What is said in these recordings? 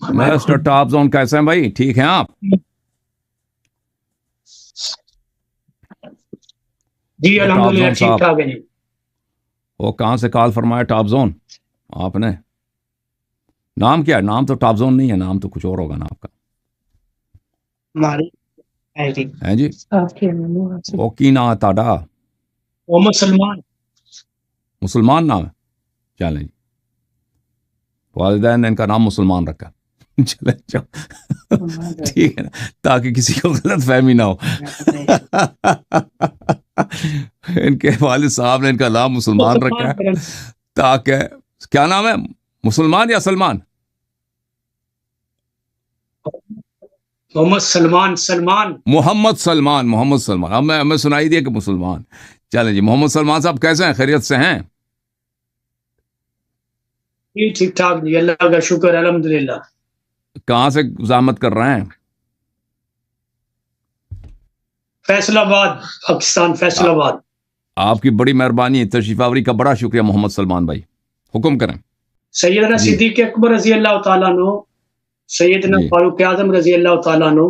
Mister top zone کیسے ہیں بھائی؟ ٹھیک ہیں آپ؟ جی الحمدللہ ٹھیک ٹھاک ہے جی۔ وہ کہاں سے کال فرمایا ٹاپ زون آپ نے؟ نام کیا ہے؟ نام تو ٹاپ زون نہیں ہے، نام تو کچھ اور ہوگا نا آپ کا۔ ہیں جی وہ کی نام ہے تاڑا؟ محمد سلمان۔ مسلمان نام ہے؟ چلیں جی، والدین نے ان کا نام مسلمان رکھا۔ چلیں ٹھیک ہے نا، تاکہ کسی کو غلط فہمی نہ ہو۔ ان کے والد صاحب نے ان کا نام مسلمان رکھا ہے تاکہ، کیا نام ہے؟ مسلمان یا سلمان؟ محمد سلمان۔ محمد سلمان، محمد سلمان۔ اب ہمیں سنائی دیا کہ مسلمان۔ چلیں جی، محمد سلمان صاحب کیسے ہیں؟ خیریت سے ہیں؟ جی ٹھیک ٹھاک جی، اللہ کا شکر الحمدللہ۔ کہاں سے زحمت کر رہے ہیں؟ فیصل آباد، پاکستان، فیصل آباد۔ آپ کی بڑی مہربانی ہے، تشریف آوری کا بڑا شکریہ محمد سلمان بھائی، حکم کریں۔ سیدنا صدیق اکبر رضی اللہ تعالیٰ عنہ، سیدنا فاروق اعظم رضی اللہ تعالیٰ عنہ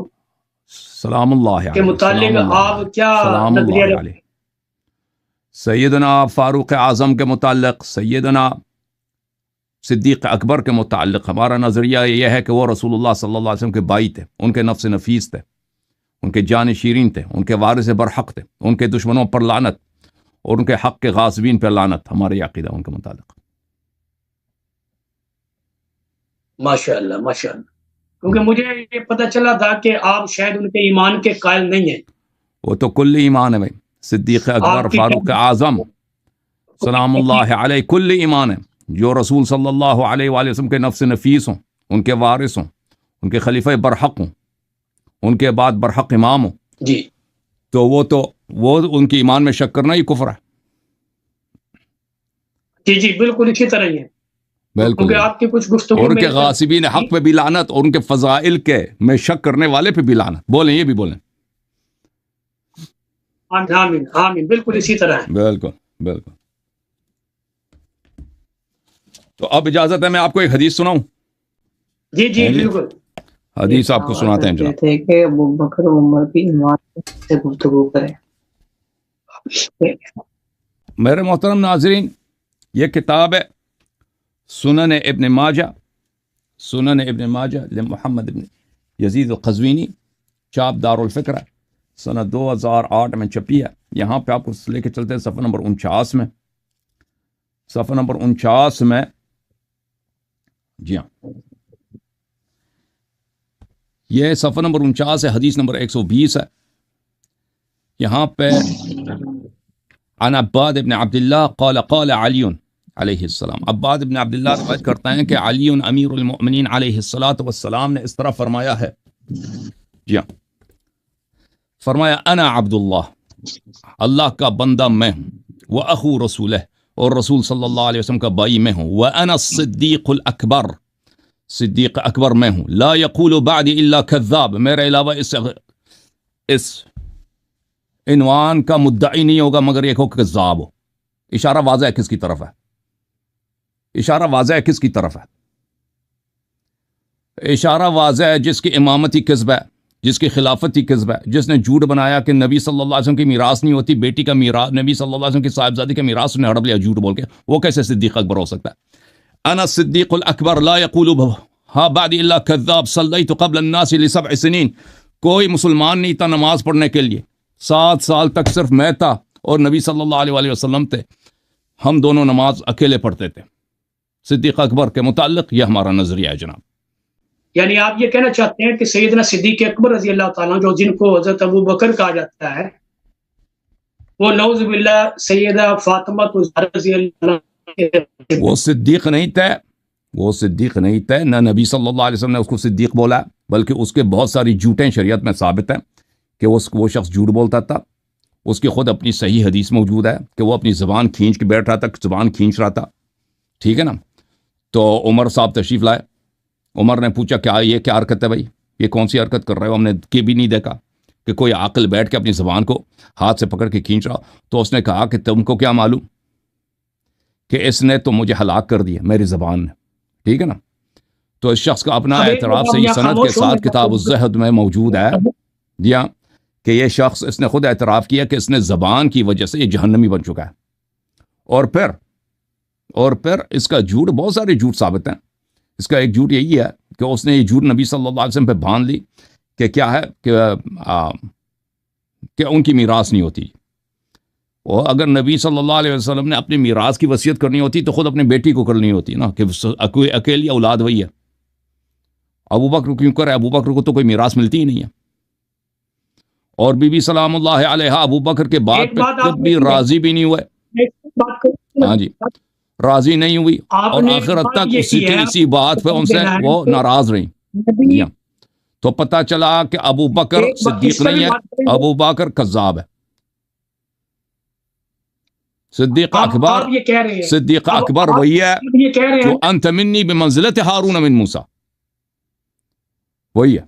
سلام اللہ علیہ کے متعلق آپ کیا نظریہ رکھتے ہیں؟ سیدنا فاروق اعظم کے متعلق، سیدنا صدیق اکبر کے متعلق ہمارا نظریہ یہ ہے کہ وہ رسول اللہ صلی اللہ علیہ وسلم کے بھائی تھے، ان کے نفس نفیس تھے، ان کے جان شیرین تھے، ان کے وارث برحق تھے، ان کے دشمنوں پر لعنت اور ان کے حق کے غاصبین پر لعنت، ہمارے عقیدہ ان کے متعلق۔ ماشاءاللہ ماشاءاللہ، کیونکہ مجھے یہ پتہ چلا تھا کہ آپ شاید ان کے ایمان کے قائل نہیں ہیں۔ وہ تو کل ایمان ہے بھائی، صدیق اکبر، فاروق اعظم سلام اللہ علیہ کل ایمان ہے، جو رسول صلی اللہ علیہ وآلہ وسلم کے نفس نفیس ہوں، ان کے وارث ہوں، ان کے خلیفہ برحق ہوں، ان کے بعد برحق امام ہوں جی، تو وہ ان کے ایمان میں شک کرنا ہی کفر ہے۔ جی جی بالکل اسی طرح ہی ہے، بالکل، آپ کی کچھ گفتگو اور ان کے غاصبین حق پہ بھی لعنت اور ان کے فضائل کے میں شک کرنے والے پہ بھی لعنت۔ بولیں، یہ بھی بولیں۔ آمین آمین، بالکل اسی طرح ہے۔ بالکل بالکل۔ تو اب اجازت ہے میں آپ کو ایک حدیث سناؤں؟ جی جی بالکل، حدیث آپ کو سناتے ہیں جناب۔ تھے کہ ابو بکر عمر کی ایمان سے گفتگو کریں۔ میرے محترم ناظرین، یہ کتاب ہے سنن ابن ماجہ، سنن ابن ماجہ محمد ابن یزید القزوینی، چاپ دار الفکر ہے، سنہ 2008 میں چھپی ہے۔ یہاں پہ آپ کو لے کے چلتے ہیں صفحہ نمبر 49 میں، صفحہ نمبر 49 میں، جی ہاں یہ صفحہ نمبر 49 ہے، حدیث نمبر 120 ہے۔ یہاں پہ عن عباد ابن عبداللہ قال قال علی علیہ السلام، عباد ابن عبداللہ روایت کرتے ہیں کہ علی امیر المؤمنین علیہ السلام نے اس طرح فرمایا ہے، جی ہاں، فرمایا انا عبداللہ، اللہ کا بندہ میں ہوں، واخو رسولہ، اور رسول صلی اللہ علیہ وسلم کا بھائی میں ہوں، وانا الصدیق الاکبر، صدیق اکبر میں ہوں، لا یقول بعدی الا کذاب، میرے علاوہ اس عنوان کا مدعی نہیں ہوگا مگر ایک ہو کذاب ہو۔ اشارہ واضح ہے کس کی طرف ہے؟ اشارہ واضح ہے کس کی طرف ہے؟ اشارہ واضح ہے جس کی امامت ہی کذب ہے، جس کی خلافت ہی کذب ہے، جس نے جھوٹ بنایا کہ نبی صلی اللہ علیہ وسلم کی میراث نہیں ہوتی، بیٹی کا میراث، نبی صلی اللہ علیہ وسلم کی صاحبزادی کا میراث اس نے ہڑپ لیا جھوٹ بول کے، وہ کیسے صدیق اکبر ہو سکتا ہے؟ انا الصدیق الاکبر لا یقول ہا بعد الا کذاب صلیت قبل الناس ل7 سنین، کوئی مسلمان نہیں تھا نماز پڑھنے کے لیے، 7 سال تک صرف میں تھا اور نبی صلی اللہ علیہ وآلہ وسلم تھے، ہم دونوں نماز اکیلے پڑھتے تھے۔ صدیق اکبر کے متعلق یہ ہمارا نظریہ ہے جناب۔ یعنی آپ یہ کہنا چاہتے ہیں کہ سیدنا صدیق اکبر رضی اللہ تعالیٰ جو جن کو حضرت ابو بکر کہا جاتا ہے، وہ نعوذ باللہ سیدہ فاطمہ رضی اللہ عنہ، وہ صدیق نہیں تھے، وہ صدیق نہیں تھے، نہ نبی صلی اللہ علیہ وسلم نے اس کو صدیق بولا، بلکہ اس کے بہت ساری جھوٹیں شریعت میں ثابت ہیں کہ وہ شخص جھوٹ بولتا تھا۔ اس کی خود اپنی صحیح حدیث موجود ہے کہ وہ اپنی زبان کھینچ کے بیٹھ رہا تھا، زبان کھینچ رہا تھا، ٹھیک ہے نا۔ تو عمر صاحب تشریف لائے، عمر نے پوچھا کیا یہ کیا حرکت ہے بھائی، یہ کون سی حرکت کر رہے ہو؟ ہم نے کہ بھی نہیں دیکھا کہ کوئی عاقل بیٹھ کے اپنی زبان کو ہاتھ سے پکڑ کے کھینچ رہا۔ تو اس نے کہا کہ تم کو کیا معلوم کہ اس نے تو مجھے ہلاک کر دیا، میری زبان نے، ٹھیک ہے نا۔ تو اس شخص کا اپنا اب ایک اعتراف دفعہ صحیح میں سند کے خاموش ہوں، ساتھ میں کتاب الزہد میں موجود ہے جی ہاں، کہ یہ شخص اس نے خود اعتراف کیا کہ اس نے زبان کی وجہ سے یہ جہنمی بن چکا ہے، اور پھر اس کا جھوٹ، بہت سارے جھوٹ ثابت ہیں۔ اس کا ایک جھوٹ یہی ہے کہ اس نے یہ جھوٹ نبی صلی اللہ علیہ وسلم پہ باندھ لی کہ کیا ہے کہ ان کی میراث نہیں ہوتی، اور اگر نبی صلی اللہ علیہ وسلم نے اپنی میراث کی وصیت کرنی ہوتی تو خود اپنی بیٹی کو کرنی ہوتی نا، کہ اکیلی اولاد وہی ہے۔ ابو بکر کیوں کرے؟ ابو بکر کو تو کوئی میراث ملتی ہی نہیں ہے، اور بی بی سلام اللہ علیہ ابو بکر کے بعد ایک پہ بات آپ کبھی نے- راضی بھی نہیں ہوئے، ایک بات کروں، ہاں جی، راضی نہیں ہوئی، آپ اور نے ایک آخرت بات تک یہ اسی کی کی ہے، اسی بات پہ ان سے دینا ہے وہ کہ ناراض رہیں۔ نبی- جی ہاں، تو پتہ چلا کہ ابو بکر ایک بات صدیق اس پر نہیں بھی ہے، بات کریں گے۔ ابو بکر کذاب ہے۔ صدیق آپ اکبر، یہ کہہ رہے ہیں، صدیق اب اکبر آپ وہی ہے یہ کہہ رہے جو ہیں، انت منی بمنزلت ہارون من موسیٰ، وہی ہے۔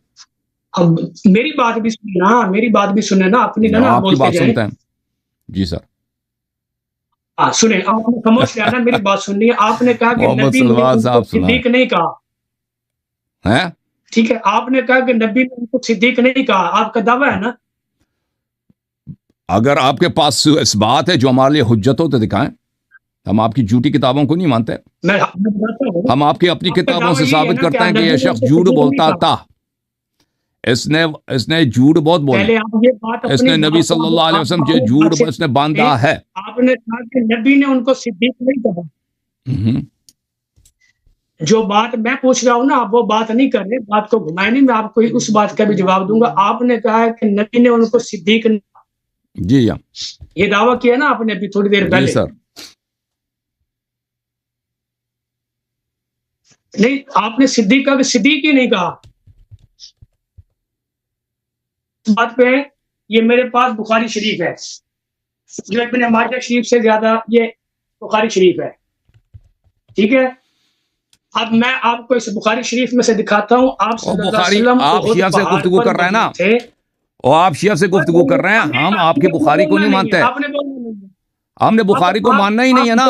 اب میری بات بھی سنیں نا، میری بات بھی سنیں نا، اپنی نا آپ کی بولتے بات جائیں۔ سنتے ہیں جی سر۔ ہاں سنیں، آپ نے خاموش رہنا، میری بات سننی ہے۔ آپ نے کہا کہ محمد نبی نے سلمان ان کو صاحب سنائیں صدیق نہیں کہا، ہیں؟ ٹھیک ہے؟ آپ نے کہا کہ نبی نے ان کو صدیق نہیں کہا، آپ کا دعویٰ ہے نا؟ اگر آپ کے پاس اس بات ہے جو ہمارے لیے حجت ہو تو دکھائیں، ہم آپ کی جھوٹی کتابوں کو نہیں مانتے، میں بتاتا ہوں، ہم آپ کی اپنی آپ کا کتابوں سے دعویٰ یہی ہے ثابت نا کرتے ہیں کہ نبی یہ نے ان شخص کو جھوٹ صدیق نہیں بولتا کہا۔ تھا، اس نے جھوٹ بہت بولے، پہلے آپ یہ بات اس اپنی نے نبی صلی اللہ علیہ وسلم جو جھوٹ اس نے باندھا ہے۔ آپ نے کہا کہ نبی نے ان کو صدیق نہیں کہا۔ ہوں، جو بات میں پوچھ رہا ہوں نا، آپ وہ بات نہیں کر رہے، بات کو گھمائے نہیں، میں آپ کو اس بات کا بھی جواب دوں گا۔ آپ نے کہا ہے کہ نبی نے ان کو صدیق نہیں کہا، جی ہاں یہ دعویٰ کیا نا آپ نے ابھی تھوڑی دیر جی پہلے؟ سر، نہیں، آپ نے صدیق کہا کہ صدیق ہی نہیں کہا۔ اس بات پہ یہ میرے پاس بخاری شریف ہے، جو ابن ماجہ شریف سے زیادہ یہ بخاری شریف ہے، ٹھیک ہے؟ اب میں آپ کو اس بخاری شریف میں سے دکھاتا ہوں، آپ صلی اور اللہ علیہ بخاری وسلم آپ احد شیعہ سے پہاڑ گفتگو پر کر رہے ہیں نا، موجود تھے۔ اور آپ شیعہ سے گفتگو کر رہے ہیں، ہم آپ کی بخاری کو نہیں مانتے، آپ نے بولنا نہیں ہے، ہم نے بخاری کو ماننا ہی نہیں ہے نا،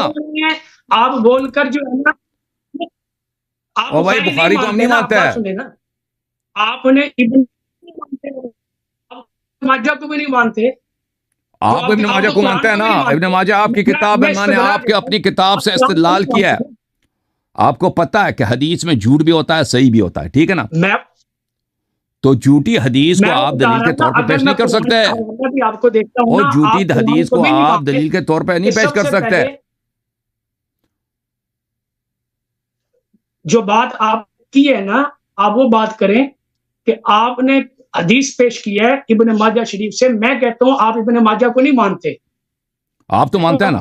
آپ بول کر جو ہے نا، آپ اور بھائی بخاری کو ہم نہیں نا، مانتے آپ ہیں۔ بات سنیں نا، آپ نے ابن ماجہ کو بھی نہیں مانتے، آپ ابن ماجہ کو مانتے ہیں نا، ابن ماجہ آپ کی کتاب ہے، میں نے آپ کے اپنی کتاب سے استدلال کیا ہے، آپ کو پتا ہے کہ حدیث میں جھوٹ بھی ہوتا ہے صحیح بھی ہوتا ہے، ٹھیک ہے نا؟ میں تو جھوٹی حدیث کو آپ بتا دلیل رہا کے ہوں طور نا، پہ پیش نہیں کر سکتے، بھی آپ کو دیکھتا ہوں اور نا، جھوٹی آپ قرآن حدیث کو بھی نہیں آپ مانتے۔ دلیل کے طور پہ نہیں پیش سب کر سے سکتے۔ پہلے جو بات آپ کی ہے نا، آپ وہ بات کریں کہ آپ نے حدیث پیش کی ہے ابن ماجہ شریف سے، میں کہتا ہوں آپ ابن ماجہ کو نہیں مانتے۔ آپ تو مانتے ہیں نا،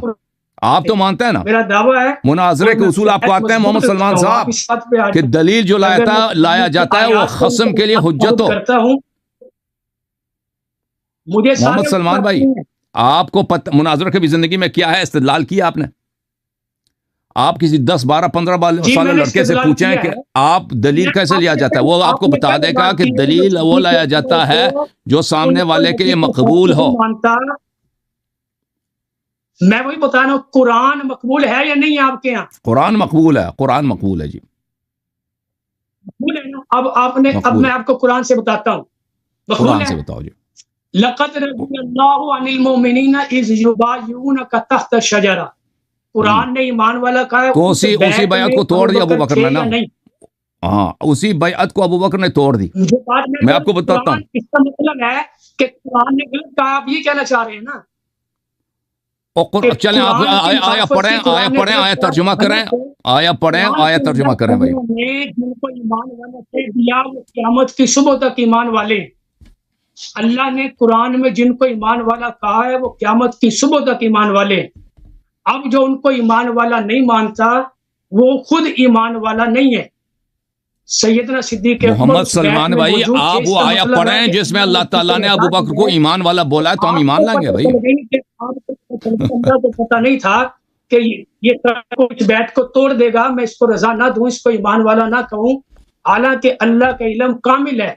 آپ تو مانتے ہیں نا، میرا دعویٰ ہے، مناظرے کے اصول آپ کو آتے ہیں محمد سلمان صاحب، کہ دلیل جو لایا جاتا ہے وہ خصم کے لیے حجت ہو۔ کرتا ہوں، مجھے محمد سلمان بھائی، آپ کو مناظرہ کی بھی زندگی میں کیا ہے استدلال کیا آپ نے؟ آپ کسی 10 12 15 سالہ لڑکے سے پوچھیں کہ آپ دلیل کیسے لیا جاتا ہے، وہ آپ کو بتا دے گا کہ دلیل وہ لایا جاتا ہے جو سامنے والے کے لیے مقبول ہو۔ میں وہی بتا رہا ہوں، قرآن مقبول ہے یا نہیں آپ کے یہاں؟ قرآن مقبول ہے، قرآن مقبول ہے جی، مقبول ہے نا؟ اب میں آپ کو قرآن سے بتاتا ہوں، مقبول قرآن ہے؟ سے بتاؤ جی۔ لقد رضی اللہ عن المؤمنین اذ یبایعونک تحت الشجرہ، قرآن نے ایمان والا کہا ہے اسی بیعت کو توڑ دیا ابو بکر نے نا، نہیں، ہاں اسی بیعت کو ابو بکر نے توڑ دی۔ جو بات میں آپ کو بتاتا ہوں، اس کا مطلب ہے کہ قرآن نے غلط کہا، آپ یہ کہنا چاہ رہے ہیں نا؟ چلیں آپ آیا پڑھیں، آیا ترجمہ کریں، آیا پڑھیں، آیا ترجمہ کریں بھائی۔ جن کو ایمان والا سے دیا وہ قیامت کی صبح تک ایمان والے، اللہ نے قرآن میں جن کو ایمان والا کہا ہے وہ قیامت کی صبح تک ایمان والے۔ اب جو ان کو ایمان والا نہیں مانتا وہ خود ایمان والا نہیں ہے۔ سیدنا صدیق محمد سلمان بھائی، آپ وہ آیا پڑھیں جس میں اللہ تعالیٰ نے ابو بکر کو ایمان والا بولا ہے، تو ہم ایمان لائیں گے بھائی۔ تو پتہ نہیں تھا کہ یہ کچھ بیت کو توڑ دے گا، میں اس کو رضا نہ دوں، اس کو ایمان والا نہ کہوں، حالانکہ اللہ کا علم کامل ہے۔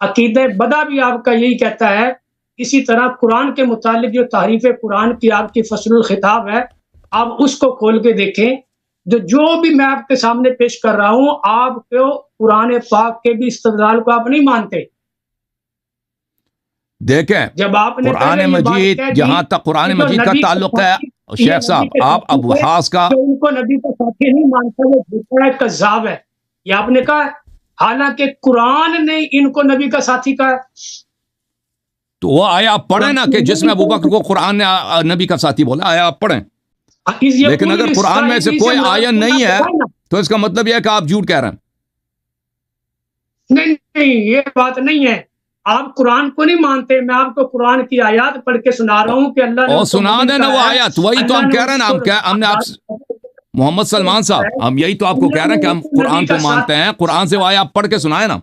عقیدہ بدا بھی آپ کا یہی کہتا ہے۔ اسی طرح قرآن کے متعلق جو تحریف قرآن کی آپ کی فصل الخطاب ہے، آپ اس کو کھول کے دیکھیں جو بھی میں آپ کے سامنے پیش کر رہا ہوں، آپ کو قرآن پاک کے بھی استدلال کو آپ نہیں مانتے۔ دیکھیں جب آپ نے قرآن پہلے یہ بات مجید، کہہ دی جہاں تک قرآن کہ جو مجید کا نبی کے تعلق ہے، ساتھی، یہ شیخ صاحب نبی کے آپ ساتھی ابو ہے، حاس کا جو ان کو نبی کا ساتھی نہیں مانتا وہ جھوٹا ہے، کذاب ہے، یہ آپ نے کہا، حالانکہ قرآن نے ان کو نبی کا ساتھی کہا۔ تو وہ آیا آپ پڑھیں نا، کہ جس میں ابوبکر کو قرآن نے نبی کا ساتھی بولا، آیا آپ پڑھیں۔ لیکن اگر قرآن میں سے کوئی آیت نہیں ہے تو اس کا مطلب یہ ہے کہ آپ جھوٹ کہہ رہے ہیں۔ نہیں، یہ بات نہیں ہے، آپ قرآن کو نہیں مانتے، میں آپ کو قرآن کی آیات پڑھ کے سنا رہا ہوں کہ اللہ نے اور سنا دیں نا وہ آیت، وہی تو ہم کہہ رہے ہیں نا، ہم نے آپ محمد سلمان صاحب، ہم یہی تو آپ کو کہہ رہے ہیں کہ ہم قرآن کو مانتے ہیں، قرآن سے وہ آیت آپ پڑھ کے سنائے نا۔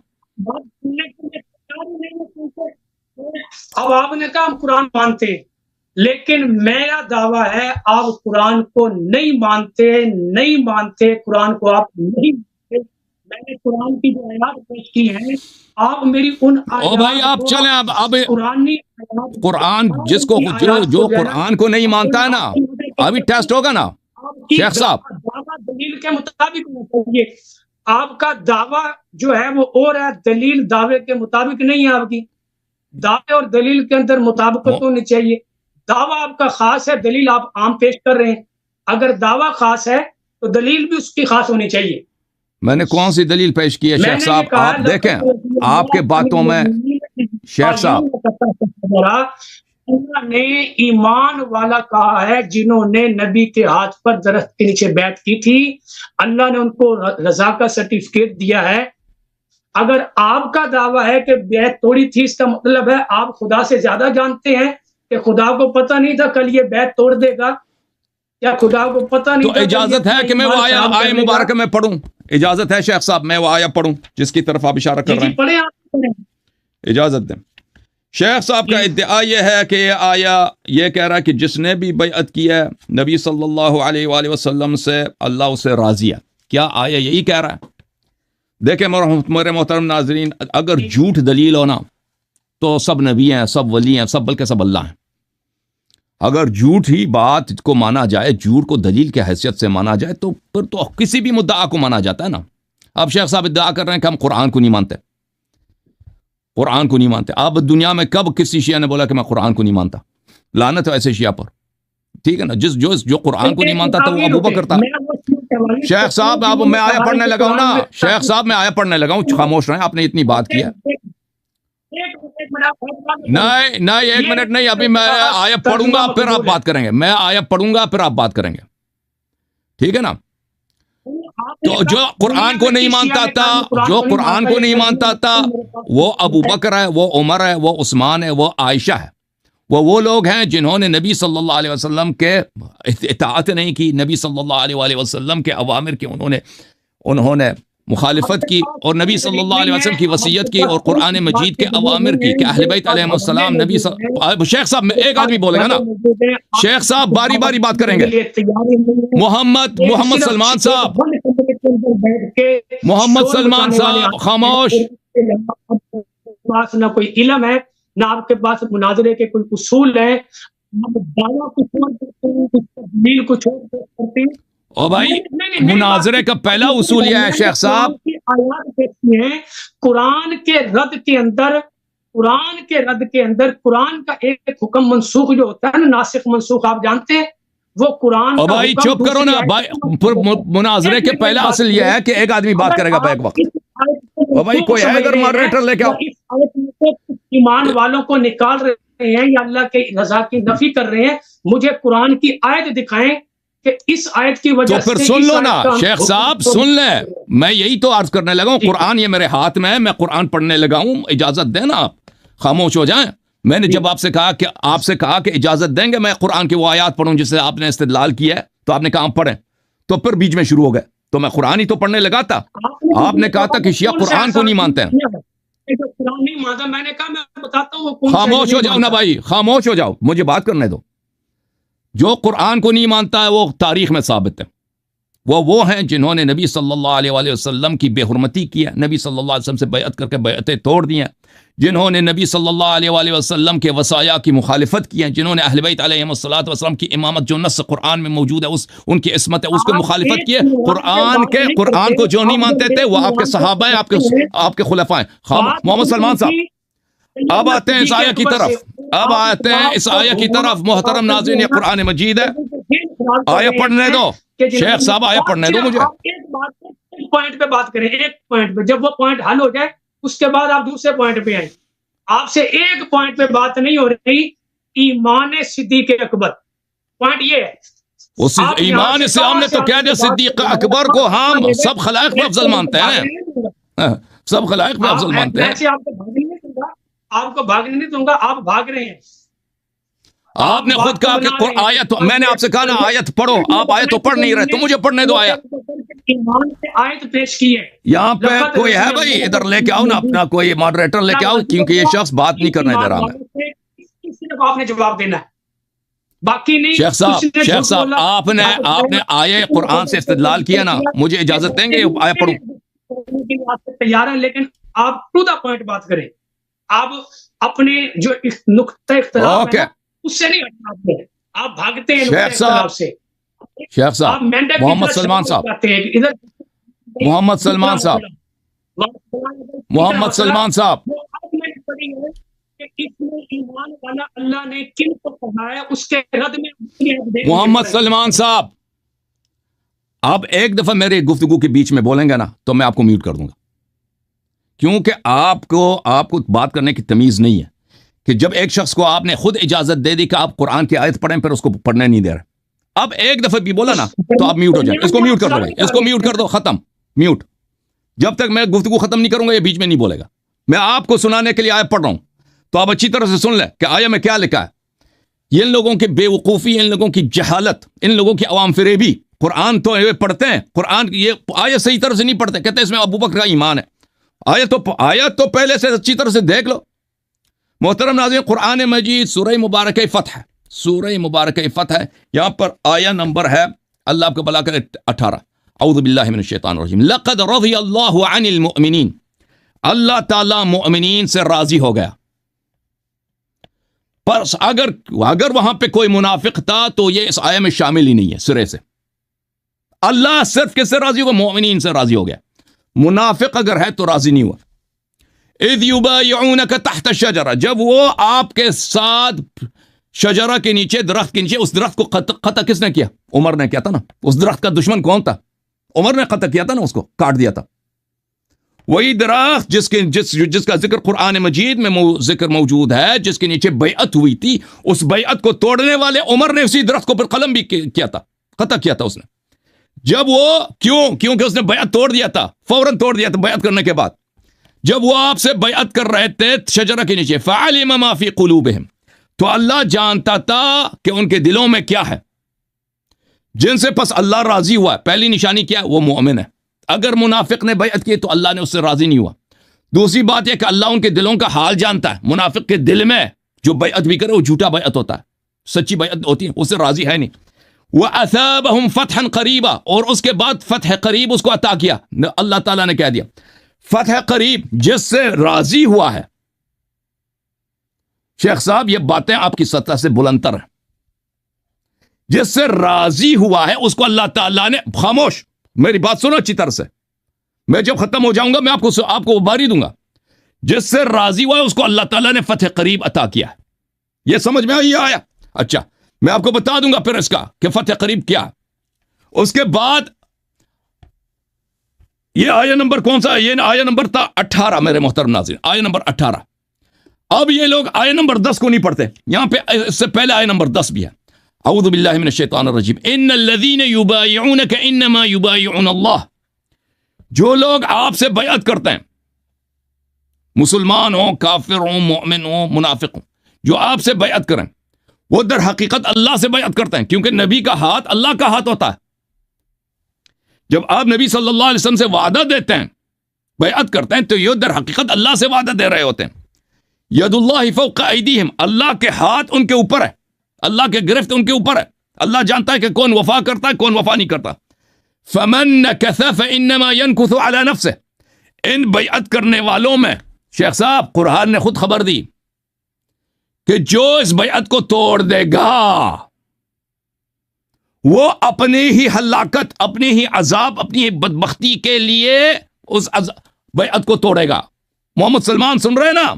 اب آپ نے کہا ہم قرآن مانتے ہیں، لیکن میرا دعویٰ ہے آپ قرآن کو نہیں مانتے، قرآن کو آپ نہیں مانتے۔ میں نے قرآن کی جو آیات پیش کی ہیں، آپ میری ان او بھائی آپ چلیں، اب قرآن جس کو جو قرآن کو نہیں مانتا ہے نا، ابھی ٹیسٹ ہوگا نا شیخ صاحب۔ دلیل کے مطابق ہونا چاہیے، آپ کا دعویٰ جو ہے وہ اور ہے، دلیل دعوے کے مطابق نہیں ہے۔ آپ کی دعوے اور دلیل کے اندر مطابقت ہونی چاہیے۔ دعویٰ آپ کا خاص ہے، دلیل آپ عام پیش کر رہے ہیں۔ اگر دعویٰ خاص ہے تو دلیل بھی اس کی خاص ہونی چاہیے۔ میں نے کون سی دلیل پیش کی ہے شیخ صاحب؟ آپ دیکھیں آپ کے باتوں میں شیخ صاحب، اللہ نے ایمان والا کہا ہے جنہوں نے نبی کے ہاتھ پر درخت کے نیچے بیعت کی تھی، اللہ نے ان کو رضا کا سرٹیفکیٹ دیا ہے۔ اگر آپ کا دعویٰ ہے کہ بیعت توڑی تھی، اس کا مطلب ہے آپ خدا سے زیادہ جانتے ہیں کہ خدا کو پتہ نہیں تھا کل یہ بیعت توڑ دے گا، یا خدا کو پتہ نہیں تو اجازت ہے کہ میں وہ آیہ مبارکہ میں پڑھوں؟ اجازت ہے شیخ صاحب میں وہ آیہ پڑھوں جس کی طرف آپ اشارہ کر رہے ہیں؟ پڑھیں آپ، اجازت دیں۔ شیخ صاحب کا ادعا یہ ہے کہ یہ آیہ یہ کہہ رہا ہے کہ جس نے بھی بیعت کی ہے نبی صلی اللہ علیہ وآلہ وسلم سے، اللہ اسے راضی ہے۔ کیا آیہ یہی کہہ رہا ہے؟ دیکھیں میرے محترم ناظرین، اگر جھوٹ دلیل ہونا تو سب نبی ہیں، سب ولی ہیں، سب بلکہ سب اللہ ہیں۔ اگر جھوٹ ہی بات کو مانا جائے، جھوٹ کو دلیل کی حیثیت سے مانا جائے، تو پھر تو کسی بھی مدعا کو مانا جاتا ہے نا۔ اب شیخ صاحب ادعا کر رہے ہیں کہ ہم قرآن کو نہیں مانتے، قرآن کو نہیں مانتے۔ اب دنیا میں کب کسی شیعہ نے بولا کہ میں قرآن کو نہیں مانتا؟ لعنت ہے ایسے شیعہ پر، ٹھیک ہے نا۔ جو قرآن کو نہیں مانتا تھا وہ ابوبکر تھا۔ شیخ صاحب اب میں آیا پڑھنے لگا ہوں نا، شیخ صاحب میں آیا پڑھنے لگا ہوں، خاموش رہیں، آپ نے اتنی بات کی ہے۔ نہیں ایک منٹ نہیں، ابھی میں آیا پڑھوں گا پھر آپ بات کریں گے، میں آیا پڑھوں گا پھر آپ بات کریں گے، ٹھیک ہے نا۔ تو جو قرآن کو نہیں مانتا تھا، جو قرآن کو نہیں مانتا تھا، وہ ابوبکر ہے، وہ عمر ہے، وہ عثمان ہے، وہ عائشہ ہے۔ وہ لوگ ہیں جنہوں نے نبی صلی اللہ علیہ وسلم کے اطاعت نہیں کی، نبی صلی اللہ علیہ وآلہ وسلم کے اوامر کی انہوں نے مخالفت کی، اور نبی صلی اللہ علیہ وسلم کی وصیت کی، اور قرآن مجید کے اوامر کی کہ اہل بیت علیہ السلام نبی شیخ صاحب میں ایک آدمی بولے گا نا، شیخ صاحب باری باری بات کریں گے۔ محمد سلمان صاحب، محمد سلمان صاحب خاموش۔ نہ کوئی علم ہے، نہ آپ کے پاس مناظرے کے کوئی اصول ہے، او بھائی مناظرے کا پہلا اصول یہ ہے شیخ صاحب، قرآن کے رد کے اندر قرآن کا ایک حکم منسوخ جو ہوتا ہے نا، ناسخ منسوخ آپ جانتے ہیں، وہ قرآن او بھائی چپ کرو نا بھائی، مناظرے کے پہلا اصل یہ ہے کہ ایک آدمی بات کرے گا بیک وقت۔ او بھائی کوئی ہے ادھر ماڈریٹر لے کے آؤ۔ ایمان والوں کو نکال رہے ہیں یا اللہ کے رضا کی نفی کر رہے ہیں، مجھے قرآن کی آیت دکھائیں کہ اس آیت کی وجہ سے۔ تو پھر سن لو نا شیخ صاحب، سن لیں، میں یہی تو عرض کرنے لگا ہوں، قرآن یہ میرے ہاتھ میں ہے، میں قرآن پڑھنے لگا ہوں، اجازت دیں نا، آپ خاموش ہو جائیں۔ میں نے جب آپ سے کہا کہ اجازت دیں گے میں قرآن کی وہ آیات پڑھوں جس سے آپ نے استدلال کیا ہے، تو آپ نے کہا پڑھیں، تو پھر بیچ میں شروع ہو گئے، تو میں قرآن ہی تو پڑھنے لگا تھا۔ آپ نے کہا تھا کہ شیعہ قرآن کو نہیں مانتے ہیں۔ قرآن نہیں مانتا، میں نے کہا میں بتاتا ہوں۔ خاموش ہو جاؤ نا بھائی، خاموش ہو جاؤ، مجھے بات کرنے دو۔ جو قرآن کو نہیں مانتا ہے وہ تاریخ میں ثابت ہے، وہ ہیں جنہوں نے نبی صلی اللہ علیہ وآلہ وسلم کی بے حرمتی کی ہے، نبی صلی اللہ علیہ وسلم سے بیعت کر کے بیعتیں توڑ دی ہیں، جنہوں نے نبی صلی اللہ علیہ وآلہ وسلم کے وصایا کی مخالفت کی ہے، جنہوں نے اہل بیت علیہم الصلوۃ والسلام کی امامت جو نص قرآن میں موجود ہے ان کی عصمت ہے اس کو مخالفت کی ہے، قرآن کو جو نہیں مانتے تھے وہ آپ کے صحابہ ہیں، آپ کے خلفاء ہیں۔ محمد سلمان صاحب اب آتے ہیں اس آیہ کی طرف، محترم ناظرین، یہ قرآن مجید ہے، آیہ پڑھنے دو شیخ صاحب، آیہ پڑھنے دو مجھے۔ ایک پوائنٹ پہ بات کریں، ایک پوائنٹ پہ، جب وہ پوائنٹ حل ہو جائے اس کے بعد آپ دوسرے پوائنٹ پہ آئیں۔ آپ سے ایک پوائنٹ پہ بات نہیں ہو رہی، ایمان صدیق اکبر، پوائنٹ یہ ہے اس ایمان سے ہم نے تو کہہ دیا صدیق اکبر کو ہم سب خلائق میں افضل مانتے ہیں، سب خلائق میں افضل مانتے ہیں۔ آپ کو بھاگنے نہیں دوں گا، آپ بھاگ رہے ہیں۔ آپ نے خود کہا کہ آیت، میں نے آپ سے کہا نا آیت پڑھو، آپ آیت تو پڑھ نہیں رہے، تو مجھے پڑھنے دو آیت۔ ایمان سے آیت پیش کی ہے، یہاں پہ کوئی ہے بھائی، ادھر لے کے آؤ نا اپنا کوئی ماڈریٹر لے کے آؤ، کیونکہ یہ شخص بات نہیں کرنے دے رہا میں۔ صرف آپ نے جواب دینا ہے، باقی نہیں۔ شیخ صاحب آپ نے آیے قرآن سے استدلال کیا نا، مجھے اجازت دیں گے آیہ پڑھوں؟ تیار ہے، لیکن آپ ٹو دا پوائنٹ بات کریں۔ آپ اپنے جو نقطہ اختلاف ہے اس سے نہیں ہٹنا، آپ بھاگتے ہیں نقطہ اختلاف سے۔ شیخ صاحب محمد سلمان صاحب، محمد سلمان صاحب، محمد سلمان صاحب، اللہ نے کن کو کہا ہے اس کے رد میں محمد سلمان صاحب، آپ ایک دفعہ میرے گفتگو کے بیچ میں بولیں گے نا تو میں آپ کو میوٹ کر دوں گا، کیونکہ آپ کو بات کرنے کی تمیز نہیں ہے کہ جب ایک شخص کو آپ نے خود اجازت دے دی کہ آپ قرآن کی آیت پڑھیں پھر اس کو پڑھنے نہیں دے رہے، اب ایک دفعہ بھی بولا نا تو آپ میوٹ ہو جائیں۔ اس کو میوٹ کر دو بھائی، اس کو میوٹ کر دو، ختم، میوٹ۔ جب تک میں گفتگو ختم نہیں کروں گا یہ بیچ میں نہیں بولے گا۔ میں آپ کو سنانے کے لیے آیت پڑھ رہا ہوں تو آپ اچھی طرح سے سن لیں کہ آیہ میں کیا لکھا ہے۔ یہ ان لوگوں کی بے وقوفی، ان لوگوں کی جہالت، ان لوگوں کی عوام فریبی۔ قرآن تو پڑھتے ہیں، قرآن کی یہ آیت صحیح طرح سے نہیں پڑھتے، کہتے ہیں اس میں ابو بکر کا ایمان ہے۔ آیت تو پہلے سے اچھی طرح سے دیکھ لو۔ محترم ناظرین، قرآن مجید سورہ مبارکہ فتح ہے، سورہ مبارکہ فتح ہے، یہاں پر آیہ نمبر ہے، اللہ آپ کو بلا کرے 18، اعوذ باللہ من الشیطان الرجیم، لقد رضی اللہ عن المؤمنین، اللہ تعالیٰ مؤمنین سے راضی ہو گیا۔ پر اگر وہاں پہ کوئی منافق تھا تو یہ اس آیہ میں شامل ہی نہیں ہے سرے سے۔ اللہ صرف کس سے راضی ہوا؟ مؤمنین سے راضی ہو گیا۔ منافق اگر ہے تو راضی نہیں ہوا۔ اذ یبایعونک تحت الشجرہ، جب وہ آپ کے ساتھ شجرہ کے نیچے، درخت کے نیچے، اس درخت کو قطع کس نے کیا؟ عمر نے کیا تھا نا۔ اس درخت کا دشمن کون تھا؟ عمر نے قطع کیا تھا نا، اس کو کاٹ دیا تھا۔ وہی درخت جس کا ذکر قرآن مجید میں ذکر موجود ہے، جس کے نیچے بیعت ہوئی تھی، اس بیعت کو توڑنے والے عمر نے اسی درخت کو پر قلم بھی کیا تھا، قطع کیا تھا اس نے۔ جب وہ کیونکہ اس نے بیعت توڑ دیا تھا، فوراً توڑ دیا تھا بیعت کرنے کے بعد۔ جب وہ آپ سے بیعت کر رہے تھے شجرہ کے نیچے، فعلم ما فی قلوبہم، تو اللہ جانتا تھا کہ ان کے دلوں میں کیا ہے، جن سے پس اللہ راضی ہوا ہے۔ پہلی نشانی کیا ہے؟ وہ مومن ہے۔ اگر منافق نے بیعت کی تو اللہ نے اس سے راضی نہیں ہوا۔ دوسری بات یہ کہ اللہ ان کے دلوں کا حال جانتا ہے۔ منافق کے دل میں جو بیعت بھی کرے وہ جھوٹا بیعت ہوتا ہے، سچی بیعت ہوتی ہے، اس سے راضی ہے نہیں۔ وَأَثَابَهُمْ فَتْحًا قَرِيبًا، اور اس کے بعد فتح قریب اس کو عطا کیا۔ اللہ تعالیٰ نے کہہ دیا فتح قریب، جس سے راضی ہوا ہے۔ شیخ صاحب یہ باتیں آپ کی سطح سے بلندتر ہیں۔ جس سے راضی ہوا ہے اس کو اللہ تعالیٰ نے، خاموش میری بات سنو اچھی طرح سے، میں جب ختم ہو جاؤں گا میں آپ کو باری دوں گا۔ جس سے راضی ہوا ہے اس کو اللہ تعالیٰ نے فتح قریب عطا کیا ہے۔ یہ سمجھ میں آیا؟ اچھا میں آپ کو بتا دوں گا پھر اس کا کہ فتح قریب کیا ہے۔ اس کے بعد یہ آیہ نمبر کون سا ہے؟ یہ آیہ نمبر تھا 18 میرے محترم ناظرین، آیہ نمبر 18۔ اب یہ لوگ آیہ نمبر 10 کو نہیں پڑھتے، یہاں پہ اس سے پہلے آیہ نمبر 10 بھی ہے۔ اعوذ باللہ من الشیطان الرجیم، ان الذین یبایعونک انما یبایعون اللہ، جو لوگ آپ سے بیعت کرتے ہیں، مسلمان ہوں، کافر ہوں، مومن ہوں، منافق ہوں، جو آپ سے بیعت کریں وہ در حقیقت اللہ سے بیعت کرتے ہیں، کیونکہ نبی کا ہاتھ اللہ کا ہاتھ ہوتا ہے۔ جب آپ نبی صلی اللہ علیہ وسلم سے وعدہ دیتے ہیں، بیعت کرتے ہیں، تو یہ در حقیقت اللہ سے وعدہ دے رہے ہوتے ہیں۔ ید اللہ فوق ایدیہم، اللہ کے ہاتھ ان کے اوپر ہے، اللہ کے گرفت ان کے اوپر ہے۔ اللہ جانتا ہے کہ کون وفا کرتا ہے کون وفا نہیں کرتا۔ فمن نکث فانما ينکث علی نفسه، ان بیعت کرنے والوں میں شیخ صاحب قرآن نے خود خبر دی کہ جو اس بیعت کو توڑ دے گا وہ اپنی ہی ہلاکت، اپنی ہی عذاب، اپنی ہی بدبختی کے لیے اس بیعت کو توڑے گا۔ محمد سلمان سن رہے نا؟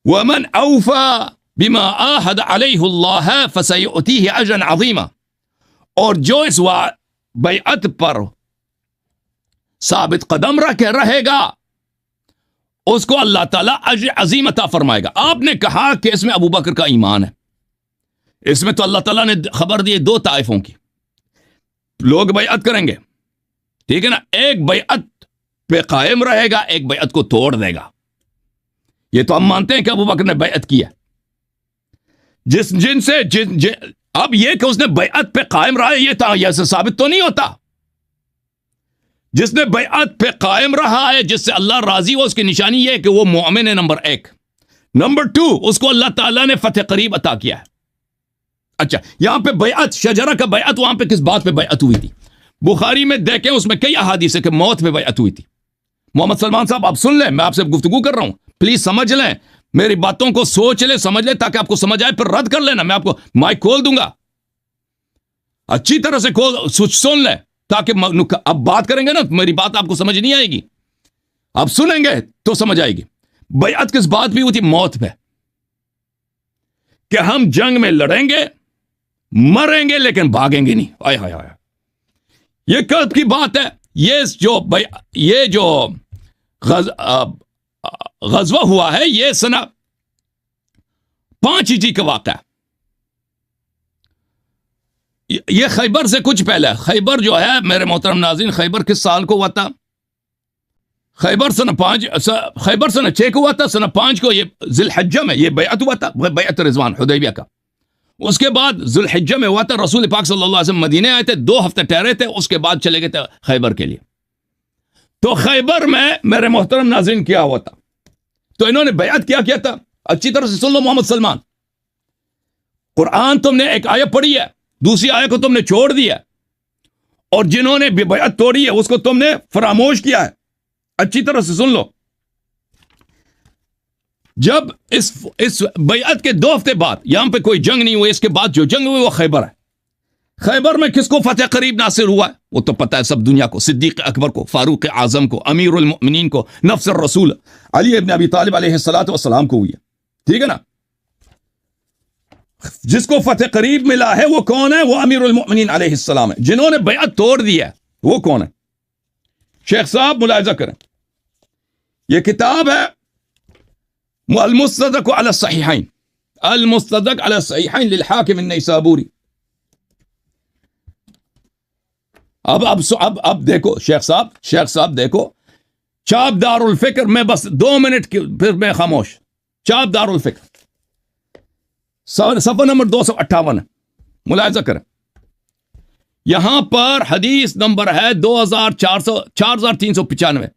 وَمَنْ أَوْفَى بِمَا آهَدَ عَلَيْهُ اللَّهَ فَسَيُؤْتِيهِ أَجْرًا عَظِيمًا، اور جو اس بیعت پر ثابت قدم رہے گا اس کو اللہ تعالیٰ اجر عظیم عطا فرمائے گا۔ آپ نے کہا کہ اس میں ابو بکر کا ایمان ہے، اس میں تو اللہ تعالیٰ نے خبر دی دو طائفوں کی، لوگ بیعت کریں گے، ٹھیک ہے نا، ایک بیعت پہ قائم رہے گا، ایک بیعت کو توڑ دے گا۔ یہ تو ہم مانتے ہیں کہ ابو بکر نے بیعت کیا، اب یہ کہ اس نے بیعت پہ قائم رہا یہ سے ثابت تو نہیں ہوتا۔ جس نے بیعت پہ قائم رہا ہے، جس سے اللہ راضی ہو، اس کی نشانی یہ ہے کہ وہ مومن ہے، نمبر 1۔ نمبر 2، اس کو اللہ تعالیٰ نے فتح قریب عطا کیا ہے۔ اچھا، یہاں پہ بیعت شجرہ کا بیعت وہاں پہ کس بات پہ بیعت ہوئی تھی؟ بخاری میں دیکھیں، اس میں کئی احادیث ہے کہ موت پہ بیعت ہوئی تھی۔ محمد سلمان صاحب آپ سن لیں، میں آپ سے گفتگو کر رہا ہوں، پلیز سمجھ لیں، میری باتوں کو سوچ لیں، سمجھ لیں، تاکہ آپ کو سمجھ آئے، پھر رد کر لینا، میں آپ کو مائک کھول دوں گا، اچھی طرح سے سن لیں، تاکہ اب بات کریں گے نا، میری بات آپ کو سمجھ نہیں آئے گی، آپ سنیں گے تو سمجھ آئے گی۔ بیعت کس بات پہ ہوئی تھی؟ موت پہ، کہ ہم جنگ میں لڑیں گے، مریں گے، لیکن بھاگیں گے نہیں۔ آئے ہائے ہائے، یہ کب کی بات ہے؟ یہ جو غزوہ ہوا ہے یہ سنہ 5 ہجری کا واقعہ ہے۔ یہ خیبر سے کچھ پہلے ہے۔ خیبر جو ہے میرے محترم ناظرین، خیبر کس سال کو ہوا تھا؟ خیبر سنہ 6 کو ہوا تھا، سنہ 5 کو یہ ذی الحجہ میں یہ بیعت ہوا تھا، بیعت رضوان حدیبیہ کا۔ اس کے بعد ذی الحجہ میں ہوا تھا، رسول پاک صلی اللہ علیہ وسلم مدینے آئے تھے، 2 ہفتے ٹھہرے تھے، اس کے بعد چلے گئے تھے خیبر کے لیے۔ تو خیبر میں میرے محترم ناظرین کیا ہوا تھا؟ تو انہوں نے بیعت کیا تھا؟ اچھی طرح سے سن لو محمد سلمان، قرآن تم نے ایک آیت پڑھی ہے، دوسری آیت کو تم نے چھوڑ دیا، اور جنہوں نے بیعت توڑی ہے اس کو تم نے فراموش کیا ہے۔ اچھی طرح سے سن لو، جب اس بیعت کے 2 ہفتے بعد، یہاں پہ کوئی جنگ نہیں ہوئی، اس کے بعد جو جنگ ہوئی وہ خیبر ہے۔ خیبر میں کس کو فتح قریب ناصر ہوا ہے؟ وہ تو پتہ ہے سب دنیا کو، صدیق اکبر کو، فاروق اعظم کو، امیر المؤمنین کو، نفس الرسول علی ابن ابی طالب علیہ السلام کو ہوئی ہے، ٹھیک ہے نا۔ جس کو فتح قریب ملا ہے وہ کون ہے؟ وہ امیر المؤمنین علیہ السلام ہے۔ جنہوں نے بیعت توڑ دی ہے وہ کون ہے؟ شیخ صاحب ملاحظہ کریں، یہ کتاب ہے المستدرک علی الصحیحین، المستدرک علی الصحیحین للحاکم النیسابوری۔ اب دیکھو شیخ صاحب دیکھو، چاپ دار الفکر میں بس 2 منٹ پھر میں خاموش۔ چاپ دار الفکر صفحہ نمبر 258 ہے، ملاحظہ کریں، یہاں پر حدیث نمبر ہے 4395،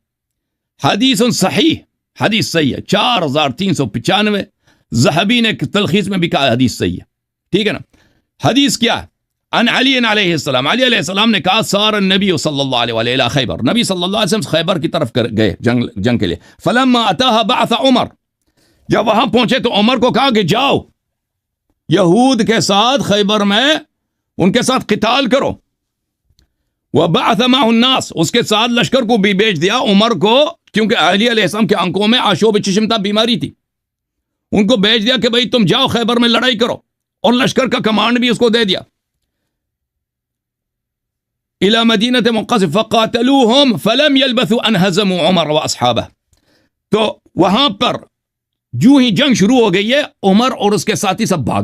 حدیث صحیح، حدیث صحیح ہے، 4395۔ ذہبی نے تلخیص میں بھی کہا حدیث صحیح ہے، ٹھیک ہے نا۔ حدیث کیا ہے؟ ان علی علیہ السلام، علی علیہ السلام نے کہا سار النبی صلی اللہ علیہ وآلہ خیبر، نبی صلی اللہ علیہ وسلم خیبر کی طرف گئے جنگ کے لیے۔ فلما اتاها بعث عمر، جب وہاں پہنچے تو عمر کو کہا کہ جاؤ یہود کے ساتھ خیبر میں ان کے ساتھ قتال کرو۔ وبعث معه الناس، اس کے ساتھ لشکر کو بھی بھیج دیا عمر کو، کیونکہ علی علیہ السلام کے آنکھوں میں آشوب چشم تھا، بیماری تھی، ان کو بھیج دیا کہ بھئی تم جاؤ خیبر میں لڑائی کرو، اور لشکر کا کمانڈ بھی اس کو دے دیا۔ الى مدینہ منقصب فقاتلوهم فلم يلبثوا ان هزموا عمر واصحابه، تو وہاں پر جو ہی جنگ شروع ہو گئی ہے، عمر اور اس کے ساتھی سب بھاگ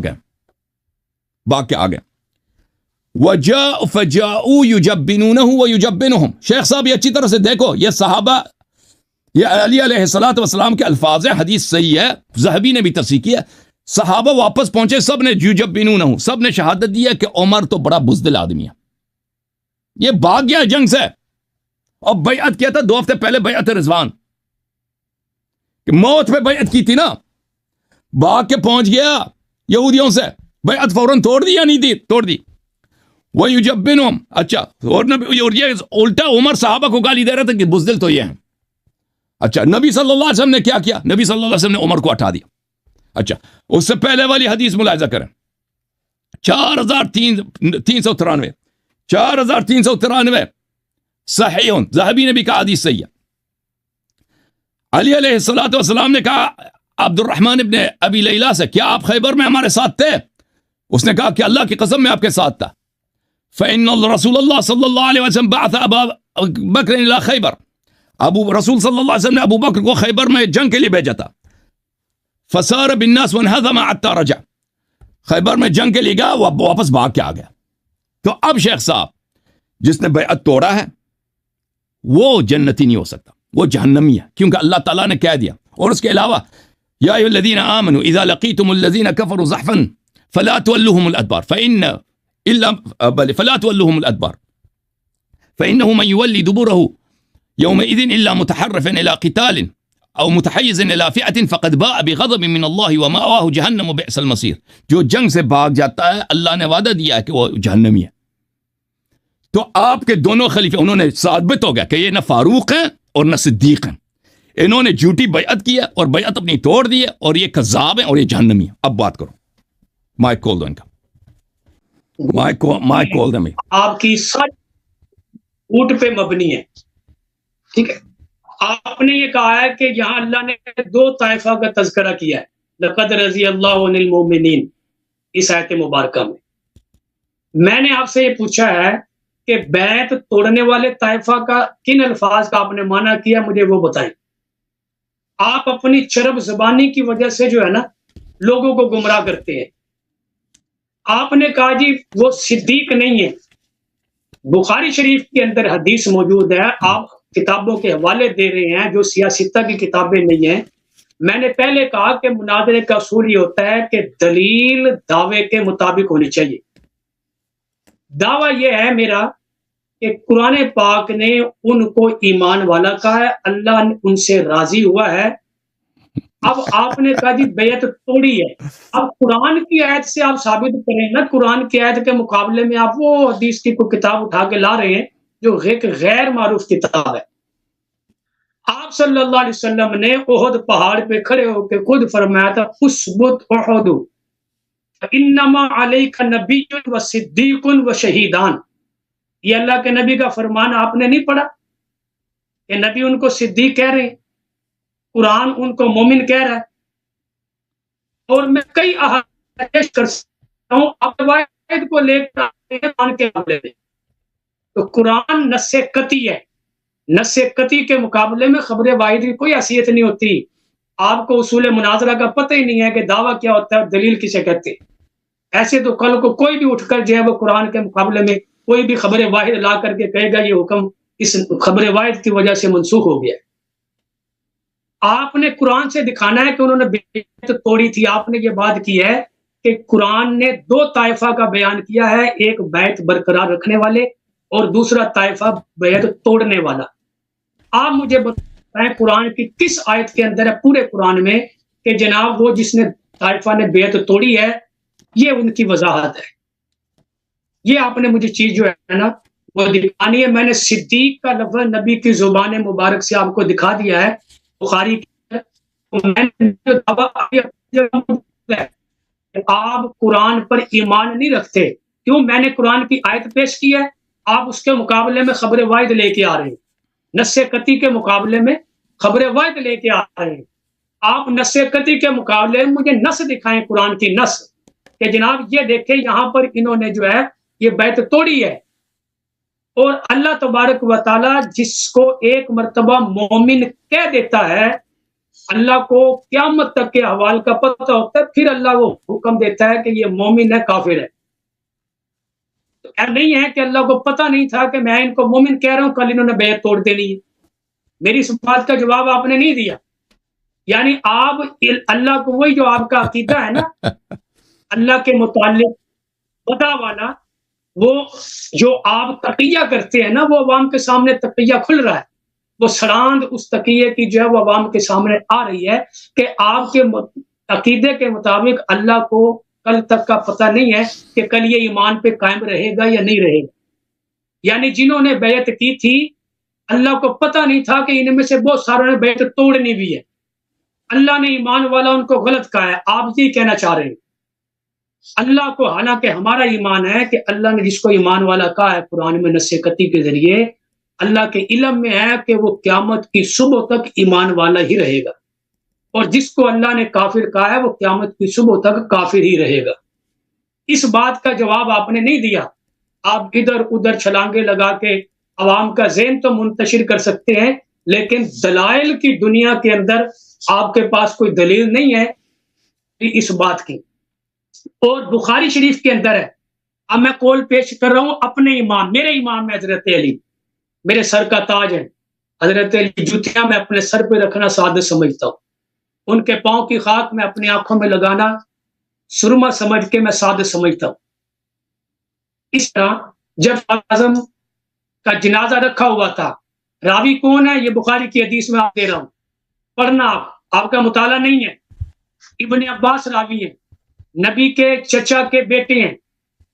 کے آ گئے۔ فجاءوا يجبنونه ويجبنهم، شیخ صاحب یہ اچھی طرح سے دیکھو، یہ صحابہ، یہ علی علیہ الصلوۃ والسلام کے الفاظ ہیں، حدیث صحیح ہے، ذہبی نے بھی تصحیح کیا۔ صحابہ واپس پہنچے، سب نے یجبنونه، سب نے شہادت دی ہے کہ عمر تو بڑا بزدل آدمی ہے، یہ بھاگ گیا جنگ سے، اور بیعت کیا تھا 2 ہفتے پہلے، بیعت رضوان، کہ موت پہ بیعت کی تھی نا، بھاگ کے پہنچ گیا یہودیوں سے، بیعت فوراً توڑ دی یا نہیں دی؟ توڑ دی۔ وَيُجَبِّنُهُمْ. اچھا، اور یہ الٹا عمر صحابہ کو گالی دے رہے تھے کہ بزدل تو یہ ہیں. اچھا، نبی صلی اللہ علیہ وسلم نے کیا کیا؟ نبی صلی اللہ علیہ وسلم نے عمر کو ہٹا دیا. اچھا، اس سے پہلے والی حدیث ملاحظہ کریں. 4393 4393 صحیح. ذہبی نے بھی کہا حدیث صحیح ہے. علی علیہ السلام نے کہا عبد الرحمن ابن ابی لیلہ سے، کیا آپ خیبر میں ہمارے ساتھ تھے؟ اس نے کہا کہ اللہ کی قسم میں آپ کے ساتھ تھا. فإن رسول اللہ صلی اللہ علیہ وسلم بعث ابا بکر الى خیبر. رسول صلی اللہ علیہ وسلم نے ابو بکر کو خیبر میں جنگ کے لیے بھیجا تھا. فصار بالناس وانهزم حتى رجع. خیبر میں جنگ کے لیے گیا، وہ واپس بھاگ کے آ گیا. تو اب شیخ صاحب جس نے بیعت توڑا ہے وہ جنتی نہیں ہو سکتا، وہ جہنمی ہے، کیونکہ اللہ تعالیٰ نے کہہ دیا. اور اس کے علاوہ یا ایھا الذین آمنوا اذا لقیتم الذین کفروا زحفا فلا تولوهم الادبار فلا تولوهم الادبار فانه من يولي دبره يومئذ الا متحرفا الى قتال او متحيزا الى فئة فقد باء بغضب من الله ومأواه جهنم وبئس المصير. جو جنگ سے بھاگ جاتا ہے اللہ نے وعدہ دیا ہے کہ وہ جہنمی ہے. تو آپ کے دونوں خلیفے انہوں نے ثابت ہو گیا کہ یہ نہ فاروق ہیں اور نہ صدیق ہیں. انہوں نے جھوٹی بیعت کی ہے اور بیعت اپنی توڑ دی ہے، اور یہ کذاب ہیں اور یہ جہنمی ہیں. اب بات کرو. مائک کھول دو ان کا. مائک کھول دیں. آپ کی ساری جھوٹ پہ مبنی ہے. ٹھیک ہے، آپ نے یہ کہا ہے کہ یہاں اللہ نے دو طائفہ کا تذکرہ کیا ہے، لقد رضی اللہ عن المؤمنین، اس آیت مبارکہ میں. میں نے آپ سے یہ پوچھا ہے کہ بیعت توڑنے والے طائفہ کا کن الفاظ کا آپ نے معنی کیا، مجھے وہ بتائیں. آپ اپنی چرب زبانی کی وجہ سے جو ہے نا لوگوں کو گمراہ کرتے ہیں. آپ نے کہا جی وہ صدیق نہیں ہے. بخاری شریف کے اندر حدیث موجود ہے، آپ کتابوں کے حوالے دے رہے ہیں جو سیاستہ کی کتابیں نہیں ہیں. میں نے پہلے کہا کہ مناظرے کا اصول یہ ہوتا ہے کہ دلیل دعوے کے مطابق ہونی چاہیے. دعویٰ یہ ہے میرا کہ قرآن پاک نے ان کو ایمان والا کہا ہے، اللہ ان سے راضی ہوا ہے. اب آپ نے کہا جی بیعت توڑی ہے. اب قرآن کی آیت سے آپ ثابت کریں نا. قرآن کی آیت کے مقابلے میں آپ وہ حدیث کی کوئی کتاب اٹھا کے لا رہے ہیں جو ایک غیر معروف کتاب ہے. آپ صلی اللہ علیہ وسلم نے احد پہاڑ پہ کھڑے ہو کے خود فرمایا تھا اثبت احد انما علیک نبی و صدیق و شہیدان. یہ اللہ کے نبی کا فرمان آپ نے نہیں پڑھا کہ نبی ان کو صدیق کہہ رہے ہیں، قرآن ان کو مومن کہہ رہا ہے. اور میں کئی احادیث کر سکتا ہوں آپ روایت کو لے کر قرآن کے مقابلے میں. تو قرآن نص قطعی ہے. نص قطعی کے مقابلے میں خبر واحد کی کوئی حیثیت نہیں ہوتی. آپ کو اصول مناظرہ کا پتہ ہی نہیں ہے کہ دعویٰ کیا ہوتا ہے، دلیل کسے کہتے ہیں. ایسے تو کل کو کوئی بھی اٹھ کر جو ہے وہ قرآن کے مقابلے میں کوئی بھی خبر واحد لا کر کے کہے گا یہ حکم اس خبر واحد کی وجہ سے منسوخ ہو گیا. آپ نے قرآن سے دکھانا ہے کہ انہوں نے بیعت توڑی تھی. آپ نے یہ بات کی ہے کہ قرآن نے دو طائفہ کا بیان کیا ہے، ایک بیعت برقرار رکھنے والے اور دوسرا طائفہ بیعت توڑنے والا. آپ مجھے بتائیں قرآن کی کس آیت کے اندر ہے پورے قرآن میں کہ جناب وہ جس نے طائفہ نے بیعت توڑی ہے یہ ان کی وضاحت ہے. یہ آپ نے مجھے چیز جو ہے نا وہ دکھانی ہے. میں نے صدیق کا لفظ نبی کی زبان مبارک سے آپ کو دکھا دیا ہے بخاری کی. آپ قرآن پر ایمان نہیں رکھتے. کیوں؟ میں نے قرآن کی آیت پیش کی ہے، آپ اس کے مقابلے میں خبر واحد لے کے آ رہے ہیں. نص قطعی کے مقابلے میں خبر واحد لے کے آ رہے ہیں. آپ نص قطعی کے مقابلے میں مجھے نص دکھائیں، قرآن کی نص کہ جناب یہ دیکھیں یہاں پر انہوں نے جو ہے یہ بیعت توڑی ہے. اور اللہ تبارک و تعالی جس کو ایک مرتبہ مومن کہہ دیتا ہے، اللہ کو قیامت تک کے احوال کا پتہ ہوتا ہے، پھر اللہ وہ حکم دیتا ہے کہ یہ مومن ہے کافر ہے. نہیں ہے کہ اللہ کو پتہ نہیں تھا کہ میں ان کو مومن کہہ رہا ہوں، کل انہوں نے بیعت توڑ دینی ہے. میری اس بات کا جواب آپ نے نہیں دیا. یعنی آپ اللہ کو وہی جو آپ کا عقیدہ ہے نا اللہ کے متعلق پتہ والا، وہ جو آپ تقیہ کرتے ہیں نا وہ عوام کے سامنے تقیہ کھل رہا ہے. وہ سڑاند اس تقیے کی جو ہے وہ عوام کے سامنے آ رہی ہے کہ آپ کے عقیدے کے مطابق اللہ کو کل تک کا پتہ نہیں ہے کہ کل یہ ایمان پہ قائم رہے گا یا نہیں رہے گا. یعنی جنہوں نے بیعت کی تھی اللہ کو پتہ نہیں تھا کہ ان میں سے بہت ساروں نے بیعت توڑنی بھی ہے. اللہ نے ایمان والا ان کو غلط کہا ہے. آپ یہ کہنا چاہ رہے ہیں اللہ کو، حالانکہ ہمارا ایمان ہے کہ اللہ نے جس کو ایمان والا کہا ہے قرآن میں نص قطعی کے ذریعے، اللہ کے علم میں ہے کہ وہ قیامت کی صبح تک ایمان والا ہی رہے گا، اور جس کو اللہ نے کافر کہا ہے وہ قیامت کی صبح تک کافر ہی رہے گا. اس بات کا جواب آپ نے نہیں دیا. آپ ادھر ادھر چھلانگے لگا کے عوام کا ذہن تو منتشر کر سکتے ہیں، لیکن دلائل کی دنیا کے اندر آپ کے پاس کوئی دلیل نہیں ہے اس بات کی. اور بخاری شریف کے اندر ہے، اب میں قول پیش کر رہا ہوں اپنے امام، میرے امام میں حضرت علی میرے سر کا تاج ہے. حضرت علی جوتیاں میں اپنے سر پہ رکھنا سعادت سمجھتا ہوں، ان کے پاؤں کی خاک میں اپنی آنکھوں میں لگانا سرما سمجھ کے میں سعادت سمجھتا ہوں. اس طرح جب اعظم کا جنازہ رکھا ہوا تھا، راوی کون ہے؟ یہ بخاری کی حدیث میں آپ دے رہا ہوں، پڑھنا آپ کا مطالعہ نہیں ہے. ابن عباس راوی ہیں، نبی کے چچا کے بیٹے ہیں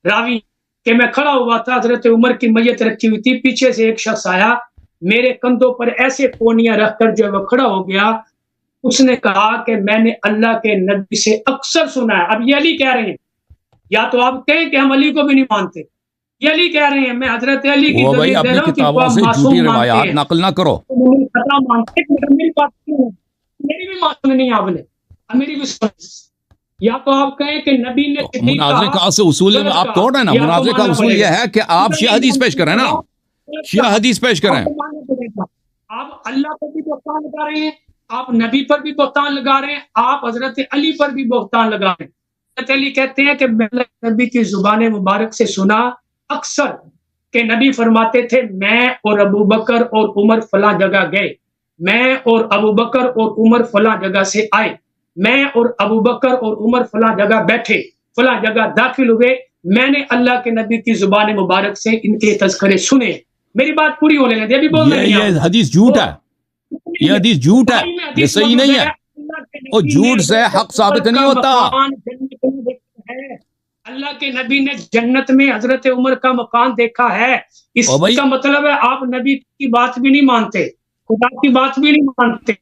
راوی، کہ میں کھڑا ہوا تھا، حضرت عمر کی میت رکھی ہوئی تھی، پیچھے سے ایک شخص آیا، میرے کندھوں پر ایسے پونیاں رکھ کر جو وہ کھڑا ہو گیا. اس نے کہا کہ میں نے اللہ کے نبی سے اکثر سنا ہے. اب یہ علی کہہ رہے ہیں، یا تو آپ کہیں کہ ہم علی کو بھی نہیں مانتے، یہ علی کہہ رہے ہیں میں حضرت علی کی وہ بھائی دلیل دے اپنی رہا ہوں کہ کتابوں سے جھوٹی روایات نقل نہ کرو. میری بات میری بھی بات سننی ہے آپ نے، میری بھی سن. یا تو آپ کہیں کہ نبی نے مناظرے کا اصول آپ توڑ رہے ہیں نا. مناظرے کا اصول یہ ہے کہ آپ شیعہ حدیث پیش کریں نا، شیعہ حدیث پیش کریں. آپ اللہ پر بھی بہتان لگا رہے ہیں، آپ نبی پر بھی بہتان لگا رہے ہیں، آپ حضرت علی پر بھی بہتان لگا رہے ہیں. حضرت علی کہتے ہیں کہ میں نے نبی کی زبان مبارک سے سنا اکثر کہ نبی فرماتے تھے میں اور ابو بکر اور عمر فلاں جگہ گئے، میں اور ابو بکر اور عمر فلاں جگہ سے آئے، میں اور ابو بکر اور عمر فلاں جگہ بیٹھے، فلاں جگہ داخل ہوئے، میں نے اللہ کے نبی کی زبان مبارک سے ان کے تذکرے سنے. میری بات پوری ہونے لگی، ابھی بول رہے ہیں. یہ حدیث جھوٹ ہے، یہ حدیث جھوٹ ہے، یہ صحیح نہیں ہے. اور جھوٹ سے حق ثابت نہیں ہوتا. اللہ کے نبی نے جنت میں حضرت عمر کا مکان دیکھا ہے. اس کا مطلب ہے آپ نبی کی بات بھی نہیں مانتے، خدا کی بات بھی نہیں مانتے،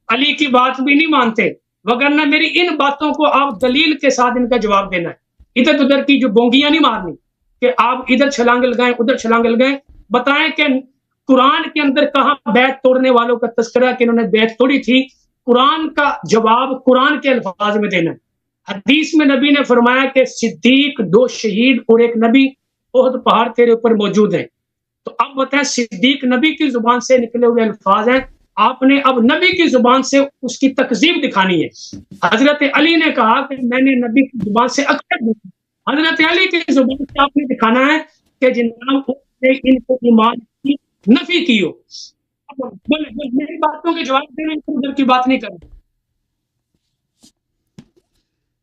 علی کی بات بھی نہیں مانتے، وگرنہ میری ان باتوں کو آپ دلیل کے ساتھ ان کا جواب دینا ہے. ادھر ادھر کی جو بونگیاں نہیں مارنی کہ آپ ادھر چھلانگ لگائیں ادھر چھلانگ لگائیں. بتائیں کہ قرآن کے اندر کہاں بیعت توڑنے والوں کا تذکرہ کہ انہوں نے بیعت توڑی تھی. قرآن کا جواب قرآن کے الفاظ میں دینا. حدیث میں نبی نے فرمایا کہ صدیق، 2 شہید اور 1 نبی احد پہاڑ تیرے اوپر موجود ہیں. تو اب بتائیں صدیق نبی کی زبان سے نکلے ہوئے الفاظ ہیں، آپ نے اب نبی کی زبان سے اس کی تکذیب دکھانی ہے. حضرت علی نے کہا کہ میں نے نبی کی زبان سے اکثر دیکھا. حضرت علی کی زبان سے آپ نے دکھانا ہے کہ جناب نے ان کو ایمان کی نفی کی ہو. میری باتوں کے جواب دینے ادھر کی بات نہیں کر رہے.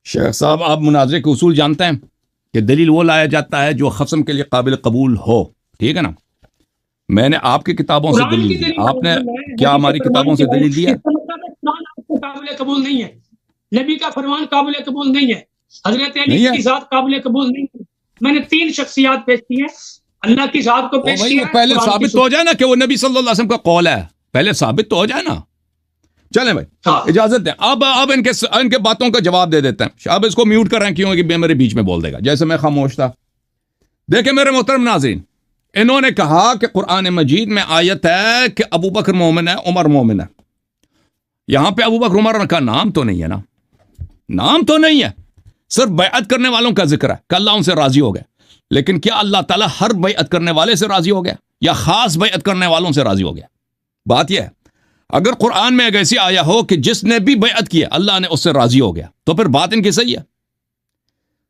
شیخ صاحب آپ مناظرے کے اصول جانتے ہیں کہ دلیل وہ لایا جاتا ہے جو خصم کے لیے قابل قبول ہو، ٹھیک ہے نا. میں نے آپ کی کتابوں سے دلیل دی، آپ نے کیا ہماری کتابوں سے دلیل دیا؟ قابل قبول نہیں ہے، نبی کا فرمان قابل قبول نہیں ہے، حضرت علی کی ذات قابل قبول نہیں ہے. میں نے 3 شخصیات پیش کی ہیں، اللہ کی ذات کو پیش کیا. پہلے ثابت تو ہو جائے نا کہ وہ نبی صلی اللہ علیہ وسلم کا قول ہے، پہلے ثابت تو ہو جائے نا. چلیں بھائی اجازت دیں، اب ان کے باتوں کا جواب دے دیتے ہیں. اب اس کو میوٹ کر رہے ہیں کیونکہ میرے بیچ میں بول دے گا جیسے میں خاموش تھا. دیکھیں میرے محترم ناظرین، انہوں نے کہا کہ قرآن مجید میں آیت ہے کہ ابو بکر مومن ہے، عمر مومن ہے. یہاں پہ ابو بکر عمر کا نام تو نہیں ہے نا، نام تو نہیں ہے، صرف بیعت کرنے والوں کا ذکر ہے کہ اللہ ان سے راضی ہو گئے. لیکن کیا اللہ تعالیٰ ہر بیعت کرنے والے سے راضی ہو گیا یا خاص بیعت کرنے والوں سے راضی ہو گیا؟ بات یہ ہے، اگر قرآن میں ایک ایسی آیا ہو کہ جس نے بھی بیعت کی اللہ نے اس سے راضی ہو گیا تو پھر بات ان کی صحیح ہے.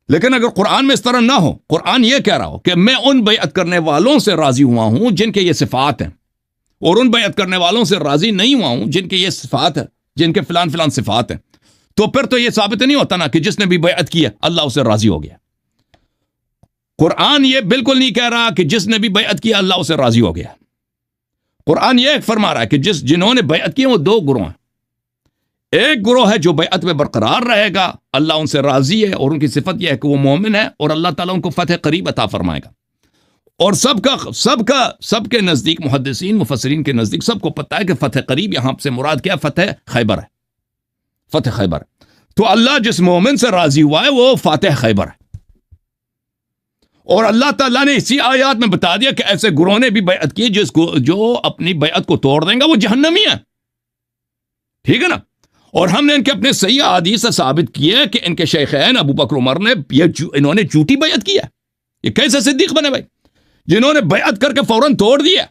لیکن اگر قرآن میں اس طرح نہ ہو، قرآن یہ کہہ رہا ہو کہ میں ان بیعت کرنے والوں سے راضی ہوا ہوں جن کے یہ صفات ہیں، اور ان بیعت کرنے والوں سے راضی نہیں ہوا ہوں جن کے یہ صفات ہیں، جن کے فلان فلان صفات ہیں، تو پھر تو یہ ثابت نہیں ہوتا نا کہ جس نے بھی بیعت کی ہے اللہ اس سے راضی ہو گیا. قرآن یہ بالکل نہیں کہہ رہا کہ جس نے بھی بیعت کی اللہ اس سے راضی ہو گیا. قرآن یہ فرما رہا ہے کہ جنہوں نے بیعت کی وہ 2 گروہ ہیں. ایک گروہ ہے جو بیعت میں برقرار رہے گا، اللہ ان سے راضی ہے، اور ان کی صفت یہ ہے کہ وہ مومن ہے، اور اللہ تعالیٰ ان کو فتح قریب عطا فرمائے گا۔ اور سب کے نزدیک، محدثین مفسرین کے نزدیک سب کو پتہ ہے کہ فتح قریب یہاں سے مراد کیا ہے؟ فتح خیبر ہے، فتح خیبر ہے۔ تو اللہ جس مومن سے راضی ہوا ہے وہ فاتح خیبر ہے، اور اللہ تعالیٰ نے اسی آیات میں بتا دیا کہ ایسے گروہ نے بھی بیعت کی جو اپنی بیعت کو توڑ دیں گا وہ جہنمی ہے، ٹھیک ہے نا۔ اور ہم نے ان کے اپنے صحیح احادیث سے ثابت کیا کہ ان کے شیخین ابو بکر عمر نے انہوں نے جھوٹی بیعت کی ہے۔ یہ کیسے صدیق بنے بھائی؟ جنہوں نے بیعت کر کے فوراً توڑ دیا،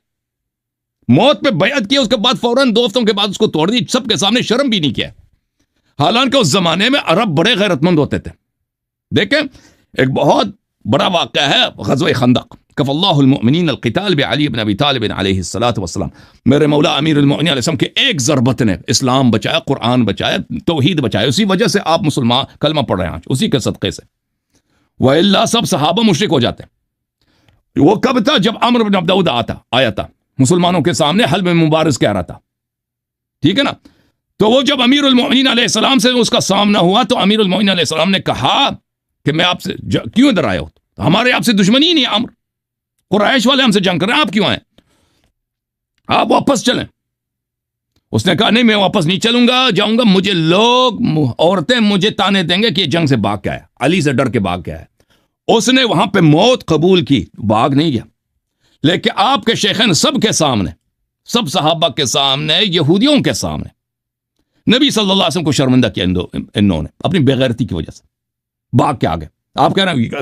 موت پہ بیعت کیا، اس کے بعد فوراً 2 ہفتوں کے بعد اس کو توڑ دی، سب کے سامنے شرم بھی نہیں کیا۔ حالانکہ اس زمانے میں عرب بڑے غیرت مند ہوتے تھے۔ دیکھیں ایک بہت بڑا واقعہ ہے غزوہ خندق، کف اللہ المؤمنین القتال بعلی بن ابی طالب علیہ الصلاۃ والسلام۔ میرے مولا امیر المؤمنین علیہ السلام کے ایک ضربت نے اسلام بچایا، قرآن بچایا، توحید بچایا، اسی وجہ سے آپ مسلمان کلمہ پڑھ رہے ہیں آج، اسی کے صدقے سے، وإلا سب صحابہ مشرک ہو جاتے۔ وہ کب تھا؟ جب عمرو بن عبد آیا تھا مسلمانوں کے سامنے حلب میں مبارز کہہ رہا تھا، ٹھیک ہے نا۔ تو وہ جب امیر المؤمنین علیہ السلام سے اس کا سامنا ہوا تو امیر المؤمنین علیہ السلام نے کہا کہ میں آپ سے کیوں ادھر آیا ہوں؟ ہمارے آپ سے دشمنی نہیں ہے، عمرو قریش والے ہم سے جنگ کر رہے ہیں، آپ کیوں آئے؟ آپ واپس چلیں۔ اس نے کہا نہیں میں واپس نہیں چلوں گا، جاؤں گا، مجھے لوگ عورتیں مجھے تانے دیں گے کہ یہ جنگ سے بھاگ کے آیا، علی سے ڈر کے بھاگ کے آیا۔ اس نے وہاں پہ موت قبول کی، بھاگ نہیں گیا، لیکن آپ کے شیخین سب کے سامنے، سب صحابہ کے سامنے، یہودیوں کے سامنے نبی صلی اللہ علیہ وسلم کو شرمندہ کیا انہوں نے اپنی بےغیرتی کی وجہ سے، بھاگ کے آگے۔ آپ کہہ رہے ہیں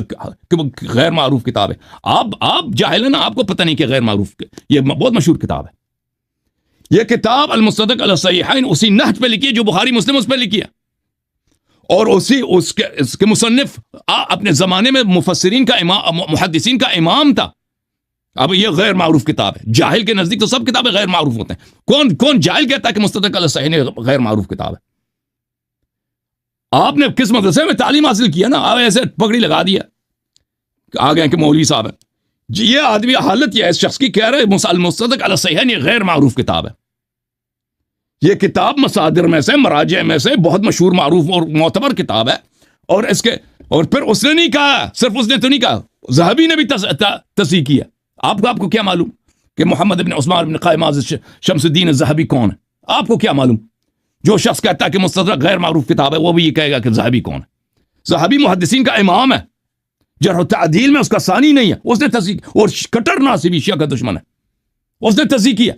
کہ غیر معروف کتاب ہے، آپ جاہل ہیں نا، آپ کو پتہ نہیں کہ غیر معروف، یہ بہت مشہور کتاب ہے۔ یہ کتاب المصدق علی الصحیحین اسی نہج پہ لکھی ہے جو بخاری مسلم اس پہ لکھی ہے، اور اس کے مصنف اپنے زمانے میں مفسرین کا امام، محدثین کا امام تھا۔ اب یہ غیر معروف کتاب ہے، جاہل کے نزدیک تو سب کتابیں غیر معروف ہوتے ہیں۔ کون جاہل کہتا ہے کہ مصدق علی الصحیحین غیر معروف کتاب ہے؟ آپ نے کس مدرسے میں تعلیم حاصل کیا نا، آپ ایسے پگڑی لگا دیا آ گئے کہ مولوی صاحب ہے۔ یہ آدمی حالت یہ ہے اس شخص کی، کہہ رہے المصدق علی الصحیحین یہ غیر معروف کتاب ہے۔ یہ کتاب مصادر میں سے، مراجع میں سے بہت مشہور، معروف اور معتبر کتاب ہے، اور پھر اس نے نہیں کہا، صرف اس نے تو نہیں کہا، ذہبی نے بھی تصحیح کیا۔ آپ کو کیا معلوم کہ محمد بن عثمان بن قائم شمس الدین الذہبی کون ہے؟ آپ کو کیا معلوم؟ جو شخص کہتا ہے کہ مستدرک غیر معروف کتاب ہے وہ بھی یہ کہے گا کہ ذہبی کون ہے۔ ذہبی محدثین کا امام ہے، جرح و تعدیل میں اس کا ثانی نہیں ہے، اس نے تصحیح، اور کٹر ناصبی شیعہ کا دشمن ہے، اس نے تصحیح کیا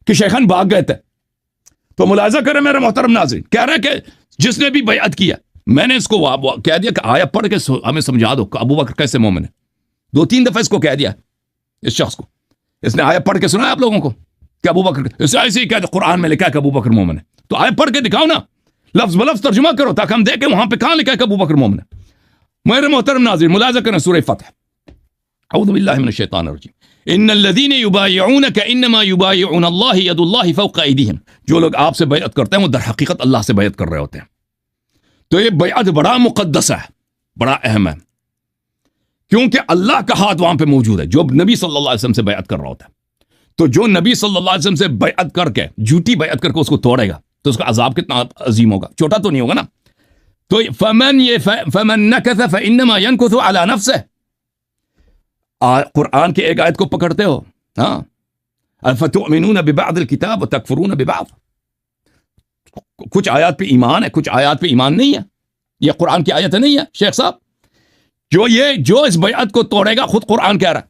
کہ شیخان بھاگ گئے تھے۔ تو ملاحظہ کریں میرے محترم ناظرین، کہہ رہے کہ جس نے بھی بیعت کیا، میں نے اس کو کہہ دیا کہ آیا پڑھ کے ہمیں سمجھا دو کہ ابو بکر کیسے مومن ہے۔ 2-3 دفعہ اس کو کہہ دیا، اس شخص کو، اس نے آیا پڑھ کے سنا ہے آپ لوگوں کو کہ ابو بکر، اس ایسے ہی کہہ دیا قرآن میں لکھا ہے کہ ابو بکر مومن ہے، تو آیا پڑھ کے دکھاؤ نا، لفظ بلفظ ترجمہ کرو تاکہ ہم دیکھیں وہاں پہ کہاں لکھا ہے کہ ابو بکر مومن ہے۔ میرے محترم ناظرین ملاحظہ کریں سورہ فتح، اعوذ باللہ من الشیطان الرجیم، ان الذین یبایعونک انما یبایعون اللہ ید اللہ فوق ایدیہم، جو لوگ آپ سے بیعت کرتے ہیں وہ در حقیقت اللہ سے بیعت کر رہے ہوتے ہیں۔ تو یہ بیعت بڑا مقدس ہے، بڑا اہم ہے، کیونکہ اللہ کا ہاتھ وہاں پہ موجود ہے جو نبی صلی اللہ علیہ وسلم سے بیعت کر رہا ہوتا ہے۔ تو جو نبی صلی اللہ علیہ وسلم سے بیعت کر کے، جھوٹی بیعت کر کے اس کو توڑے گا تو اس کا عذاب کتنا عظیم ہوگا، چھوٹا تو نہیں ہوگا نا۔ تو فمن نکث فانما ينکث علی نفسہ، قرآن کی ایک آیت کو پکڑتے ہو، ہاں، افتؤمنون ببعض الکتاب وتکفرون ببعض، کچھ آیات پہ ایمان ہے، کچھ آیات پہ ایمان نہیں ہے، یہ قرآن کی آیت نہیں ہے شیخ صاحب۔ جو اس بیعت کو توڑے گا، خود قرآن کہہ رہا ہے،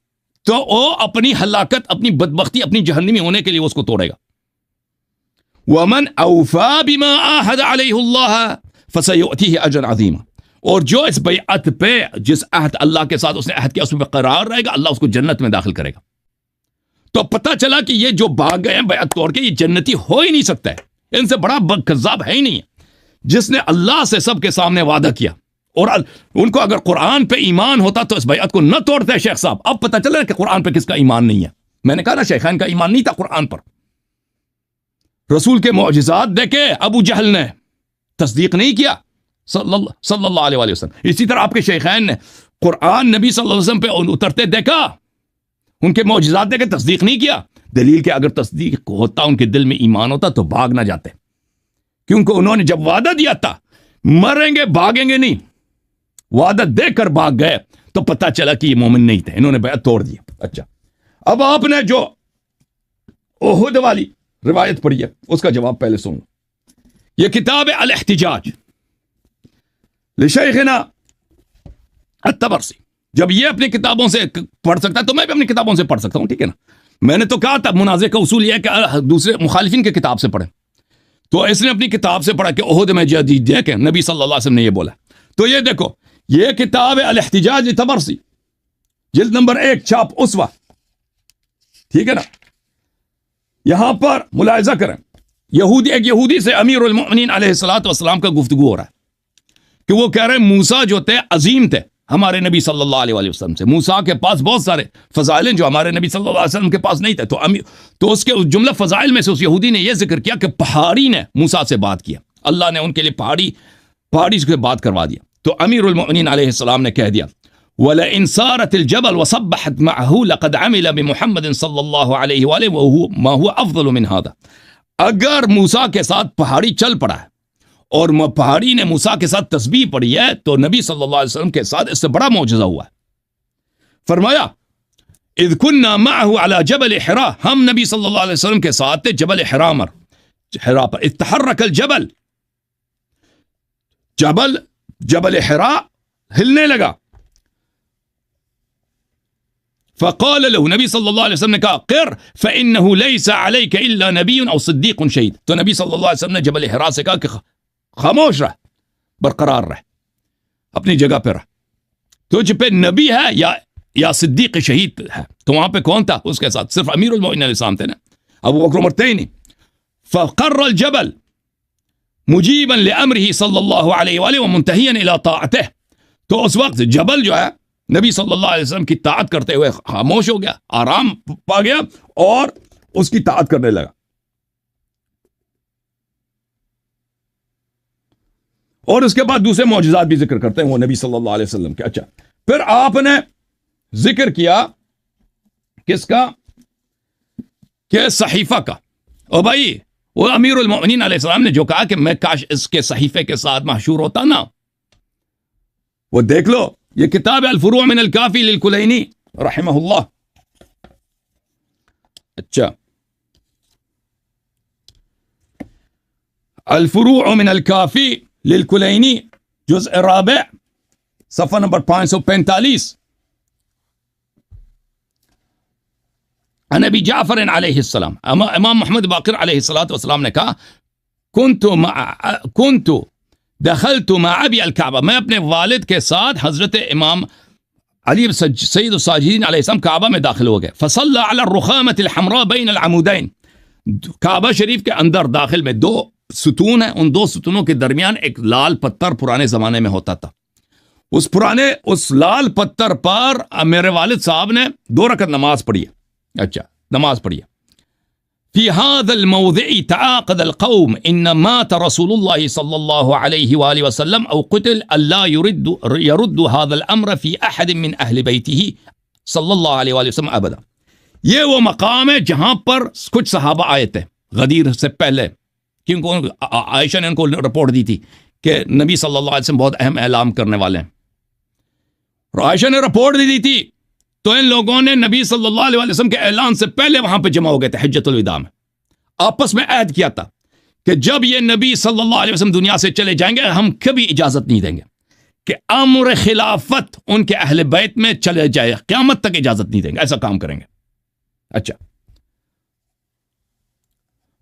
تو وہ اپنی ہلاکت، اپنی بدبختی، اپنی جہنمی ہونے کے لیے اس کو توڑے گا۔ ومن اوفى بما عاهد عليه الله فسيؤتيه اجرا عظيما، اور جو اس بیعت پہ، جس عہد اللہ کے ساتھ اس نے عہد کیا اس پہ قرار رہے گا، اللہ اس کو جنت میں داخل کرے گا۔ تو پتہ چلا کہ یہ جو بھاگ گئے ہیں بیعت توڑ کے، یہ جنتی ہو ہی نہیں سکتا ہے، ان سے بڑا کذاب ہے ہی نہیں ہے، جس نے اللہ سے سب کے سامنے وعدہ کیا، اور ان کو اگر قرآن پہ ایمان ہوتا تو اس بیعت کو نہ توڑتے شیخ صاحب۔ اب پتہ چلا کہ قرآن پہ کس کا ایمان نہیں ہے۔ میں نے کہا نا شیخان کا ایمان نہیں تھا قرآن پر۔ رسول کے معجزات دیکھے ابو جہل نے تصدیق نہیں کیا صلی اللہ علیہ وسلم۔ اسی طرح آپ کے شیخین نے قرآن نبی صلی اللہ علیہ وسلم پہ اترتے دیکھا، ان کے معجزات دیکھے، تصدیق نہیں کیا۔ دلیل کہ اگر تصدیق ہوتا، ان کے دل میں ایمان ہوتا تو بھاگ نہ جاتے، کیونکہ انہوں نے جب وعدہ دیا تھا مریں گے بھاگیں گے نہیں، وعدہ دے کر بھاگ گئے تو پتہ چلا کہ یہ مومن نہیں تھے، انہوں نے بیعت توڑ دیا۔ اچھا اب آپ نے جو احد والی روایت پڑھی ہے اس کا جواب پہلے سن لو۔ یہ کتاب ہے الاحتجاج لشیخنا الطبرسی، جب یہ اپنی کتابوں سے پڑھ سکتا ہے تو میں بھی اپنی کتابوں سے پڑھ سکتا ہوں، ٹھیک ہے نا؟ میں نے تو کہا تھا مناظرے کا اصول یہ ہے کہ دوسرے مخالفین کی کتاب سے پڑھیں، تو اس نے اپنی کتاب سے پڑھا کہ احد میں جدید دیکھیں نبی صلی اللہ علیہ وسلم نے یہ بولا۔ تو یہ دیکھو یہ کتاب ہے الاحتجاج طبرسی، جلد نمبر 1، چھاپ اسوہ، ٹھیک ہے نا؟ یہاں پر ملاحظہ کریں، ایک یہودی سے امیر المؤمنین علیہ الصلوۃ والسلام کا گفتگو ہو رہا ہے کہ وہ کہہ رہے ہیں موسیٰ جو تھے عظیم تھے ہمارے نبی صلی اللہ علیہ وسلم سے، موسیٰ کے پاس بہت سارے فضائل ہیں جو ہمارے نبی صلی اللہ علیہ وسلم کے پاس نہیں تھے۔ تو اس کے جملہ فضائل میں سے اس یہودی نے یہ ذکر کیا کہ پہاڑی نے موسیٰ سے بات کیا، اللہ نے ان کے لیے پہاڑی سے بات کروا دیا۔ تو امیر المؤمنین علیہ السلام نے کہہ دیا وَلَئِن سَارَتِ الْجَبَلْ وَصَبَّحَتْ مَعَهُ لَقَدْ عَمِلَ بِمُحَمَّدٍ صلی اللہ علیہ وآلہ وَمَا هُوَ أَفْضَلُ مِنْ هَذَا، اگر موسیٰ کے ساتھ پہاڑی چل پڑا ہے اور پہاڑی نے موسیٰ کے ساتھ تسبیح پڑھی ہے تو نبی صلی اللہ علیہ وسلم کے ساتھ اس سے بڑا معجزہ ہوا ہے۔ فرمایا اذ كنا معه على جبل حراء، ہم نبی صلی اللہ علیہ وسلم کے ساتھ تھے جبل حراء پر، اذ تحرك الجبل، جبل حراء ہلنے لگا، فقال له، نبی صلی اللہ علیہ وسلم نے کہا قر فإنه ليس عليك إلا نبي أو صديق شهيد، تو نبی صلی اللہ علیہ وسلم نے جبل حراء سے کہا کہ خاموش رہ، برقرار رہ، اپنی جگہ پہ رہ، تجھ پہ نبی ہے یا صدیق شہید ہے۔ تو وہاں پہ کون تھا اس کے ساتھ؟ صرف امیر المؤمنین علیہ السلام تھے نا، ابو بکر عمر تھے ہی نہیں۔ فقر الجبل مجیبا لامرہ صلی اللہ علیہ وآلہ ومنتہیا الی طاعتہ، تو اس وقت جبل جو ہے نبی صلی اللہ علیہ وسلم کی طاعت کرتے ہوئے خاموش ہو گیا، آرام پا گیا اور اس کی طاعت کرنے لگا۔ اور اس کے بعد دوسرے معجزات بھی ذکر کرتے ہیں وہ نبی صلی اللہ علیہ وسلم کے۔ اچھا پھر آپ نے ذکر کیا کس کا؟ کہ صحیفہ کا۔ او بھائی وہ امیر المؤمنین علیہ السلام نے جو کہا کہ میں کاش اس کے صحیفے کے ساتھ محشور ہوتا نا، وہ دیکھ لو، یہ کتاب الفروع من الکافی للکلینی رحمہ اللہ۔ اچھا الفروع من الکافی للکلینی جزء رابع صفحہ نمبر 545، عن ابی جعفر علیہ السلام، امام محمد باقر علیہ السلام نے کہا کنت دخلت مع ابی الکعبہ، میں اپنے والد کے ساتھ حضرت امام علی سید الساجدین علیہ السلام کعبہ میں داخل ہو گئے، فصلی علی الرخامۃ الحمراء بین العمودین، کعبہ شریف کے اندر داخل میں 2 ستون ہیں، ان 2 ستونوں کے درمیان ایک لال پتھر پرانے زمانے میں ہوتا تھا، اس لال پتھر پر میرے والد صاحب نے 2 رکعت نماز پڑھی ہے۔ اچھا نماز پڑھی ہے۔ فی هذا الموضع تعاقد القوم ان مات رسول اللہ صلی اللہ علیہ وآلہ وسلم او قتل اللہ يرد هذا الامر في احد من اہل بیتہ صلی اللہ علیہ وآلہ وسلم ابدا۔ یہ وہ مقام ہے جہاں پر کچھ صحابہ آئے تھے غدیر سے پہلے، کیونکہ عائشہ نے ان کو رپورٹ دی تھی کہ نبی صلی اللہ علیہ وسلم بہت اہم اعلان کرنے والے ہیں، اور عائشہ نے رپورٹ دی تھی، تو ان لوگوں نے نبی صلی اللہ علیہ وسلم کے اعلان سے پہلے وہاں پہ جمع ہو گئے تھے حجۃ الوداع میں، آپس میں عہد کیا تھا کہ جب یہ نبی صلی اللہ علیہ وسلم دنیا سے چلے جائیں گے ہم کبھی اجازت نہیں دیں گے کہ امر خلافت ان کے اہل بیت میں چلے جائے، قیامت تک اجازت نہیں دیں گے، ایسا کام کریں گے۔ اچھا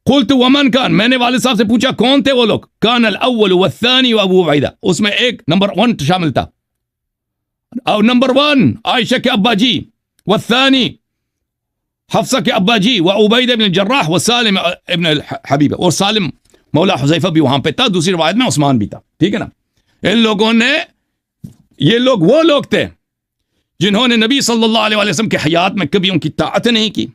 قلت ومن کان، میں نے والد صاحب سے پوچھا کون تھے وہ لوگ؟ کان الاول والثانی وابو عبیدہ، اس میں ایک نمبر 1 شامل تھا، اور نمبر 1 عائشہ کے ابا جی، والثانی حفصہ کے ابا جی، وعبید بن الجراح وسالم ابن الحبیب، اور سالم مولا حذیفہ بھی وہاں پہ تھا، دوسری روایت میں عثمان بھی تھا، ٹھیک ہے نا؟ ان لوگوں نے، یہ لوگ وہ لوگ تھے جنہوں نے نبی صلی اللہ علیہ وسلم کے حیات میں کبھی ان کی طاعت نہیں کی،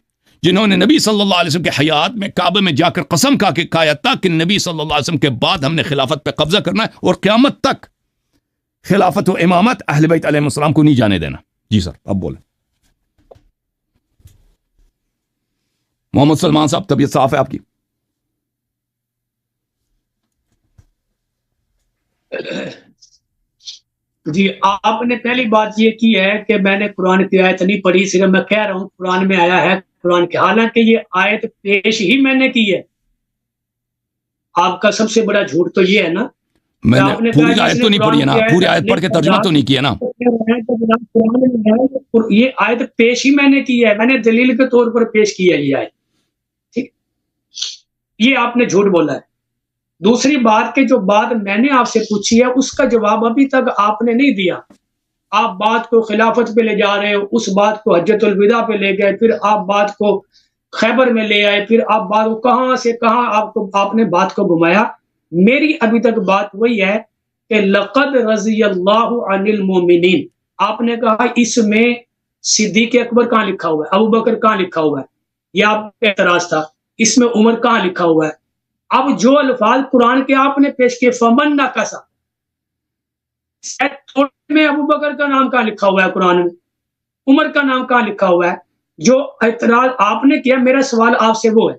جنہوں نے نبی صلی اللہ علیہ وسلم کے حیات میں کعبے میں جا کر قسم کھا کے کہا تھا کہ نبی صلی اللہ علیہ وسلم کے بعد ہم نے خلافت پہ قبضہ کرنا ہے اور قیامت تک خلافت و امامت اہل بیت علیہ السلام کو نہیں جانے دینا۔ جی سر اب بولیں۔ محمد سلمان صاحب طبیعت صاف ہے آپ کی؟ جی آپ نے پہلی بات یہ کی ہے کہ میں نے قرآن کی آیت نہیں پڑھی، صرف میں کہہ رہا ہوں قرآن میں آیا ہے قرآن کے، حالانکہ یہ آیت پیش ہی میں نے کی ہے۔ آپ کا سب سے بڑا جھوٹ تو یہ ہے نا، میں نے پوری آیت تو نہیں پڑھی ہے نا، پوری آیت پڑھ کے ترجمہ تو نہیں کیا نا۔ یہ آیت پیش ہی میں نے کی ہے، میں نے دلیل کے طور پر پیش کی ہے یہ آیت، ٹھیک، یہ آپ نے جھوٹ بولا ہے۔ دوسری بات کہ جو بات میں نے آپ سے پوچھی ہے اس کا جواب ابھی تک آپ نے نہیں دیا۔ آپ بات کو خلافت پہ لے جا رہے ہو، اس بات کو حجت الوداع پہ لے گئے، پھر آپ بات کو خیبر میں لے آئے، پھر آپ بات کو کہاں سے کہاں آپ نے بات کو گھمایا۔ میری ابھی تک بات وہی ہے کہ لقد رضی اللہ عن المومنین، آپ نے کہا اس میں صدیق اکبر کہاں لکھا ہوا ہے، ابو بکر کہاں لکھا ہوا ہے، یہ آپ کا اعتراض تھا۔ اس میں عمر کہاں لکھا ہوا ہے؟ اب جو الفاظ قرآن کے آپ نے پیش کیے فمن نقص، میں ابو بکر کا نام کہاں لکھا ہوا ہے قرآن میں، عمر کا نام کہاں لکھا ہوا ہے؟ جو اعتراض آپ نے کیا، میرا سوال آپ سے وہ ہے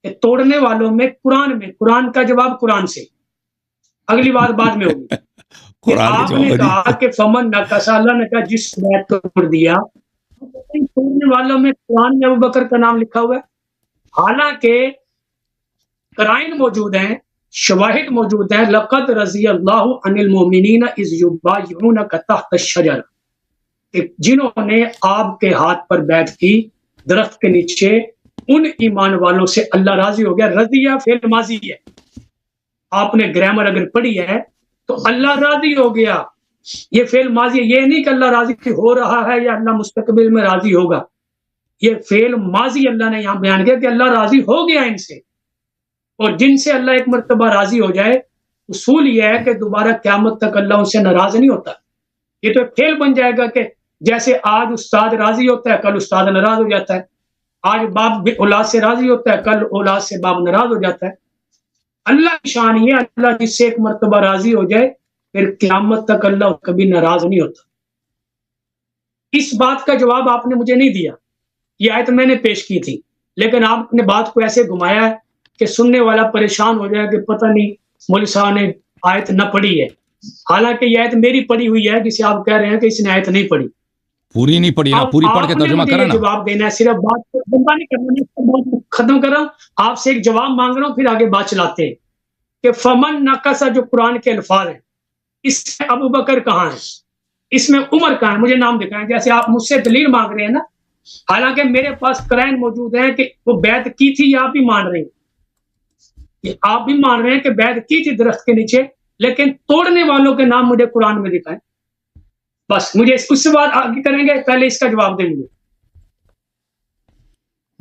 کہ توڑنے والوں میں قرآن کا جواب قرآن سے، اگلی بات بعد میں ہوگی۔ آپ نے کہا کہ فمن نقص، اللہ نے کہا جس بات کو توڑ دیا، توڑنے والوں میں قرآن میں ابو بکر کا نام لکھا ہوا ہے، حالانکہ قرائن موجود ہیں، شواہد موجود ہیں۔ لقد رضی اللہ عن المومنین اذ یبایعونک تحت الشجر، جنہوں نے آپ کے ہاتھ پر بیعت کی درخت کے نیچے، ان ایمان والوں سے اللہ راضی ہو گیا۔ رضیہ فعل ماضی ہے، آپ نے گرامر اگر پڑھی ہے تو اللہ راضی ہو گیا، یہ فعل ماضی ہے، یہ نہیں کہ اللہ راضی ہو رہا ہے یا اللہ مستقبل میں راضی ہوگا، یہ فعل ماضی اللہ نے یہاں بیان کیا کہ اللہ راضی ہو گیا ان سے، اور جن سے اللہ ایک مرتبہ راضی ہو جائے اصول یہ ہے کہ دوبارہ قیامت تک اللہ ان سے ناراض نہیں ہوتا۔ یہ تو ایک کھیل بن جائے گا کہ جیسے آج استاد راضی ہوتا ہے کل استاد ناراض ہو جاتا ہے، آج باپ اولاد سے راضی ہوتا ہے کل اولاد سے باپ ناراض ہو جاتا ہے۔ اللہ کی شان یہ، اللہ جس سے ایک مرتبہ راضی ہو جائے پھر قیامت تک اللہ کبھی ناراض نہیں ہوتا۔ اس بات کا جواب آپ نے مجھے نہیں دیا، یہ آیت میں نے پیش کی تھی، لیکن آپ نے بات کو ایسے گھمایا ہے کہ سننے والا پریشان ہو جائے کہ پتہ نہیں مولوی صاحب نے آیت نہ پڑھی ہے، حالانکہ یہ آیت میری پڑھی ہوئی ہے، جسے آپ کہہ رہے ہیں کہ اس نے آیت نہیں پڑھی، پوری نہیں پڑھی نا، پوری پڑھ کے ترجمہ کرنا نا۔ جواب دینا ہے، صرف بات کو لمبا نہیں کرنا، ختم کر رہا ہوں، آپ سے ایک جواب مانگ رہا ہوں پھر آگے بات چلاتے ہیں کہ فمن نقص جو قرآن کے الفاظ ہیں، اس میں ابو بکر کہاں ہے، اس میں عمر کہاں ہے، مجھے نام دکھائیں۔ جیسے آپ مجھ سے دلیل مانگ رہے ہیں نا، حالانکہ میرے پاس قرائن موجود ہیں کہ وہ بیعت کی تھی، یا آپ بھی مان رہے ہیں، آپ بھی مان رہے ہیں کہ بیعت کی تھی درخت کے نیچے، لیکن توڑنے والوں کے نام مجھے قرآن میں دکھائیں۔ بس مجھے اس سے بات آگے کریں گے، پہلے اس کا جواب دیں گے۔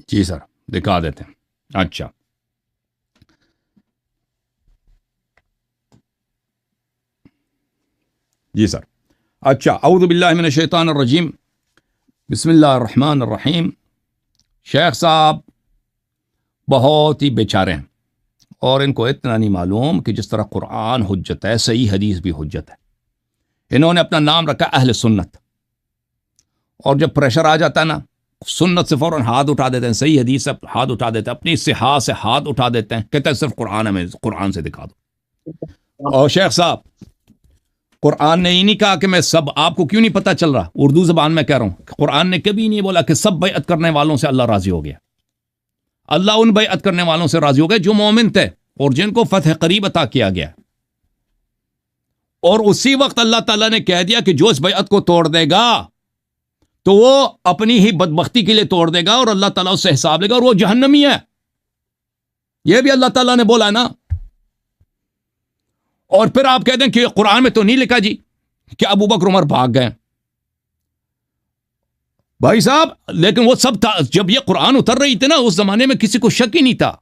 جی سر دکھا دیتے ہیں۔ اچھا جی سر، اچھا، اعوذ باللہ من الشیطان الرجیم، بسم اللہ الرحمن الرحیم۔ شیخ صاحب بہت ہی بیچارے ہیں، اور ان کو اتنا نہیں معلوم کہ جس طرح قرآن حجت ہے، صحیح حدیث بھی حجت ہے۔ انہوں نے اپنا نام رکھا اہل سنت، اور جب پریشر آ جاتا ہے نا، سنت سے فوراً ہاتھ اٹھا دیتے ہیں، صحیح حدیث سے ہاتھ اٹھا دیتے ہیں، اپنی صحاح سے ہاتھ اٹھا دیتے ہیں، کہتے ہیں صرف قرآن ہمیں قرآن سے دکھا دو۔ اور شیخ صاحب قرآن نے ہی نہیں کہا کہ میں سب، آپ کو کیوں نہیں پتہ چل رہا، اردو زبان میں کہہ رہا ہوں، قرآن نے کبھی نہیں بولا کہ سب بیعت کرنے والوں سے اللہ راضی ہو گیا۔ اللہ ان بیعت کرنے والوں سے راضی ہو گئے جو مومن تھے اور جن کو فتح قریب عطا کیا گیا، اور اسی وقت اللہ تعالیٰ نے کہہ دیا کہ جو اس بیعت کو توڑ دے گا تو وہ اپنی ہی بدبختی کے لیے توڑ دے گا، اور اللہ تعالیٰ اس سے حساب لے گا، اور وہ جہنمی ہے۔ یہ بھی اللہ تعالیٰ نے بولا نا۔ اور پھر آپ کہہ دیں کہ قرآن میں تو نہیں لکھا جی کہ ابو بکر عمر بھاگ گئے۔ بھائی صاحب لیکن وہ سب تھا، جب یہ قرآن اتر رہی تھی نا، اس زمانے میں کسی کو شک ہی نہیں تھا۔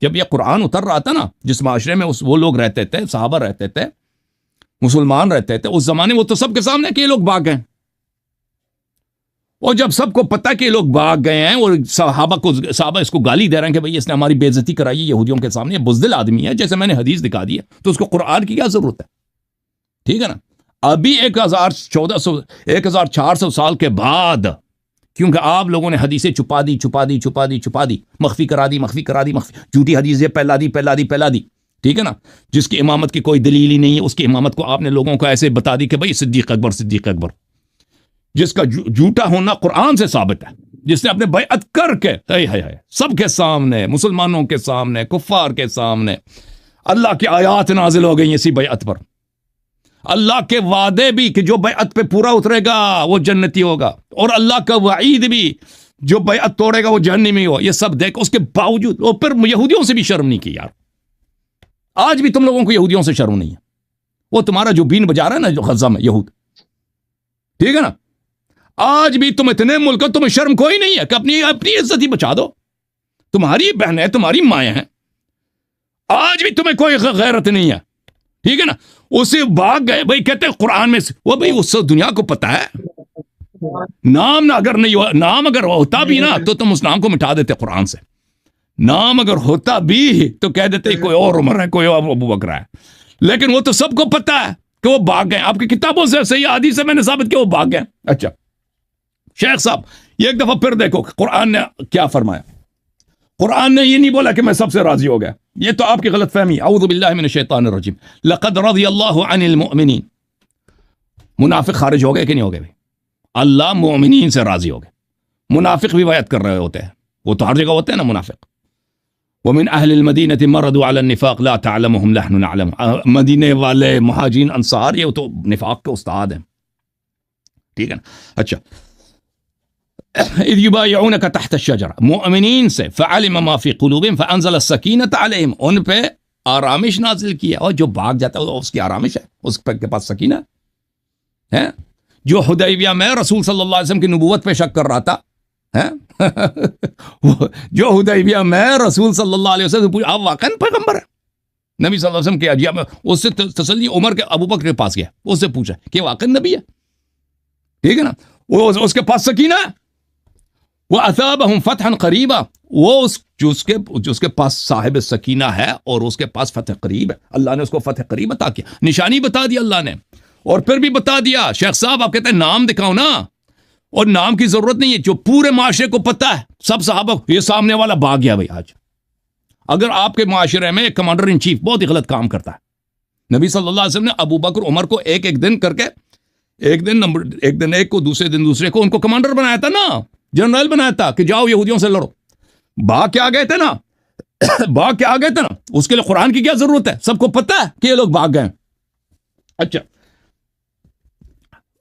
جب یہ قرآن اتر رہا تھا نا، جس معاشرے میں وہ لوگ رہتے تھے، صحابہ رہتے تھے، مسلمان رہتے تھے، اس زمانے میں وہ تو سب کے سامنے کہ یہ لوگ بھاگ گئے۔ اور جب سب کو پتہ کہ یہ لوگ بھاگ گئے ہیں، اور صحابہ اس کو گالی دے رہے ہیں کہ بھئی اس نے ہماری بے عزتی کرائی ہے یہودیوں کے سامنے، یہ بزدل آدمی ہے، جیسے میں نے حدیث دکھا دی ہے، تو اس کو قرآن کی کیا ضرورت ہے؟ ٹھیک ہے نا۔ ابھی 1400 سال کے بعد، کیونکہ آپ لوگوں نے حدیثیں چھپا دی، مخفی کرا دی، جھوٹی حدیثیں پہلا دی، ٹھیک ہے نا، جس کی امامت کی کوئی دلیل ہی نہیں ہے، اس کی امامت کو آپ نے لوگوں کو ایسے بتا دی کہ بھائی صدیق اکبر صدیق اکبر، جس کا جھوٹا ہونا قرآن سے ثابت ہے، جس نے اپنے بیعت کر کے سب کے سامنے، مسلمانوں کے سامنے، کفار کے سامنے، اللہ کی آیات نازل ہو گئی اسی بیعت پر، اللہ کے وعدے بھی کہ جو بیعت پہ پورا اترے گا وہ جنتی ہوگا، اور اللہ کا وعید بھی جو بیعت توڑے گا وہ جہنمی ہو، یہ سب دیکھ، اس کے باوجود وہ پھر یہودیوں سے بھی شرم نہیں کی یار۔ آج بھی تم لوگوں کو یہودیوں سے شرم نہیں ہے، وہ تمہارا جو بین بجا رہا ہے نا جو غزہ میں یہود، ٹھیک ہے نا، آج بھی تم اتنے ملک تمہیں شرم کوئی نہیں ہے کہ اپنی عزت ہی بچا دو، تمہاری بہنیں تمہاری مائیں ہیں، آج بھی تمہیں کوئی غیرت نہیں ہے، ٹھیک ہے نا، اسے بھاگ گئے بھائی، کہتے ہیں قرآن میں وہ بھائی اس دنیا کو پتا ہے، نام نہ اگر نہیں ہوا، نام اگر ہوتا بھی نا تو تم اس نام کو مٹا دیتے قرآن سے، نام اگر ہوتا بھی تو کہہ دیتے کوئی اور عمر ہے، کوئی اور ابو بکر ہے، لیکن وہ تو سب کو پتا ہے کہ وہ بھاگ گئے، آپ کی کتابوں سے صحیح حدیث سے میں نے ثابت کیا وہ بھاگ گئے۔ اچھا شیخ صاحب یہ ایک دفعہ پھر دیکھو قرآن نے کیا فرمایا، قرآن نے یہ نہیں بولا کہ میں سب سے راضی ہو گیا، یہ تو آپ کی غلط فہمی، اعوذ باللہ من الشیطان الرجیم، لقد رضی اللہ عن المؤمنین، منافق خارج ہو گئے کہ نہیں ہو گئے؟ اللہ مومنین سے راضی ہو گئے، منافق بھی بیعت کر رہے ہوتے ہیں، وہ تو ہر جگہ ہوتے ہیں نا منافق۔ ومن اہل المدینہ مردوا علی النفاق لا تعلمهم نحن نعلم، مدینے والے مہاجرین انصار یہ تو نفاق کے استاد ہیں، ٹھیک ہے نا۔ اچھا اذ یبایعونک تحت الشجرہ، مؤمنین سے فعلم ما فی قلوبہم فانزل السکینۃ علیہم، ان پہ آرامش نازل کیا، اور جو بھاگ جاتا ہے اس کی آرامش ہے، اس کے پاس سکینہ ہے۔ جو حدیبیہ میں رسول صلی اللہ علیہ وسلم کی نبوت پہ شک کر رہا تھا، جو حدیبیہ میں رسول صلی اللہ علیہ وسلم پوچھا آپ واقعاً پیغمبر ہیں، نبی صلی اللہ علیہ وسلم کے عجیہ میں اس سے تسلی، عمر کے ابو بکر کے پاس گیا، اس سے پوچھا کہ واقعاً نبی ہے، ٹھیک ہے نا، وہ اس کے پاس سکینہ ہے، وَأَثَابَهُمْ فَتْحًا قَرِيبًا، وہ جو اس کے پاس صاحب سکینہ ہے اور اس کے پاس فتح قریب ہے، اللہ نے اس کو فتح قریب عطا کیا، نشانی بتا دی اللہ نے، اور پھر بھی بتا دیا۔ شیخ صاحب آپ کہتے ہیں نام دکھاؤ نا، اور نام کی ضرورت نہیں ہے، جو پورے معاشرے کو پتا ہے، سب صحابہ، یہ سامنے والا بھاگ گیا بھائی۔ آج اگر آپ کے معاشرے میں ایک کمانڈر ان چیف بہت ہی غلط کام کرتا ہے، نبی صلی اللہ علیہ وسلم نے ابو بکر عمر کو ایک دن کر کے، ایک دن ایک کو، دوسرے دن دوسرے کو، ان کو کمانڈر بنایا تھا نا، جنرل بنایا تھا کہ جاؤ یہودیوں سے لڑو، بھاگ کے آ گئے تھے نا، بھاگ کے آ گئے تھے نا، اس کے لیے قرآن کی کیا ضرورت ہے، سب کو پتا ہے کہ یہ لوگ بھاگ گئے۔ اچھا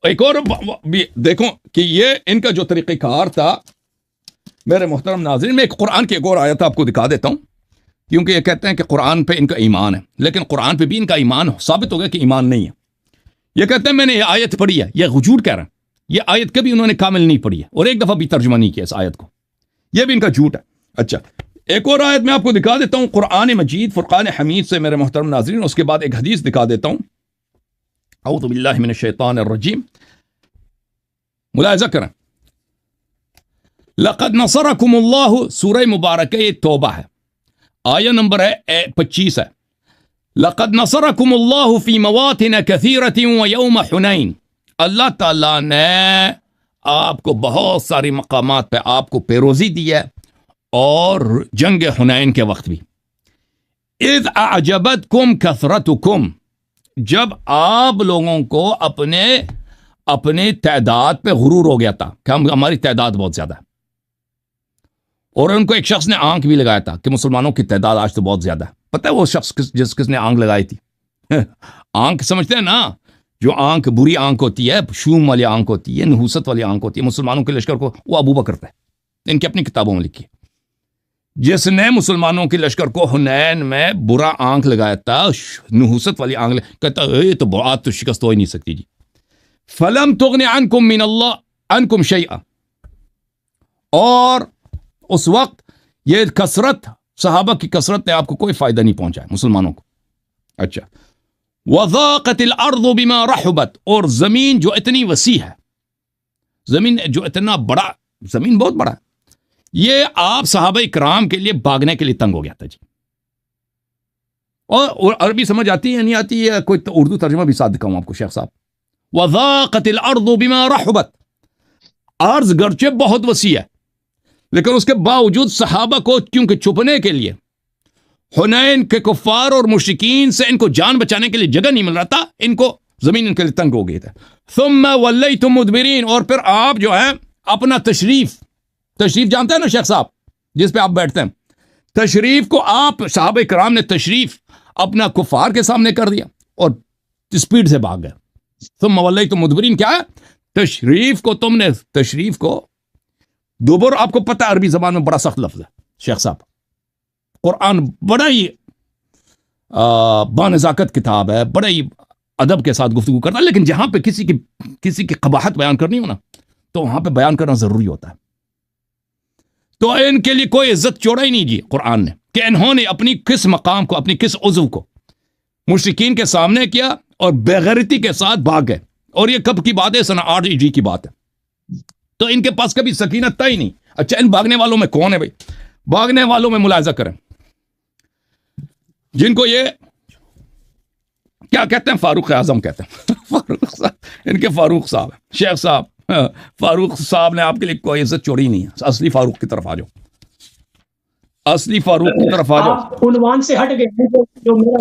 ایک اور بھی دیکھو کہ یہ ان کا جو طریقہ کار تھا، میرے محترم ناظرین، میں ایک قرآن کی ایک اور آیت آپ کو دکھا دیتا ہوں، کیونکہ یہ کہتے ہیں کہ قرآن پہ ان کا ایمان ہے، لیکن قرآن پہ بھی ان کا ایمان ثابت ہو گیا کہ ایمان نہیں ہے۔ یہ کہتے ہیں میں نے یہ آیت پڑھی ہے، یہ جھوٹ کہہ رہے ہیں، یہ آیت کبھی انہوں نے کامل نہیں پڑھی ہے، اور ایک دفعہ بھی ترجمہ نہیں کیا اس آیت کو، یہ بھی ان کا جھوٹ ہے۔ اچھا ایک اور آیت میں آپ کو دکھا دیتا ہوں، قرآن مجید فرقان حمید سے، میرے محترم ناظرین، اس کے بعد ایک حدیث دکھا دیتا ہوں۔ اعوذ باللہ من الشیطان الرجیم، ملاحظہ کریں، لقد نصرکم اللہ، سورہ مبارکہ توبہ ہے، آیہ نمبر ہے 25 ہے، لقد نصرکم اللہ فی مواطن کثیرۃ ویوم حنین، اللہ تعالیٰ نے آپ کو بہت ساری مقامات پہ آپ کو پیروزی دی ہے، اور جنگ حنین کے وقت بھی، اذ اعجبتکم کثرتکم، جب آپ لوگوں کو اپنے تعداد پہ غرور ہو گیا تھا کہ ہماری تعداد بہت زیادہ ہے، اور ان کو ایک شخص نے آنکھ بھی لگایا تھا کہ مسلمانوں کی تعداد آج تو بہت زیادہ ہے۔ پتہ ہے وہ شخص کس نے آنکھ لگائی تھی؟ آنکھ سمجھتے ہیں نا، جو آنکھ بری آنکھ ہوتی ہے، شوم والی آنکھ ہوتی ہے، نحوست والی آنکھ ہوتی ہے، مسلمانوں کے لشکر کو، وہ ابو بکر تھے، ان کی اپنی کتابوں میں لکھی، جس نے مسلمانوں کے لشکر کو حنین میں برا آنکھ لگایا تھا، نحوست والی آنکھ کہتا یہ تو بات تو شکست ہو ہی نہیں سکتی جی۔ فلم تغن عنکم من اللہ عنکم شیئا، اور اس وقت یہ کثرت، صحابہ کی کثرت نے آپ کو کوئی فائدہ نہیں پہنچا مسلمانوں کو۔ اچھا وضاقت الارض بما رحبت، اور زمین جو اتنی وسیع ہے، زمین جو اتنا بڑا، زمین بہت بڑا ہے، یہ آپ صحابہ کرام کے لیے بھاگنے کے لیے تنگ ہو گیا تھا جی۔ اور عربی سمجھ آتی ہے نہیں آتی ہے، کوئی اردو ترجمہ بھی ساتھ دکھاؤں آپ کو شیخ صاحب۔ وضاقت الارض بما رحبت، ارض گرچہ بہت وسیع ہے، لیکن اس کے باوجود صحابہ کو کیونکہ چھپنے کے لیے حنین کے کفار اور مشرکین سے ان کو جان بچانے کے لیے جگہ نہیں مل رہا تھا، ان کو زمین ان کے لیے تنگ ہو گئی تھا. ثم ولیتم مدبرین، اور پھر آپ جو ہے اپنا تشریف جانتے ہیں نا شیخ صاحب جس پہ آپ بیٹھتے ہیں، تشریف کو آپ صحابہ کرام نے تشریف اپنا کفار کے سامنے کر دیا اور اسپیڈ سے بھاگ گئے. ثم ولیتم مدبرین کیا ہے؟ تشریف کو دوبر، آپ کو پتہ عربی زبان میں بڑا سخت لفظ ہے شیخ صاحب. قرآن بڑا ہی بانزاکت کتاب ہے، بڑا ہی ادب کے ساتھ گفتگو کرتا ہے، لیکن جہاں پہ کسی کی قباحت بیان کرنی ہو نا تو وہاں پہ بیان کرنا ضروری ہوتا ہے. تو ان کے لیے کوئی عزت چوڑا ہی نہیں دی قرآن نے کہ انہوں نے اپنی کس مقام کو، اپنی کس عضو کو مشرکین کے سامنے کیا اور بےغیرتی کے ساتھ بھاگ گئے. اور یہ کب کی بات ہے؟ سنہ 8 ہجری کی بات ہے. تو ان کے پاس کبھی سکینت تھا ہی نہیں. اچھا، ان بھاگنے والوں میں کون ہے بھائی؟ بھاگنے والوں میں ملاحظہ کریں، جن کو یہ کیا کہتے ہیں، فاروق اعظم کہتے ہیں. فاروق صاحب، ان کے فاروق صاحب شیخ صاحب، فاروق صاحب نے آپ کے لیے کوئی عزت چھوڑی نہیں ہے. اصلی فاروق کی طرف آ جاؤ، اصلی فاروق کی طرف آ جاؤ. آپ عنوان سے ہٹ گئے.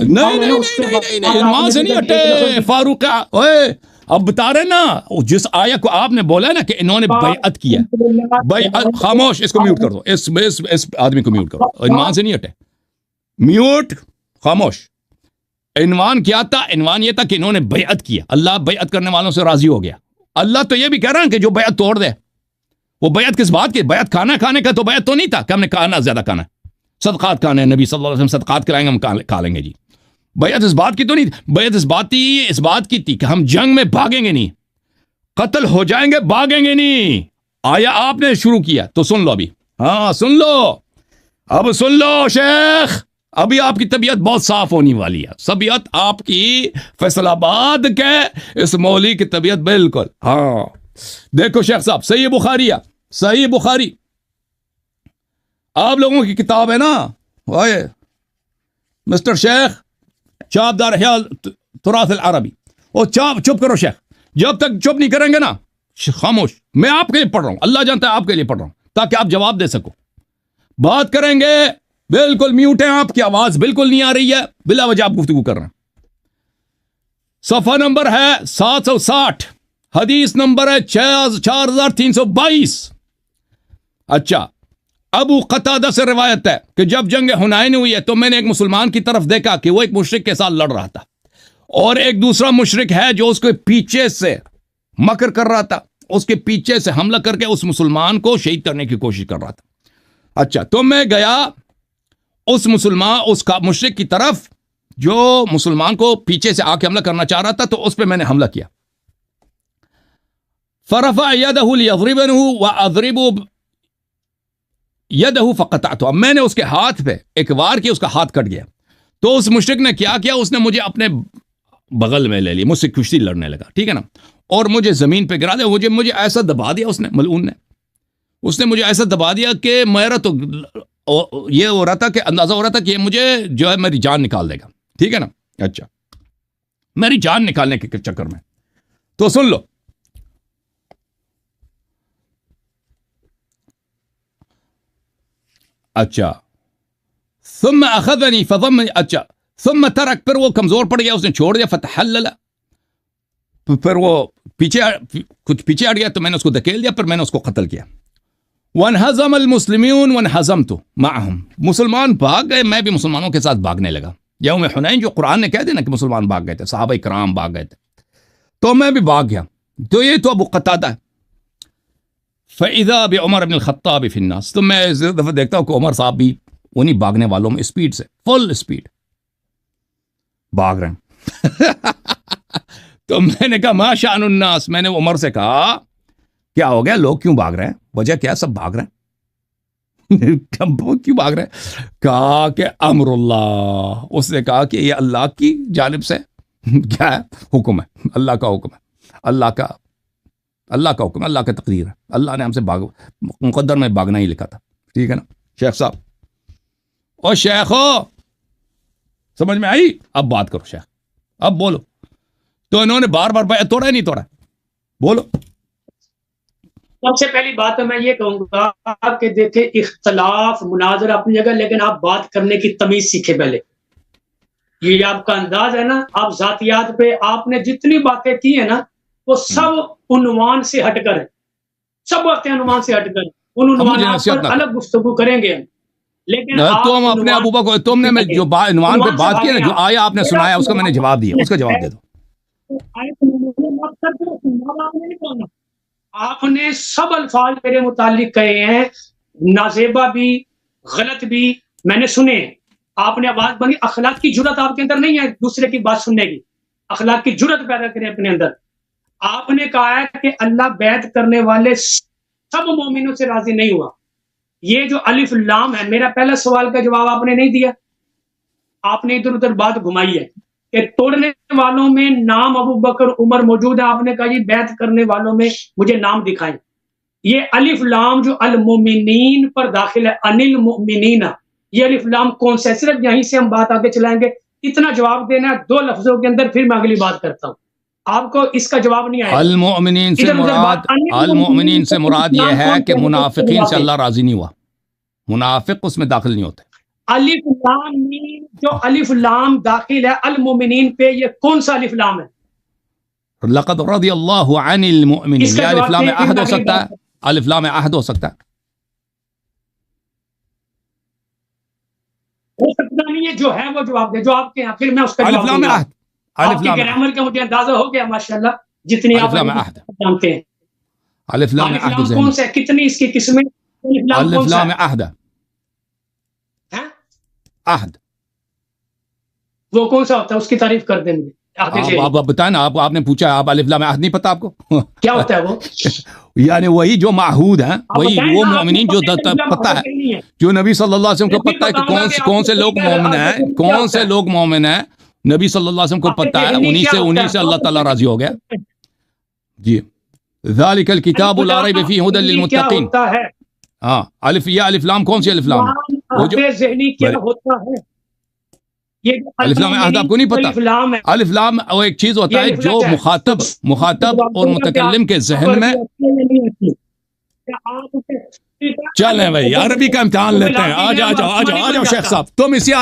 نہیں، عنوان سے نہیں ہٹے. فاروق اب بتا رہے نا، جس آیا کو آپ نے بولا نا کہ انہوں نے بیعت کیا. خاموش، اس کو میوٹ کر دو، اس آدمی کو میوٹ کرو. عنوان سے نہیں ہٹے، میوٹ، خاموش. عنوان کیا تھا؟ عنوان یہ تھا کہ انہوں نے بیعت کیا. اللہ بیعت کرنے والوں سے راضی ہو گیا. اللہ تو یہ بھی کہہ رہا ہے کہ جو بیعت توڑ دے، وہ بیعت کس بات کی؟ بیعت کھانا کھانے کا تو بیعت تو نہیں تھا کہ ہم نے کھانا زیادہ کھانا ہے، صدقات کھانے، نبی صلی اللہ علیہ وسلم صدقات کھلائیں گے، ہم کھا لیں گے جی. بیعت اس بات کی تو نہیں تھی. بیعت اس بات کی تھی کہ ہم جنگ میں بھاگیں گے نہیں، قتل ہو جائیں گے، بھاگیں گے نہیں. آیا آپ نے شروع کیا تو سن لو ابھی. ہاں سن لو، اب سن لو شیخ. ابھی آپ کی طبیعت بہت صاف ہونے والی ہے. طبیعت آپ کی فیصل آباد کے اس مولوی کی طبیعت بالکل. ہاں دیکھو شیخ صاحب، صحیح بخاری ہے، صحیح بخاری آپ لوگوں کی کتاب ہے نا. اوئے مسٹر شیخ، چاپدار خیال تراث العربی، اور چپ کرو شیخ. جب تک چپ نہیں کریں گے نا، خاموش. میں آپ کے لیے پڑھ رہا ہوں، اللہ جانتا ہے آپ کے لیے پڑھ رہا ہوں تاکہ آپ جواب دے سکو. بات کریں گے بالکل میوٹ ہیں آپ کی آواز بالکل نہیں آ رہی ہے، بلا وجہ آپ گفتگو کر رہے ہیں. صفحہ نمبر ہے 760، حدیث نمبر ہے 4322. اچھا، ابو قتادہ سے روایت ہے کہ جب جنگ حنین ہوئی ہے تو میں نے ایک مسلمان کی طرف دیکھا کہ وہ ایک مشرک کے ساتھ لڑ رہا تھا، اور ایک دوسرا مشرک ہے جو اس کے پیچھے سے مکر کر رہا تھا، اس کے پیچھے سے حملہ کر کے اس مسلمان کو شہید کرنے کی کوشش کر رہا تھا. اچھا، تو میں گیا اس مشرک کی طرف جو مسلمان کو پیچھے سے آ کے حملہ کرنا چاہ رہا تھا، تو اس پہ میں نے حملہ کیا. فرفع يده ليضربنه واضرب يده فقطعته. اب میں نے اس کے ہاتھ پہ ایک وار کیا، اس کا ہاتھ کٹ گیا. تو اس مشرک نے کیا اس نے مجھے اپنے بغل میں لے لی، مجھ سے کشتی لڑنے لگا، ٹھیک ہے نا، اور مجھے زمین پہ گرا دیا. مجھے ایسا دبا دیا اس نے، ملعون نے، اس نے مجھے ایسا دبا دیا کہ میرا تو یہ ہو رہا تھا کہ اندازہ ہو رہا تھا کہ مجھے جو ہے میری جان نکال دے گا، ٹھیک ہے نا. اچھا، میری جان نکالنے کے چکر میں. تو سن لو، اچھا، ثم اخذني فضمني. اچھا، ثم ترک، پھر وہ کمزور پڑ گیا، اس نے چھوڑ دیا. فتحلل، پھر وہ کچھ پیچھے ہٹ گیا تو میں نے اس کو دھکیل دیا، پھر میں نے اس کو قتل کیا. وانہزم المسلمون وانہزمت معهم. مسلمان بھاگ گئے، میں بھی مسلمانوں کے ساتھ بھاگنے لگا. یوم حنین جو قرآن نے کہہ دیا نا کہ مسلمان بھاگ گئے تھے، صحابہ کرام بھاگ گئے تھے، تو میں بھی بھاگ گیا. تو یہ تو ابو قتادہ ہے. فَإِذَا بِعُمَرْ بْنِ الْخَطَّابِ فِي النَّاسِ. تو میں اس دفعہ دیکھتا ہوں کہ عمر صاحب بھی انہیں بھاگنے والوں میں اسپیڈ سے، فل اسپیڈ بھاگ رہے ہیں. تو میں نے کہا ما شأن الناس. میں نے عمر سے کہا کیا ہو گیا، لوگ کیوں بھاگ رہے ہیں، وجہ کیا، سب بھاگ رہے ہیں. کیوں بھاگ رہے ہیں؟ کہا کہ امر اللہ. اس نے کہا کہ یہ اللہ کی جانب سے کیا ہے، حکم ہے، اللہ کا حکم ہے، اللہ کا حکم، اللہ کا تقدیر ہے. اللہ نے ہم سے مقدر میں بھاگنا ہی لکھا تھا، ٹھیک ہے نا شیخ صاحب. اور شیخو سمجھ میں آئی؟ اب بات کرو شیخ، اب بولو. تو انہوں نے بار بار بیعت توڑا ہے نہیں توڑا؟ بولو. سب سے پہلی بات تو میں یہ کہوں گا کہ دیکھیں اختلاف مناظرہ اپنی جگہ، لیکن آپ بات کرنے کی تمیز سیکھیں پہلے. یہ آپ کا انداز ہے نا، آپ ذاتیات پہ آپ نے جتنی باتیں کی ہیں نا وہ سب عنوان سے ہٹ کر ہیں، سب باتیں عنوان سے ہٹ کر ہیں. ان عنوانات پر الگ گفتگو کریں گے ہم، لیکن تم اپنے ابو بکر تم نے جو عنوان پہ بات کی نا، جو آیا آپ نے سنایا اس کا میں نے جواب دیا، اس کا جواب دے دو. آپ نے سب الفاظ میرے متعلق کہے ہیں، نازیبا بھی غلط بھی میں نے سنے. آپ نے آواز بنی، اخلاق کی جرت آپ کے اندر نہیں ہے دوسرے کی بات سننے کی، اخلاق کی جرت پیدا کریں اپنے اندر. آپ نے کہا ہے کہ اللہ بیعت کرنے والے سب مومنوں سے راضی نہیں ہوا. یہ جو الف لام ہے، میرا پہلا سوال کا جواب آپ نے نہیں دیا، آپ نے ادھر ادھر بات گھمائی ہے کہ توڑنے والوں میں نام ابو بکر عمر موجود ہے. آپ نے کہا جی بیعت کرنے والوں میں مجھے نام دکھائیں. یہ الف لام جو المؤمنین پر داخل ہے، انل مؤمنین، یہ الف لام کون سا ہے؟ صرف یہیں سے ہم بات آگے چلائیں گے. اتنا جواب دینا ہے 2 لفظوں کے اندر، پھر میں اگلی بات کرتا ہوں. آپ کو اس کا جواب نہیں آیا. المؤمنین سے مراد یہ ہے کہ منافقین سے اللہ راضی نہیں ہوا، منافق اس میں داخل نہیں ہوتے. الف لام میم جو الف لام داخل ہے المؤمنین پہ، یہ کون سا الف لام ہے؟ لقد رضی اللہ عن المؤمنین. یہ الف لام عہد ہو سکتا ہے، الف لام عہد ہو سکتا ہے. ہو سکتا نہیں ہے، جو ہے وہ جواب دے جو آپ کے ہیں، پھر میں اس کا الف لام عہد. آپ کی گرامر کا مجھے اندازہ ہو گیا ماشاءاللہ، جتنی آپ جانتے ہیں. الف لام عہد کون سا ہے؟ کتنی اس کی قسمیں؟ الف لام عہد. عہد وہ کون سا ہوتا ہے؟ اس کی تعریف کر دیں مجھے. آپ بتائیں نا، آپ نے پوچھا، آپ الف لام عہد نہیں پتا آپ کو؟ کیا ہوتا ہے وہ؟ یعنی وہی جو معہود ہیں، وہی وہ مومنین جو پتہ ہے، جو نبی صلی اللہ علیہ وسلم کو پتہ ہے کہ کون سے لوگ مومن ہیں، کون سے لوگ مومن ہیں، نبی صلی اللہ علیہ وسلم کو پتہ ہے. انہی سے اللہ تعالیٰ راضی ہو گیا. جی ذالک الکتاب لا ریب فیہ ھدی للمتقین. ہاں الف، یہ الف لام کون سی الف لام ہے؟ وہ جو ذہنی کیا ہوتا ہے، الف لام عہد آپ کو نہیں پتا؟ الف لام وہ ایک چیز ہوتا ہے جو مخاطب اور متکلم کے ذہن میں. چلیں بھائی عربی کا امتحان لیتے ہیں. آ جاؤ شیخ صاحب، تم اسی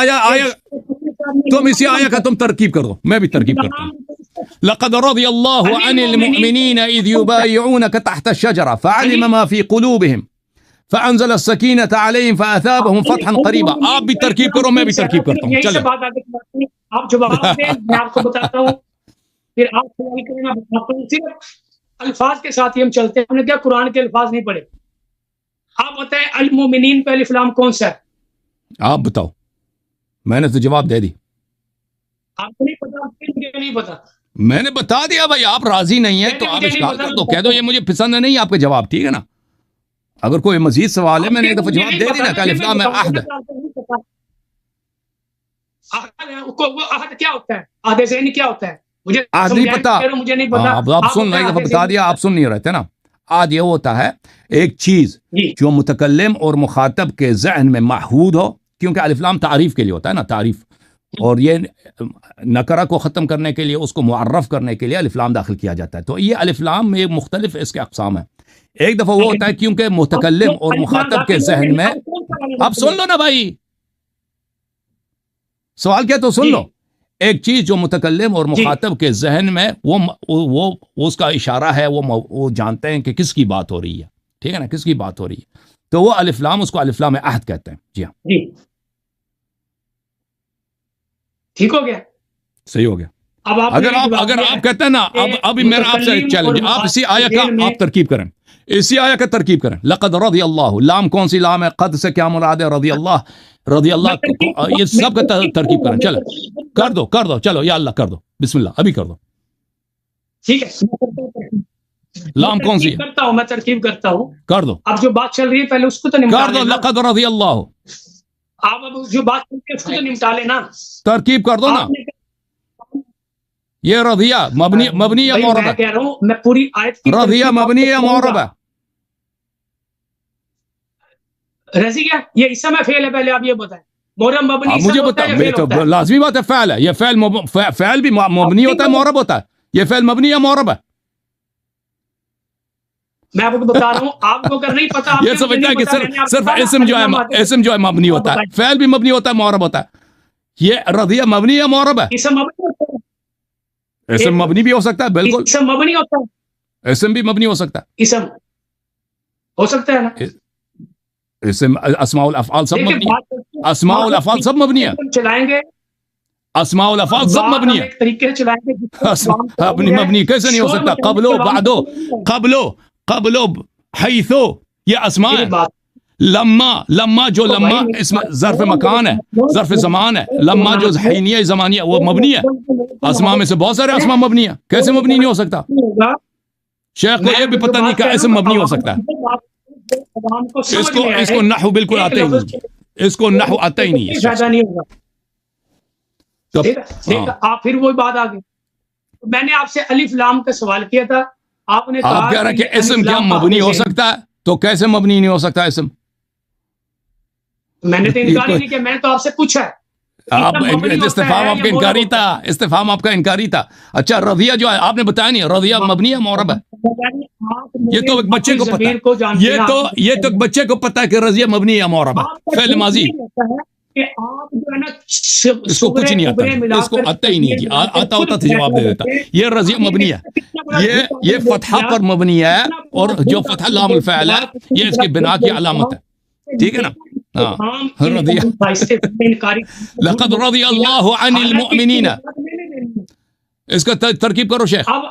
آیا کا تم ترکیب کر دو، میں بھی ترکیب کرتا ہوں. لقد رضي الله عن المؤمنين إذ يبايعونك تحت الشجرة فعلم ما في قلوبهم فأنزل السكينة عليهم فأثابهم فتحا قريبا. آپ بھی ترکیب کرو، میں بھی ترکیب کرتا ہوں. چلیں آپ جواب دیں، میں آپ کو بتاتا ہوں، پھر آپ سوال کریں، میں بتاتا ہوں. صرف الفاظ کے ساتھ ہی ہم چلتے ہیں، ہم نے کیا قرآن کے الفاظ نہیں پڑھے. آپ بتائیں المؤمنین پہ الف لام کون سا ہے؟ آپ بتاؤ، میں نے تو جواب دے دی. آپ کو نہیں پتا؟ مجھے نہیں پتا. میں نے بتا دیا بھائی. آپ راضی نہیں ہیں تو آپ اشکال کر دو، کہہ دو یہ مجھے پسند نہیں آپ کا جواب، ٹھیک ہے نا. اگر کوئی مزید سوال ہے میں نے ایک دفعہ جواب دے دی نا کہ الف لام عہد. عہد کیا ہوتا ہے؟ عہد ذہنی کیا ہوتا ہے؟ مجھے عہد نہیں پتا. مجھے نہیں پتا. آپ سن رہے، ایک دفعہ بتا دیا، آپ سن نہیں رہتے نا. عہد یہ ہوتا ہے ایک چیز جو متکلم اور مخاطب کے ذہن میں معہود ہو، کیونکہ الف لام تعریف کے لیے ہوتا ہے نا، تعریف. اور یہ نکرہ کو ختم کرنے کے لیے، اس کو معرف کرنے کے لیے الف لام داخل کیا جاتا ہے. تو یہ الف لام میں مختلف اس کے اقسام ہیں. ایک دفعہ وہ ہوتا ہے کیونکہ متکلم اور مخاطب کے ذہن میں. اب سن لو نا بھائی، سوال کیا تو سن لو. ایک چیز جو متکلم اور مخاطب کے ذہن میں وہ اس کا اشارہ ہے، وہ جانتے ہیں کہ کس کی بات ہو رہی ہے، ٹھیک ہے نا، کس کی بات ہو رہی ہے. تو وہ الف لام، اس کو الف لام عہد کہتے ہیں. جی ہاں، ٹھیک ہو گیا، صحیح ہو گیا. اگر آپ کہتے ہیں نا، ابھی میرا آپ سے چیلنج، آپ اسی آیت کا آپ ترکیب کریں، اسی آیت کا ترکیب کریں. لقد رضی اللہ، لام کون سی لام ہے؟ قد سے کیا مراد ہے؟ رضی اللہ، رضی اللہ، یہ سب کا ترکیب کریں. چلو کر دو، چلو یا اللہ کر دو، بسم اللہ ابھی کر دو. ٹھیک ہے، لام کون سی کرتا ہوں، میں ترکیب کرتا ہوں. کر دو. اب جو بات چل رہی ہے پہلے اس کو تو نمٹا کر دو. لقد رضی اللہ، آپ اب جو بات چل رہی ہے اس کو تو نمٹا لینا، ترکیب کر دو نا. یہ رضیہ مبنی یا معرب ہے؟ کہہ رہا ہوں میں پوری آیت کی رضیہ مبنی یا معرب ہے؟ رضیہ یہ اسم ہے فعل ہے؟ پہلے آپ یہ بتائیں. معرب مبنی مجھے بتا، لازمی بات ہے فعل ہے. یہ فعل بھی مبنی ہوتا ہے، معرب ہوتا ہے. یہ فعل مبنی یا معرب ہے؟ میں آپ کو بتا رہا ہوں، آپ کو اگر نہیں پتا، یہ سمجھتا ہے کہ صرف اسم جو ہے مبنی ہوتا ہے، فعل بھی مبنی ہوتا ہے، معرب ہوتا ہے. یہ رضیہ مبنی یا معرب ہے؟ اسم مبنی ہوتا ہے، اسم مبنی بھی ہو سکتا ہے، بالکل اسم مبنی ہوتا ہے، اسم بھی مبنی ہو سکتا ہے. اسم ہو سکتا ہے نا. اسم اسماء الافعال سب مبنی ہے، اسماء الافعال سب مبنی ہے، چلائیں گے اسماء الافعال سب مبنی ہے. ایک طریقے سے چلائیں گے اپنی مبنی کیسے نہیں ہو سکتا؟ قبلو بعدو، قبلو حیثو، یہ اسماء ہے. لما جو لما اس میں ظرف مکان ہے، ظرف زمان ہے. لما جو حینیہ زمانیہ وہ مبنی ہے. اسماء میں سے بہت سارے اسماء مبنی ہیں، کیسے مبنی نہیں ہو سکتا؟ شیخ کو یہ بھی پتہ نہیں کہ اسم مبنی ہو سکتا ہے. اس کو نحو بالکل آتا ہی نہیں، اس کو نحو آتا ہی نہیں ہے. آپ پھر وہی بات آگئی، میں نے آپ سے الف لام کا سوال کیا تھا، آپ نے آپ کہہ رہے ہیں کہ اسم کیا مبنی ہو سکتا ہے؟ تو کیسے مبنی نہیں ہو سکتا اسم؟ میں نے تو انکار ہی نہیں کیا، میں نے تو آپ سے پوچھا ہے. استفہام آپ کا انکاری تھا، استفہام آپ کا انکاری تھا. اچھا رضیہ جو ہے آپ نے بتایا نہیں، رضیہ مبنی ہے معرب ہے؟ یہ تو ایک بچے کو پتا ہے، یہ تو ایک بچے کو پتا ہے کہ رضیہ مبنی ہے معرب ہے، فعل ماضی. اس کو کچھ نہیں آتا، اس کو آتا ہی نہیں. آتا ہوتا تو جواب دے دیتا. یہ رضیہ مبنی ہے، یہ فتحہ پر مبنی ہے، اور جو فتحہ لام الفعل ہے یہ اس کی بنا کی علامت ہے. ٹھیک ہے نا؟ لقد رضی اللہ عن المؤمنین. اس کا ترکیب کرو شیخ. اب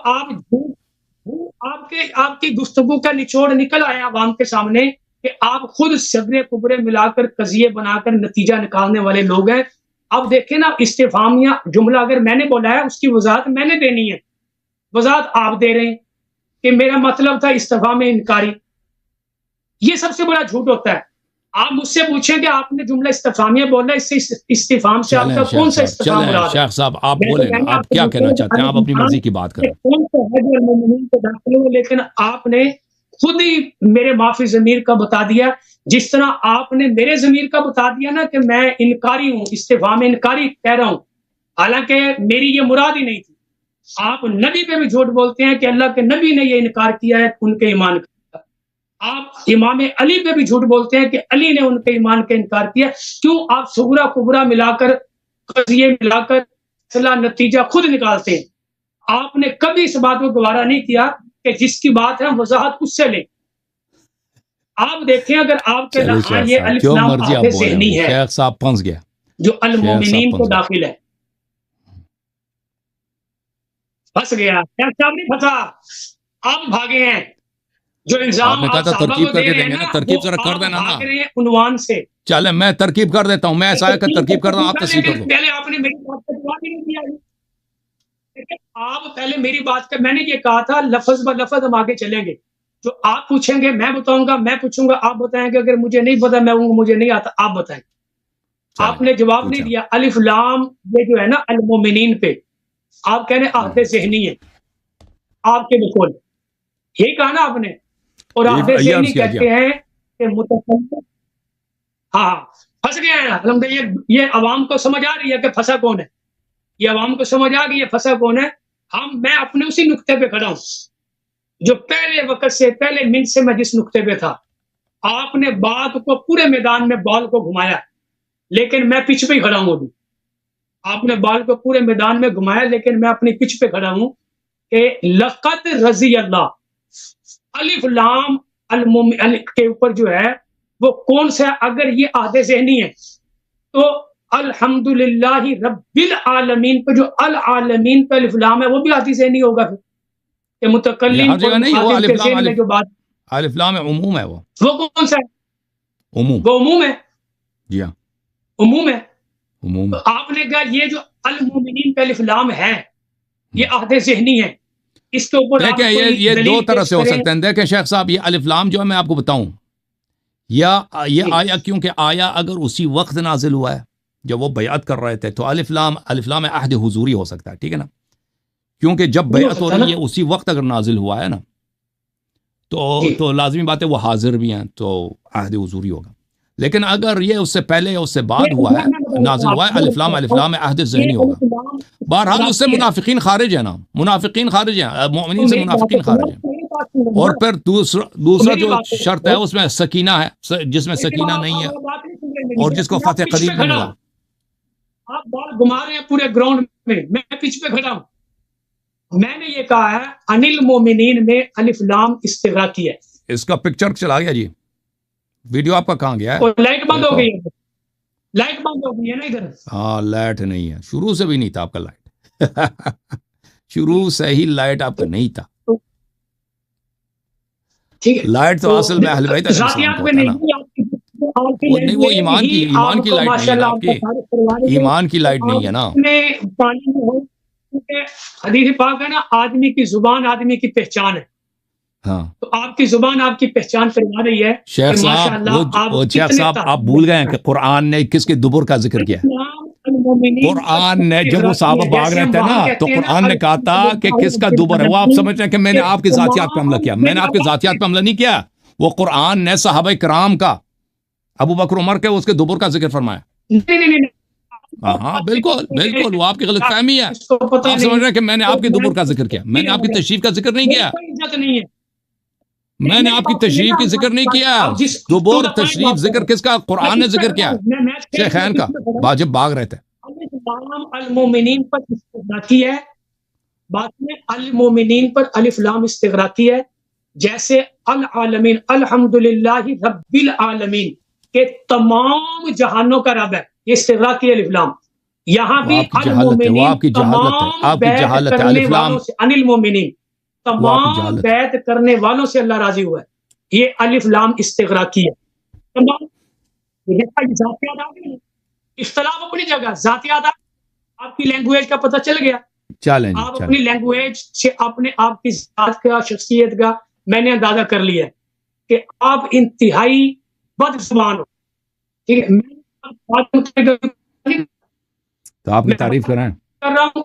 آپ کی گفتگو کا نچوڑ نکل آیا عوام کے سامنے کہ آپ خود صغرے کبرے ملا کر قضیے بنا کر نتیجہ نکالنے والے لوگ ہیں. اب دیکھیں نا، استفہامیہ جملہ اگر میں نے بولا ہے اس کی وضاحت میں نے دینی ہے، وضاحت آپ دے رہے ہیں کہ میرا مطلب تھا استفہام انکاری. یہ سب سے بڑا جھوٹ ہوتا ہے. آپ مجھ سے پوچھیں کہ آپ نے جملہ استفہامیہ بولا، اس سے استفہام سے آپ کا کون سا استفہام مراد ہے؟ شیخ صاحب آپ بولیں، آپ کیا کہنا چاہتے ہیں؟ آپ اپنی مرضی کی بات کریں. لیکن آپ نے خود ہی میرے معافی ضمیر کا بتا دیا، جس طرح آپ نے میرے ضمیر کا بتا دیا نا کہ میں انکاری ہوں، استفہام انکاری کہہ رہا ہوں، حالانکہ میری یہ مراد ہی نہیں تھی. آپ نبی پہ بھی جھوٹ بولتے ہیں کہ اللہ کے نبی نے یہ انکار کیا ہے ان کے ایمان کا. آپ امام علی پہ بھی جھوٹ بولتے ہیں کہ علی نے ان کے ایمان کا انکار کیا. کیوں آپ صغرا کبرا ملا کر قضیے ملا کر اصلا نتیجہ خود نکالتے ہیں؟ آپ نے کبھی اس بات کو گوارا نہیں کیا کہ جس کی بات ہے ہم وضاحت اس سے لیں. آپ دیکھیں اگر آپ کے یہ الف لام آدھے ذہنی ہے، شیخ صاحب پھنس گیا، جو المومنین کو داخل ہے، پھنس گیا. شیخ صاحب نہیں پھنسا، آپ بھاگے ہیں. جو الزام آپ نے کہا تھا ترکیب کر کے دیں گے نا، ترکیب ذرا کر دینا نا. عنوان سے چلے میں ترکیب کر دیتا ہوں، میں ایسا ہے کہ ترکیب کر رہا ہوں، آپ تصحیح کر دو. پہلے آپ نے میری بات کا جواب ہی نہیں دیا. آپ پہلے میری بات کا، میں نے یہ کہا تھا لفظ ب لفظ ہم آگے چلیں گے. جو آپ پوچھیں گے میں بتاؤں گا، میں پوچھوں گا آپ بتائیں گے. اگر مجھے نہیں پتا میں مجھے نہیں آتا آپ بتائیں. آپ نے جواب نہیں دیا. الف لام یہ جو ہے نا المومنین پہ آپ کہنے عہد ذہنی ہے آپ کے بقول، یہی کہا نا آپ نے. اور عہد ذہنی کہتے ہیں کہ متکلم. ہاں پھنس گئے ہیں الحمدللہ. یہ عوام کو سمجھ آ رہی ہے کہ پھنسا کون ہے، یہ عوام کو سمجھ آ گئی ہے پھنسا کون ہے. میں اپنے اسی نقطے پہ کھڑا ہوں جو پہلے وقت سے، پہلے منٹ سے میں جس نقطے پہ تھا. آپ نے بات کو پورے میدان میں بال کو گھمایا، لیکن میں پچ پہ ہی کھڑا ہوں. ابھی آپ نے بال کو پورے میدان میں گھمایا، لیکن میں اپنی پچ پہ کھڑا ہوں کہ لقد رضی اللہ. الف لام المومن کے اوپر جو ہے وہ کون سا؟ اگر یہ عہد ذہنی ہے تو الحمدللہ رب العالمین پہ جو العالمین پہ الف لام ہے وہ بھی عہد ذہنی ہوگا. پھر کہ متکلم میں جو بات الف لام عموم ہے، وہ کون سا ہے؟ عموم، وہ عموم ہے. جی ہاں عموم ہے. عموم. آپ نے کہا یہ جو المومنین پہ الف لام ہے یہ عہد ذہنی ہے. اس کے اوپر دیکھیں یہ دو طرح سے ہو سکتے ہیں. دیکھیں شیخ صاحب، یہ الف لام جو ہے میں آپ کو بتاؤں، یہ آیا کیونکہ آیا اگر اسی وقت نازل ہوا ہے جب وہ بیعت کر رہے تھے تو الف لام عہد حضوری ہو سکتا ہے. ٹھیک ہے نا؟ کیونکہ جب بیعت ہو رہی ہے اسی وقت اگر نازل ہوا ہے نا تو لازمی بات ہے وہ حاضر بھی ہیں تو عہد حضوری ہوگا. لیکن اگر یہ اس سے پہلے یا اس سے بعد ہوا ہے، نازل ہوا ہے، الف لام عہد ذہنی ہوگا. بہرحال اس سے منافقین خارج ہیں نا، منافقین خارج ہیں، مومنین سے منافقین خارج ہیں. بات سن رہے اور ہیں؟ پھر دوسرا میری جو بات سن شرط ہے اس میں سکینہ ہے، جس میں سکینہ نہیں ہے، بات نہیں سن رہے میری، اور جس کو آپ فتح پیچھے قریب نہیں کھڑا ملا۔ ہوں، آپ بال گھما رہے ہیں پورے گراؤنڈ میں پیچھے پہ کھڑا ہوں۔ میں نے یہ کہا ہے ان المومنین میں الف لام استغراقی ہے۔ اس کا پکچر چلا گیا جی، ویڈیو آپ کا کہاں گیا ہے؟ اور لائٹ بند ہو دیکھو۔ گئی ہے، لائٹ بند ہو گئی ہے نا ادھر۔ ہاں لائٹ نہیں ہے، شروع سے بھی نہیں تھا آپ کا لائٹ شروع سے ہی لائٹ آپ کا نہیں تھا۔ ٹھیک ہے، لائٹ تو اصل میں اہل بیت علیہ السلام ذاتیات کو میں ہوتا ہے نا، نہیں آپ کی وہ نہیں، وہ ایمان کی لائٹ نہیں ہے نا آپ کی، ایمان کی لائٹ نہیں ہے نا۔ حدیث پاک ہے نا، آدمی کی زبان آدمی کی پہچان ہے، ہاں تو آپ کی زبان آپ کی پہچان کروا رہی ہے شیخ کہ ماشاء صاحب، اللہ وہ شیخ صاحب آپ بھول گئے ہیں کہ قرآن نے کس کے دبر کا ذکر کیا ہے؟ قرآن نے جب وہ صحابہ بھاگ رہے تھے نا تو قرآن نے کہا تھا کہ کس کا دبر ہے۔ وہ آپ سمجھ رہے ہیں کہ میں نے آپ کی ذاتیات پہ حملہ کیا، میں نے آپ کی ذاتیات پہ حملہ نہیں کیا، وہ قرآن نے صحابہ کرام کا، ابو بکر عمر کے، اس کے دبر کا ذکر فرمایا۔ ہاں بالکل بالکل، وہ آپ کی غلط فہمی ہے، آپ سمجھ رہے ہیں کہ میں نے آپ کے دبر کا ذکر کیا، میں نے آپ کی تشریف کا ذکر نہیں کیا، میں نے آپ کی تشریف کی ذکر نہیں کیا۔ دبر تشریف ذکر کس کا؟ قرآن نے ذکر کیا، شیخین کا، واجب بھاگ رہے تھے۔ المومنین پر استغراقی ہے، بات میں المومنین پر الف لام استغراقی ہے، جیسے العالمین الحمدللہ رب العالمین کے تمام جہانوں کا رب ہے، یہ استغراقی الف لام۔ یہاں بھی وہ آپ کی جہالت ہے، آپ کی جہالت ہے، الف لام ان المومنین تمام بیعت کرنے والوں سے اللہ راضی ہوا ہے، یہ الف لام استغراقی ہے۔ تمام ذاتیات آ گئی، اختلاف اپنی جگہ، ذاتیات آپ کی لینگویج کا پتہ چل گیا، آپ اپنی لینگویج سے اپنے آپ کی ذات کا، شخصیت کا میں نے اندازہ کر لیا ہے کہ آپ انتہائی بد زبان ہو، ٹھیک ہے، تو آپ کی تعریف کریں، کر رہا ہوں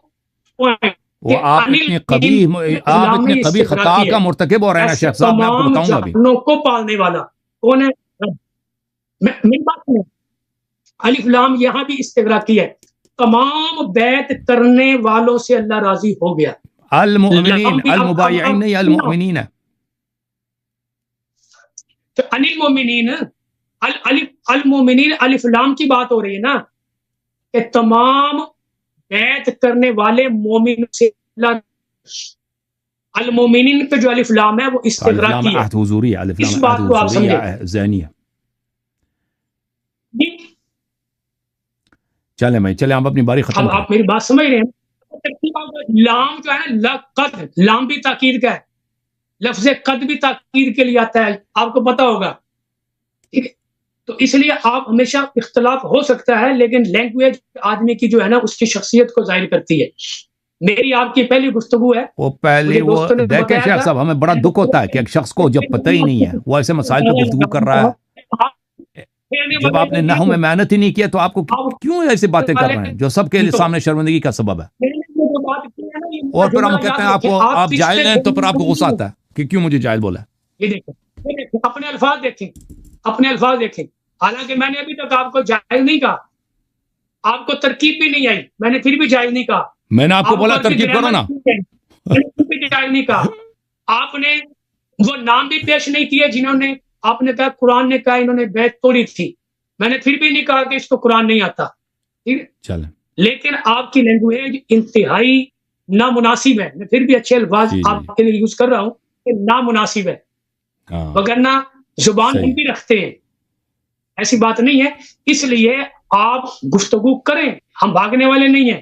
وہ آپ اتنی قبیح خطا کا مرتکب ہو رہے ہیں شیخ صاحب، میں آپ کو بتاؤں گا ابھی۔ کو پالنے والا کون ہے؟ میری بات سنیں، الف لام یہاں بھی استغراقی ہے، تمام بیعت کرنے والوں سے اللہ راضی ہو گیا۔ المؤمنین، المبایعین نہیں، المؤمنین ہے۔ تو المؤمنین، المؤمنین الف لام کی بات ہو رہی ہے نا، کہ تمام بیعت کرنے والے مومن سے اللہ، المومنین پہ جو الف لام ہے وہ استغراقی ہے، حضوری ہے، اس بات کو آپ سمجھیں۔ ذہنی ہے۔ چلیں بھائی، چلیں آپ اپنی باری ختم کریں۔ آپ میری بات سمجھ رہے ہیں؟ لام جو ہے نا، قد، لام بھی تاکید کا ہے، لفظ قد بھی تاکید کے لیے آتا ہے، آپ کو پتا ہوگا، ٹھیک ہے؟ تو اس لیے آپ ہمیشہ اختلاف ہو سکتا ہے، لیکن لینگویج آدمی کی جو ہے نا اس کی شخصیت کو ظاہر کرتی ہے۔ میری آپ کی پہلی گفتگو ہے، وہ پہلی وہ دیکھیں شیخ صاحب، ہمیں بڑا دکھ ہوتا ہے کہ ایک شخص کو جب پتہ ہی نہیں ہے، وہ ایسے مسائل پہ گفتگو کر رہا ہے، جب آپ نے نحو میں محنت ہی نہیں کیا تو آپ کو کیوں ایسی باتیں کر رہے ہیں جو سب کے سامنے شرمندگی کا سبب ہے؟ اور پھر ہم کہتے ہیں آپ کو، آپ جاہل ہیں، تو پھر آپ کو غصہ آتا ہے کہ کیوں مجھے جاہل بولا ہے۔ یہ دیکھیں، اپنے الفاظ دیکھیں، اپنے الفاظ دیکھیں، حالانکہ میں نے ابھی تک آپ کو جاہل نہیں کہا، آپ کو ترکیب بھی نہیں آئی، میں نے پھر بھی جاہل نہیں کہا، میں نے آپ کو بولا ترکیب کرو نا، جاہل نہیں کہا، آپ نے وہ نام بھی پیش نہیں کیے جنہوں نے، آپ نے کہا قرآن نے کہا انہوں نے بیعت توڑی تھی، میں نے پھر بھی نہیں کہا کہ اس کو قرآن نہیں آتا، ٹھیک ہے؟ چلیں، لیکن آپ کی لینگویج انتہائی نامناسب ہے، میں پھر بھی اچھے الفاظ آپ کے لیے یوز کر رہا ہوں کہ نامناسب ہے، وگرنہ زبان ہم بھی رکھتے ہیں، ایسی بات نہیں ہے، اس لیے آپ گفتگو کریں، ہم بھاگنے والے نہیں ہیں۔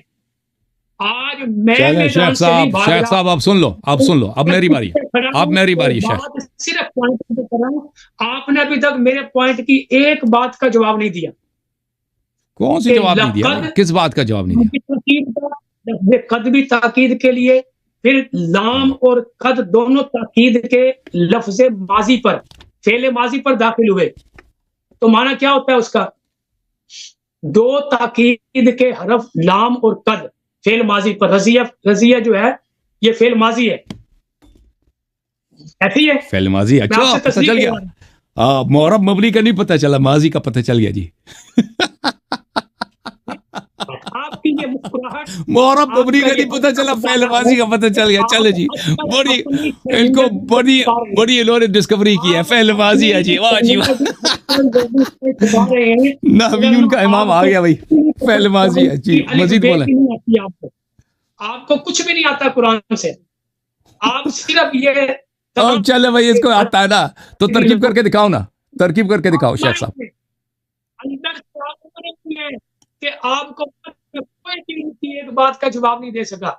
آج میں شیخ صاحب آپ سن لو، آپ سن لو، اب میری باری، اب میری باری شیخ۔ صرف پوائنٹ پہ کر رہا ہوں، آپ نے ابھی تک میرے پوائنٹ کی ایک بات کا جواب نہیں دیا۔ کون سی جواب نہیں دیا؟ کس بات کا جواب نہیں دیا؟ قد بھی تاکید کے لیے، پھر لام اور قد دونوں تاکید کے لفظ ماضی پر، فعل ماضی پر داخل ہوئے، تو معنی کیا ہوتا ہے اس کا؟ دو تاکید کے حرف لام اور قد فعل ماضی پر، رضیہ جو ہے یہ فعل ماضی ہے، ایسی ہے فعل ماضی، اچھا پتہ چل گیا، معرب مبنی کا نہیں پتہ چلا، ماضی کا پتہ چل گیا جی۔ آپ کی یہ مسکراہٹ محرم مبنی کا نہیں پتہ چلا، فعل ماضی کا پتہ چل گیا. چلے جی، بڑی ان کو بڑی انہوں نے ڈسکوری کی ہے، فعل ماضی ہے جی. واہ جی واہ، نحویون کا امام آ گیا بھائی، فعل ماضی ہے جی. مزید بولیں. آپ کو کچھ بھی نہیں آتا قرآن سے، آپ صرف یہ اب چلے بھائی، اس کو آتا ہے نا تو ترکیب کر کے دکھاؤ نا، ترکیب کر کے دکھاؤ شیخ صاحب. کہ آپ کو کوئی چیز کی ایک بات کا جواب نہیں دے سکا،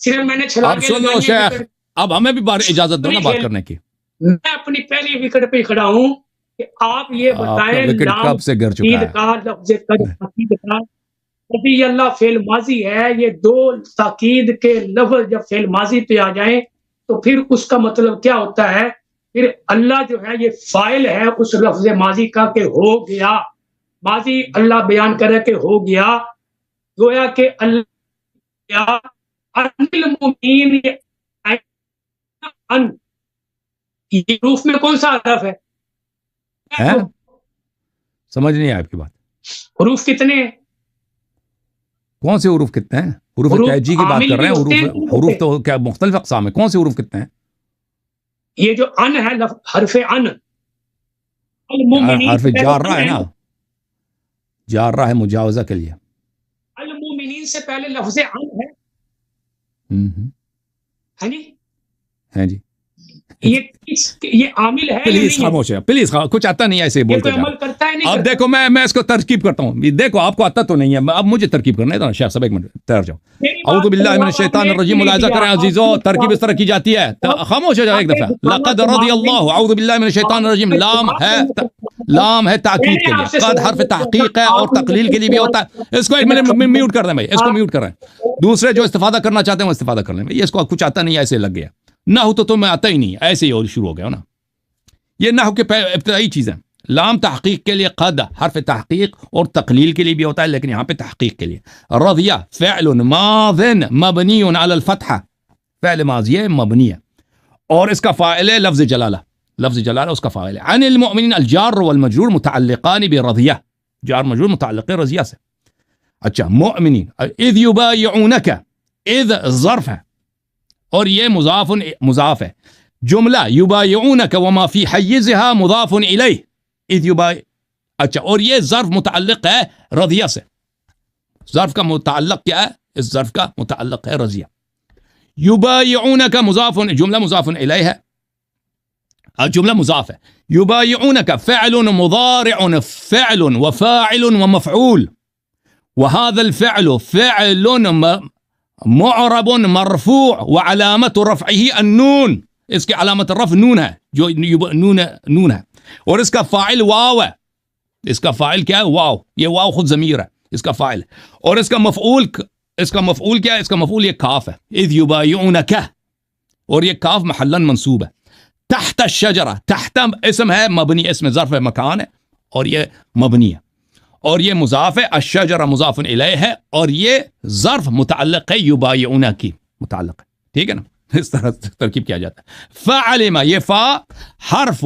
صرف میں نے چھلا اب سنو شیخ، اب ہمیں بھی بار اجازت دو نا بات کرنے کی. میں اپنی پہلی وکٹ پہ کھڑا ہوں کہ آپ یہ بتائیں وکٹ کب سے گر چکا ہے؟ کا لفظ تاکید کا کبھی اللہ فعل ماضی ہے، یہ دو تاکید کے لفظ جب فعل ماضی پہ آ جائیں تو پھر اس کا مطلب کیا ہوتا ہے؟ پھر اللہ جو ہے یہ فاعل ہے اس لفظ ماضی کا کہ ہو گیا. ماضی اللہ بیان کرے کہ ہو گیا، گویا کہ اللہ المؤمنین، یہ حروف میں کون سا حرف ہے؟ سمجھ نہیں آیا آپ کی بات. حروف کتنے ہیں؟ کون سے حروف کتنے ہیں؟ حروف تہجی کی بات کر رہے ہیں. حروف تو کیا مختلف اقسام ہیں، کون سے حروف کتنے ہیں؟ یہ جو ان ہے حرف ان، حرف جارہ ہے نا، جارہ ہے مجاوزہ کے لیے. المومنین سے پہلے لفظ ان ہے. ہاں جی، ہیں جی. یہ عامل ہے. پلیز خاموش ہے، پلیز کچھ آتا نہیں ہے ایسے بولتے جاؤ. اب دیکھو میں اس کو ترکیب کرتا ہوں. دیکھو آپ کو آتا تو نہیں ہے، اب مجھے ترکیب کرنا ہے. شیخ صاحب ایک منٹ ٹھہر جاؤ. اعوذ باللہ من الشیطان الرجیم. ملاحظہ کریں عزیزو، ترکیب اس طرح کی جاتی ہے. خاموش ہو جاؤ ایک دفعہ. لقد رضی اللہ، اعوذ باللہ من الشیطان الرجیم. لام ہے تاکید کے لیے، قد حرف تحقیق ہے اور تقلیل کے لیے بھی ہوتا ہے. اس کو ایک منٹ میوٹ کر دیں بھائی، اس کو میوٹ کر رہے ہیں. دوسرے جو استفادہ کرنا چاہتے ہیں وہ استفادہ کر لیں بھائی. اس کو کچھ آتا نہیں ایسے لگ گیا. نحو تو تمہیں آتا ہی نہیں، ایسے ہی اور شروع ہو گیا نا. یہ نحو کے ابتدائی چیزیں. لام تحقیق کے لیے، قد حرف تحقیق اور تقلیل کے لیے بھی ہوتا ہے، لیکن یہاں پہ تحقیق کے لیے. رضیہ فعل ماض مبنی علی الفتحہ، فعل ماضی ہے مبنی ہے، اور اس کا فاعل ہے لفظ جلالہ. لفظ جلالہ اس کا فاعل ہے. عن المؤمنین الجار والمجرور متعلقان برضیہ، جار مجرور متعلق رضیہ سے. اچھا، مؤمنین. اذ یبایعونک، اذ ظرف ہے اور یہ مضاف ہے. جملہ یبایعونک وما فی حیزها مضاف الیہ. اذ اچھا، اور یہ ظرف متعلق ہے رضیہ سے. ظرف کا متعلق کیا ہے؟ اس ظرف کا متعلق ہے رضیہ. یبایعونک مضاف، جملہ مضاف الیہ ہے، جملہ مضاف ہے. یبایعونک فعل مضارع فعل وفاعل ومفعول، وهذا الفعل فعل معرب مرفوع وعلامت رفعه النون. اس کے علامت رفع نون ہے، جو نون ہے، اور اس کا فاعل واو ہے. اس کا فاعل کیا ہے؟ واو. یہ واو خود ضمیر ہے، اس کا فاعل. اور اس کا مفعول کیا ہے؟ اس کا مفعول یہ کاف ہے. اذ یبایعونک، اور یہ کاف محلا منصوب ہے. تحت الشجرہ، تحت اسم ہے مبنی، اسم ظرف مکان ہے اور یہ مبنی ہے، اور یہ مضاف ہے. الشجرہ مضاف الیہ ہے، اور یہ ظرف متعلق ہے یبایعونک کی، متعلق ہے. ٹھیک ہے نا؟ اس طرح ترکیب کیا جاتا ہے. فعلم، یہ فا حرف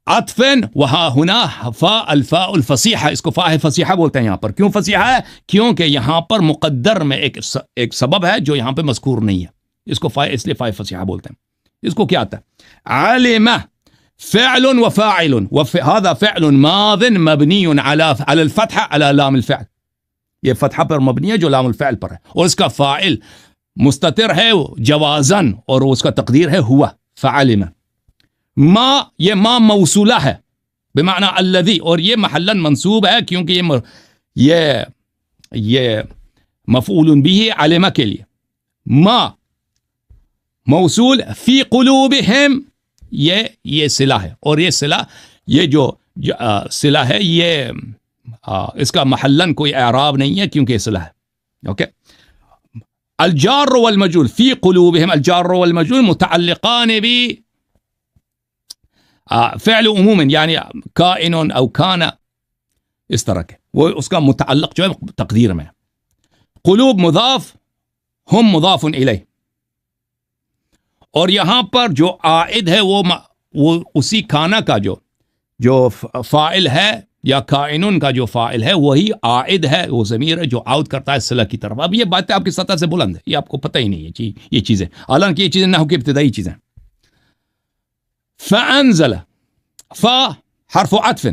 عطف، وہاں ہونا فا الفاء الفصیحہ. اس کو فا فصیحہ بولتے ہیں یہاں پر. کیوں فصیحہ ہے؟ کیونکہ یہاں پر مقدر میں ایک سبب ہے جو یہاں پہ مذکور نہیں ہے. اس کو فا، اس لیے فا فصیحہ بولتے ہیں. اس کو کیا آتا ہے؟ علم فعل وفاعل، وهذا فعل ماض مبنی على الفتحہ على لام الفعل. یہ فتحہ پر مبنی ہے جو لام الفعل پر ہے، اور اس کا فاعل مستتر ہے جوازن، اور اس کا تقدیر ہے ہوا. فعلم. ما، یہ ما موصولہ ہے بمعنی الذی، اور یہ محلا منصوب ہے کیونکہ یہ مفعول به علم کے لیے. ما موصول، فی قلوبہم، یہ صلہ ہے، اور یہ صلہ، یہ جو صلہ ہے، یہ اس کا محلن کوئی اعراب نہیں ہے کیونکہ یہ صلہ ہے. اوکے. الجار والمجرور فی قلوبہم، الجار والمجرور متعلقان بھی فعل عموما، یعنی کائن او کان، اس طرح کے، وہ اس کا متعلق جو ہے تقدیر میں. قلوب مضاف، ہم مضاف الیہ، اور یہاں پر جو عائد ہے وہ اسی کھانا کا جو فاعل ہے یا کائنن کا جو فاعل ہے وہی عائد ہے، وہ ضمیر ہے جو عائد کرتا ہے صلہ کی طرف. اب یہ باتیں آپ کی سطح سے بلند ہے، یہ آپ کو پتہ ہی نہیں ہے یہ چیزیں، حالانکہ یہ چیزیں نحو کی ابتدائی چیزیں. فأنزل، فا حرف عطف،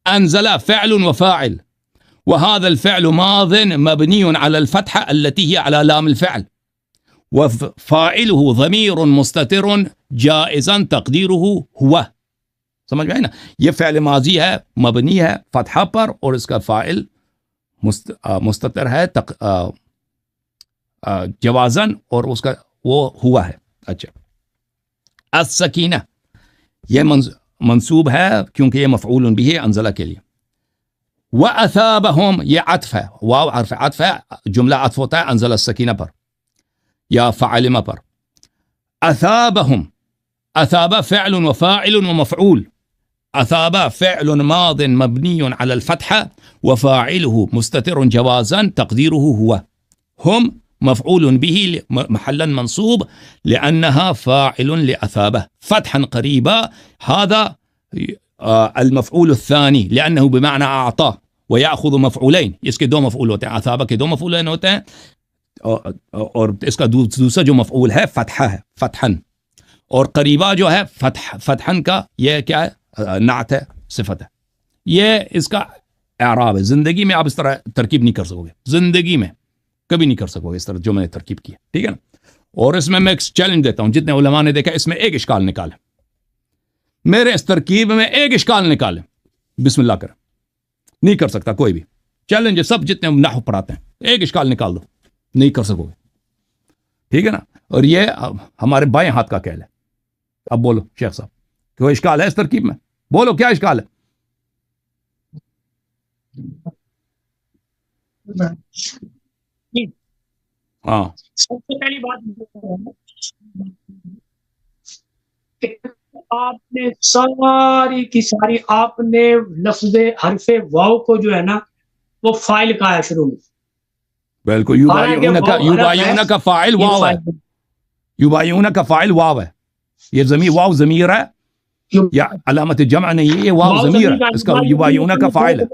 أنزل فعل وفاعل، وهذا الفعل ماض مبني على الفتحة التي هي على لام الفعل، وفاعله ضمير مستتر جائزا تقديره هو. سمجھ میں آئی نا؟ یہ فعل ماضی ہے، مبنی ہے فتحہ پر، اور اس کا فاعل مستتر ہے جوازن، اور اس کا وہ ہوا ہے. اچھا، السکینہ یہ منصوب ہے کیونکہ یہ مفعول بھی ہے انزلہ کے لیے. وَأَثَابَهُمْ یہ عطف ہے، واو حرف عطف ہے، جملہ عطف ہوتا ہے انزل السکینہ پر یا فعلمہ پر. أثابهم، أثاب فعل وفاعل ومفعول. أثاب فعل ماض مبني على الفتحة وفاعله مستتر جوازا تقديره هو. هم مفعول به محلا منصوب لأنها فاعل لأثابه فتحا قريبا. هذا المفعول الثاني لأنه بمعنى أعطى ويأخذ مفعولين. اس کے دو مفعول ہوتے ہیں، أثابه کے دو مفعولين ہوتے ہیں، اور اس کا دوسرا جو مفعول ہے فتحہ ہے، فتحا. اور قریبا جو ہے فتحن کا یہ کیا ہے؟ نعت ہے، صفت ہے. یہ اس کا اعراب ہے. زندگی میں آپ اس طرح ترکیب نہیں کر سکو گے، زندگی میں کبھی نہیں کر سکو گے اس طرح جو میں نے ترکیب کی ہے. ٹھیک ہے نا؟ اور اس میں ایک چیلنج دیتا ہوں، جتنے علماء نے دیکھا اس میں ایک اشکال نکالے، میرے اس ترکیب میں ایک اشکال نکالے، بسم اللہ کریں. نہیں کر سکتا کوئی بھی. چیلنج ہے سب جتنے نحو پڑھاتے ہیں، ایک اشکال نکال دو، نہیں کر سکو گے. ٹھیک ہے نا؟ اور یہ ہمارے بائیں ہاتھ کا کہل ہے. اب بولو شیخ صاحب، کوئی اشکال ہے اس ترکیب میں؟ بولو کیا اشکال ہے؟ ہاں، سب سے پہلی بات آپ نے ساری کی ساری آپ نے لفظ حرف واو کو جو ہے نا وہ فائل کا ہے شروع میں. بالکل. یبایعون کا فاعل واو ہے، یبایعون کا فاعل واو ہے. یہ ضمیر واو ضمیر ہے یا علامت جمع نہیں ہے، یہ واو ضمیر ہے، اس کا یبایعون کا فاعل ہے.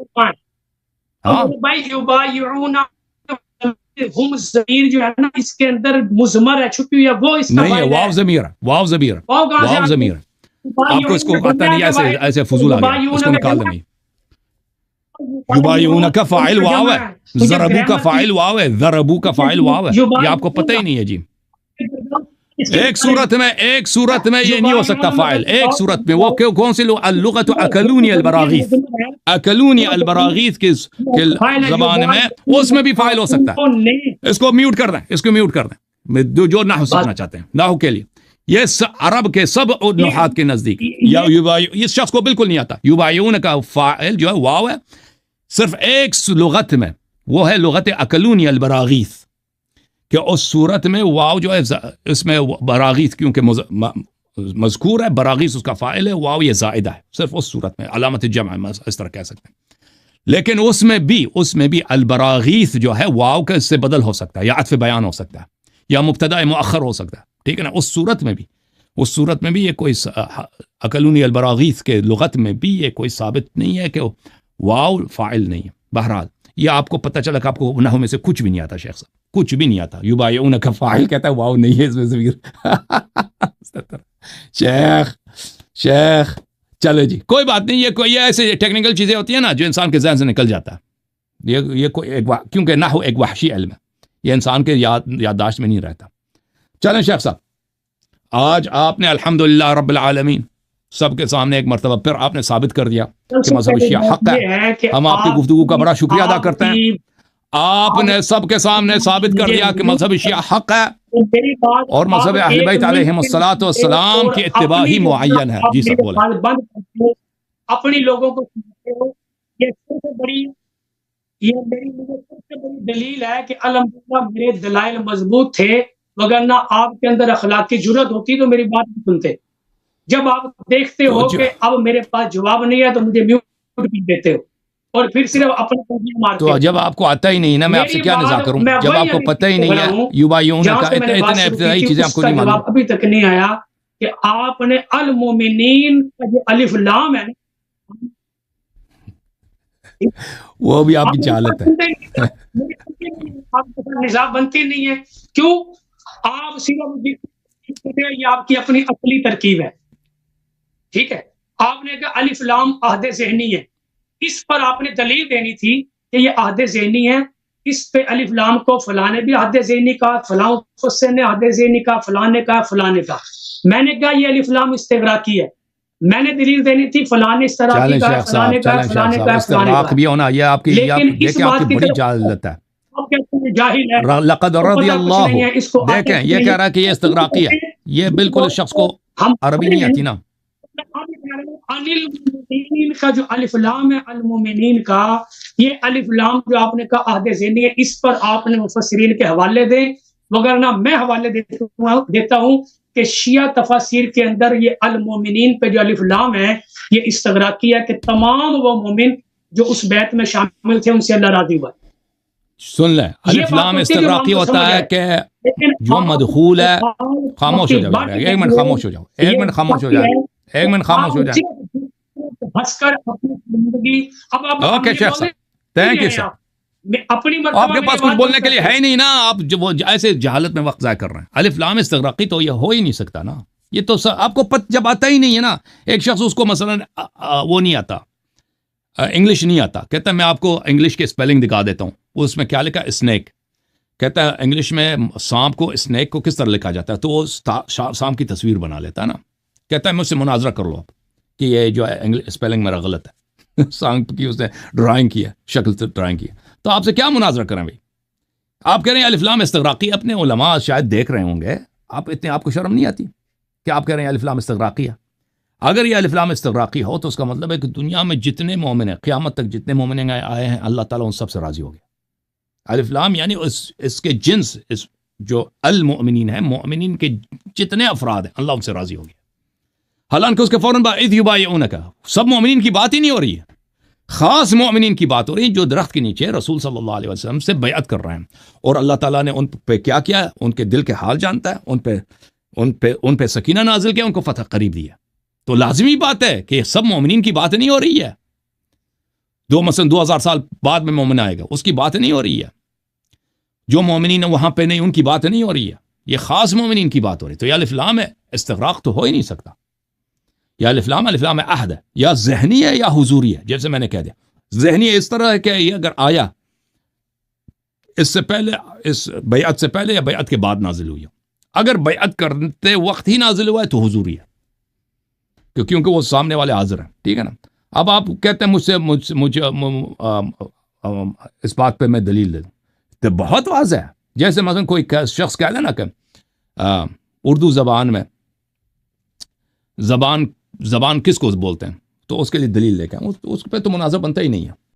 ہاں بھائی یبایعون ہم ضمیر جو ہے نا اس کے اندر مضمر ہے، چھپی ہوئی ہے، وہ اس کا نہیں ہے، واو ضمیر ہے، واو ضمیر ہے، واو ضمیر ہے. آپ کو اس کو پتہ نہیں، ایسے فضول آ گیا، اس کو نکال دیں. یبایعون کا فاعل واو ہے، ضربو کا فاعل واو ہے، ضربو کا فاعل واو ہے. یہ آپ کو پتہ ہی نہیں ہے جی. ایک صورت میں یہ نہیں ہو سکتا فاعل، ایک صورت میں. وہ کون سی اللغت اکلونی البراغیث، اکلونی البراغیث کے زبان میں اس میں بھی فاعل ہو سکتا ہے. اس کو میوٹ کر دیں، اس کو میوٹ کر دیں جو نحو سیکھنا چاہتے ہیں نحو کے لیے. یہ عرب کے سب نحات کے نزدیک اس شخص کو بالکل نہیں آتا. یبایعون کا فاعل جو ہے واو ہے صرف ایک لغت میں، وہ ہے لغت اکلونی البراغیث، کہ اس صورت میں واو جو ہے اس میں براغیث کیونکہ مذکور ہے، براغیث اس کا فاعل ہے، واو یہ زائدہ ہے صرف اس صورت میں، علامت جمع اس طرح کہہ سکتے ہیں. لیکن اس میں بھی البراغیث جو ہے واو کا اس سے بدل ہو سکتا ہے، یا عطف بیان ہو سکتا ہے، یا مبتدا مؤخر ہو سکتا ہے. ٹھیک ہے نا؟ اس صورت میں بھی یہ کوئی اکلونی البراغیث کے لغت میں بھی یہ کوئی ثابت نہیں ہے کہ واو فاعل نہیں ہے. بہرحال یہ آپ کو پتہ چلا کہ آپ کو نحو میں سے کچھ بھی نہیں آتا شیخ صاحب، کچھ بھی نہیں آتا. یبایعون کا فاعل کہتا ہے واو نہیں ہے اس میں ضمیر. شیخ چلو جی کوئی بات نہیں. یہ ایسے ٹیکنیکل چیزیں ہوتی ہیں نا جو انسان کے ذہن سے نکل جاتا ہے. یہ کیونکہ نحو ایک وحشی علم ہے، یہ انسان کے یادداشت میں نہیں رہتا. چلیں شیخ صاحب، آج آپ نے الحمدللہ رب العالمین سب کے سامنے ایک مرتبہ پھر آپ نے ثابت کر دیا کہ مذہب شیعہ حق ہے. ہم آپ کی گفتگو کا بڑا شکریہ ادا کرتے ہیں. آپ نے سب کے سامنے ثابت کر دیا کہ مذہب شیعہ حق ہے اور مذہب اہل بیت علیہم الصلوۃ والسلام کی اتباع ہی معین ہے. جی سب بولیں. اپنی لوگوں کو یہ سب سے بڑی دلیل ہے کہ الحمدللہ میرے دلائل مضبوط تھے، وگرنہ آپ کے اندر اخلاقی جرات ہوتی تو میری بات نہیں سنتے. جب آپ دیکھتے ہو کہ اب میرے پاس جواب نہیں ہے تو مجھے میوٹ کر دیتے ہو اور پھر صرف اپنے تنظیم مارتے. تو جب آپ کو آتا ہی نہیں نا، میں آپ سے کیا نزاع کروں جب آپ کو پتہ ہی نہیں ہے. یبایعون کا اتنے ابتدائی چیزیں آپ کو نہیں معلوم. ابھی تک نہیں آیا کہ آپ نے المومنین کا جو الف لام ہے وہ بھی آپ کی جہالت ہے. نصاب بنتی نہیں ہے. کیوں؟ آپ صرف یہ آپ کی اپنی عقلی ترکیب ہے. ٹھیک ہے، آپ نے کہا الف لام عہد ذہنی ہے، اس پر آپ نے دلیل دینی تھی کہ یہ عہد ذہنی ہے. اس پہ الف لام کو فلاں نے بھی عہد ذہنی کہا، فلاں مفسر نے عہد ذہنی کہا، فلاں نے کہا، فلاں نے کہا. میں نے کہا یہ الف لام استغراقی ہے. میں نے دلیل دینی تھی فلاں نے استغراقی کہا، فلاں نے کہا، فلاں نے کہا، فلاں نے کہا. بھی ہونا یہ آپ کی، لیکن اس دیکھیں آپ بات کی کی بڑی طرف جہالت ہے. آپ کہتے ہیں جاہل ہے، لقد رضی اللہ، اس کو دیکھیں یہ کہہ رہا ہے کہ یہ استغراقی ہے. یہ بالکل اس شخص کو ہم عربی نہیں آتی نا. المؤمنین کا جو الف لام ہے، المؤمنین کا یہ الف لام جو آپ نے کہا عہد ذہنی ہے، اس پر آپ نے مفسرین کے حوالے دیں، وگرنہ میں حوالے دیتا ہوں کہ شیعہ تفاسیر کے اندر یہ المؤمنین پہ جو الف لام ہے یہ استغراقی ہے، کہ تمام وہ مومن جو اس بیت میں شامل تھے ان سے اللہ راضی ہوا. سن لیں، الف لام استغراقی ہوتا ہے کہ جو مدخول ہے. خاموش ہو جاؤ، ایک منٹ خاموش ہو جاؤ، ایک منٹ خاموش ہو جاؤ، ایک منٹ خاموش ہو جائے. ہنس کر اپنی زندگی اوکے شیخ صاحب، تھینک یو سر. اپنی آپ کے پاس کچھ بولنے کے لیے ہے ہی نہیں نا، آپ جو وہ ایسے جہالت میں وقت ضائع کر رہے ہیں. الف لام استغراقی تو یہ ہو ہی نہیں سکتا نا. یہ تو آپ کو جب آتا ہی نہیں ہے نا. ایک شخص اس کو مثلا وہ نہیں آتا، انگلش نہیں آتا، کہتا ہے میں آپ کو انگلش کے اسپیلنگ دکھا دیتا ہوں. اس میں کیا لکھا؟ اسنیک. کہتا ہے انگلش میں سانپ کو، اسنیک کو کس طرح لکھا جاتا ہے؟ تو وہ سانپ کی تصویر بنا لیتا ہے نا. کہتا ہے مجھ سے مناظرہ کر لو آپ کہ یہ جو ہے اسپیلنگ میرا غلط ہے. سانپ کی اس نے ڈرائنگ کی ہے، شکل سے ڈرائنگ کی ہے. تو آپ سے کیا مناظرہ کریں بھائی؟ آپ کہہ رہے ہیں الف لام استغراقی. اپنے علماء شاید دیکھ رہے ہوں گے، آپ کو شرم نہیں آتی کہ آپ کہہ رہے ہیں الف لام استغراقی ہے؟ اگر یہ الف لام استغراقی ہو تو اس کا مطلب ہے کہ دنیا میں جتنے مومن ہیں، قیامت تک جتنے مومن آئے ہیں، اللہ تعالیٰ ان سب سے راضی ہو گیا. الف لام یعنی اس کے جنس، اس جو المؤمنین ہے، مومنین کے جتنے افراد ہیں، اللہ ان سے راضی ہو گیا. حالانکہ اس کے فوراً بعد اذ یبایعونک، سب مومنین کی بات ہی نہیں ہو رہی ہے، خاص مومنین کی بات ہو رہی ہے جو درخت کے نیچے رسول صلی اللہ علیہ وسلم سے بیعت کر رہے ہیں. اور اللہ تعالیٰ نے ان پہ کیا کیا ہے، ان کے دل کے حال جانتا ہے، ان پہ سکینہ نازل کیا، ان کو فتح قریب دیا. تو لازمی بات ہے کہ سب مومنین کی بات نہیں ہو رہی ہے. مثلا 2000 سال بعد میں مومن آئے گا، اس کی بات نہیں ہو رہی ہے. جو مومنین وہاں پہ نہیں، ان کی بات نہیں ہو رہی ہے. یہ خاص مومنین کی بات ہو رہی ہے. تو یہ الف لام ہے استغراق تو ہو ہی نہیں سکتا. یا الف لام عہد ہے، یا ذہنی ہے یا حضوری ہے. جیسے میں نے کہہ دیا، ذہنی اس طرح ہے کہ یہ اگر آیا اس سے پہلے، اس بیعت سے پہلے یا بیعت کے بعد نازل ہوئی ہو. اگر بیعت کرتے وقت ہی نازل ہوا ہے تو حضوری ہے، کیونکہ وہ سامنے والے حاضر ہیں. ٹھیک ہے نا. اب آپ کہتے ہیں مجھے اس بات پہ میں دلیل دے دوں، تو بہت واضح ہے. جیسے مثلا کوئی شخص کہہ دینا کہ اردو زبان میں زبان کس کو بولتے ہیں، تو اس کے لیے دلیل لے کے اس پہ تو مناظر بنتا ہی نہیں ہے.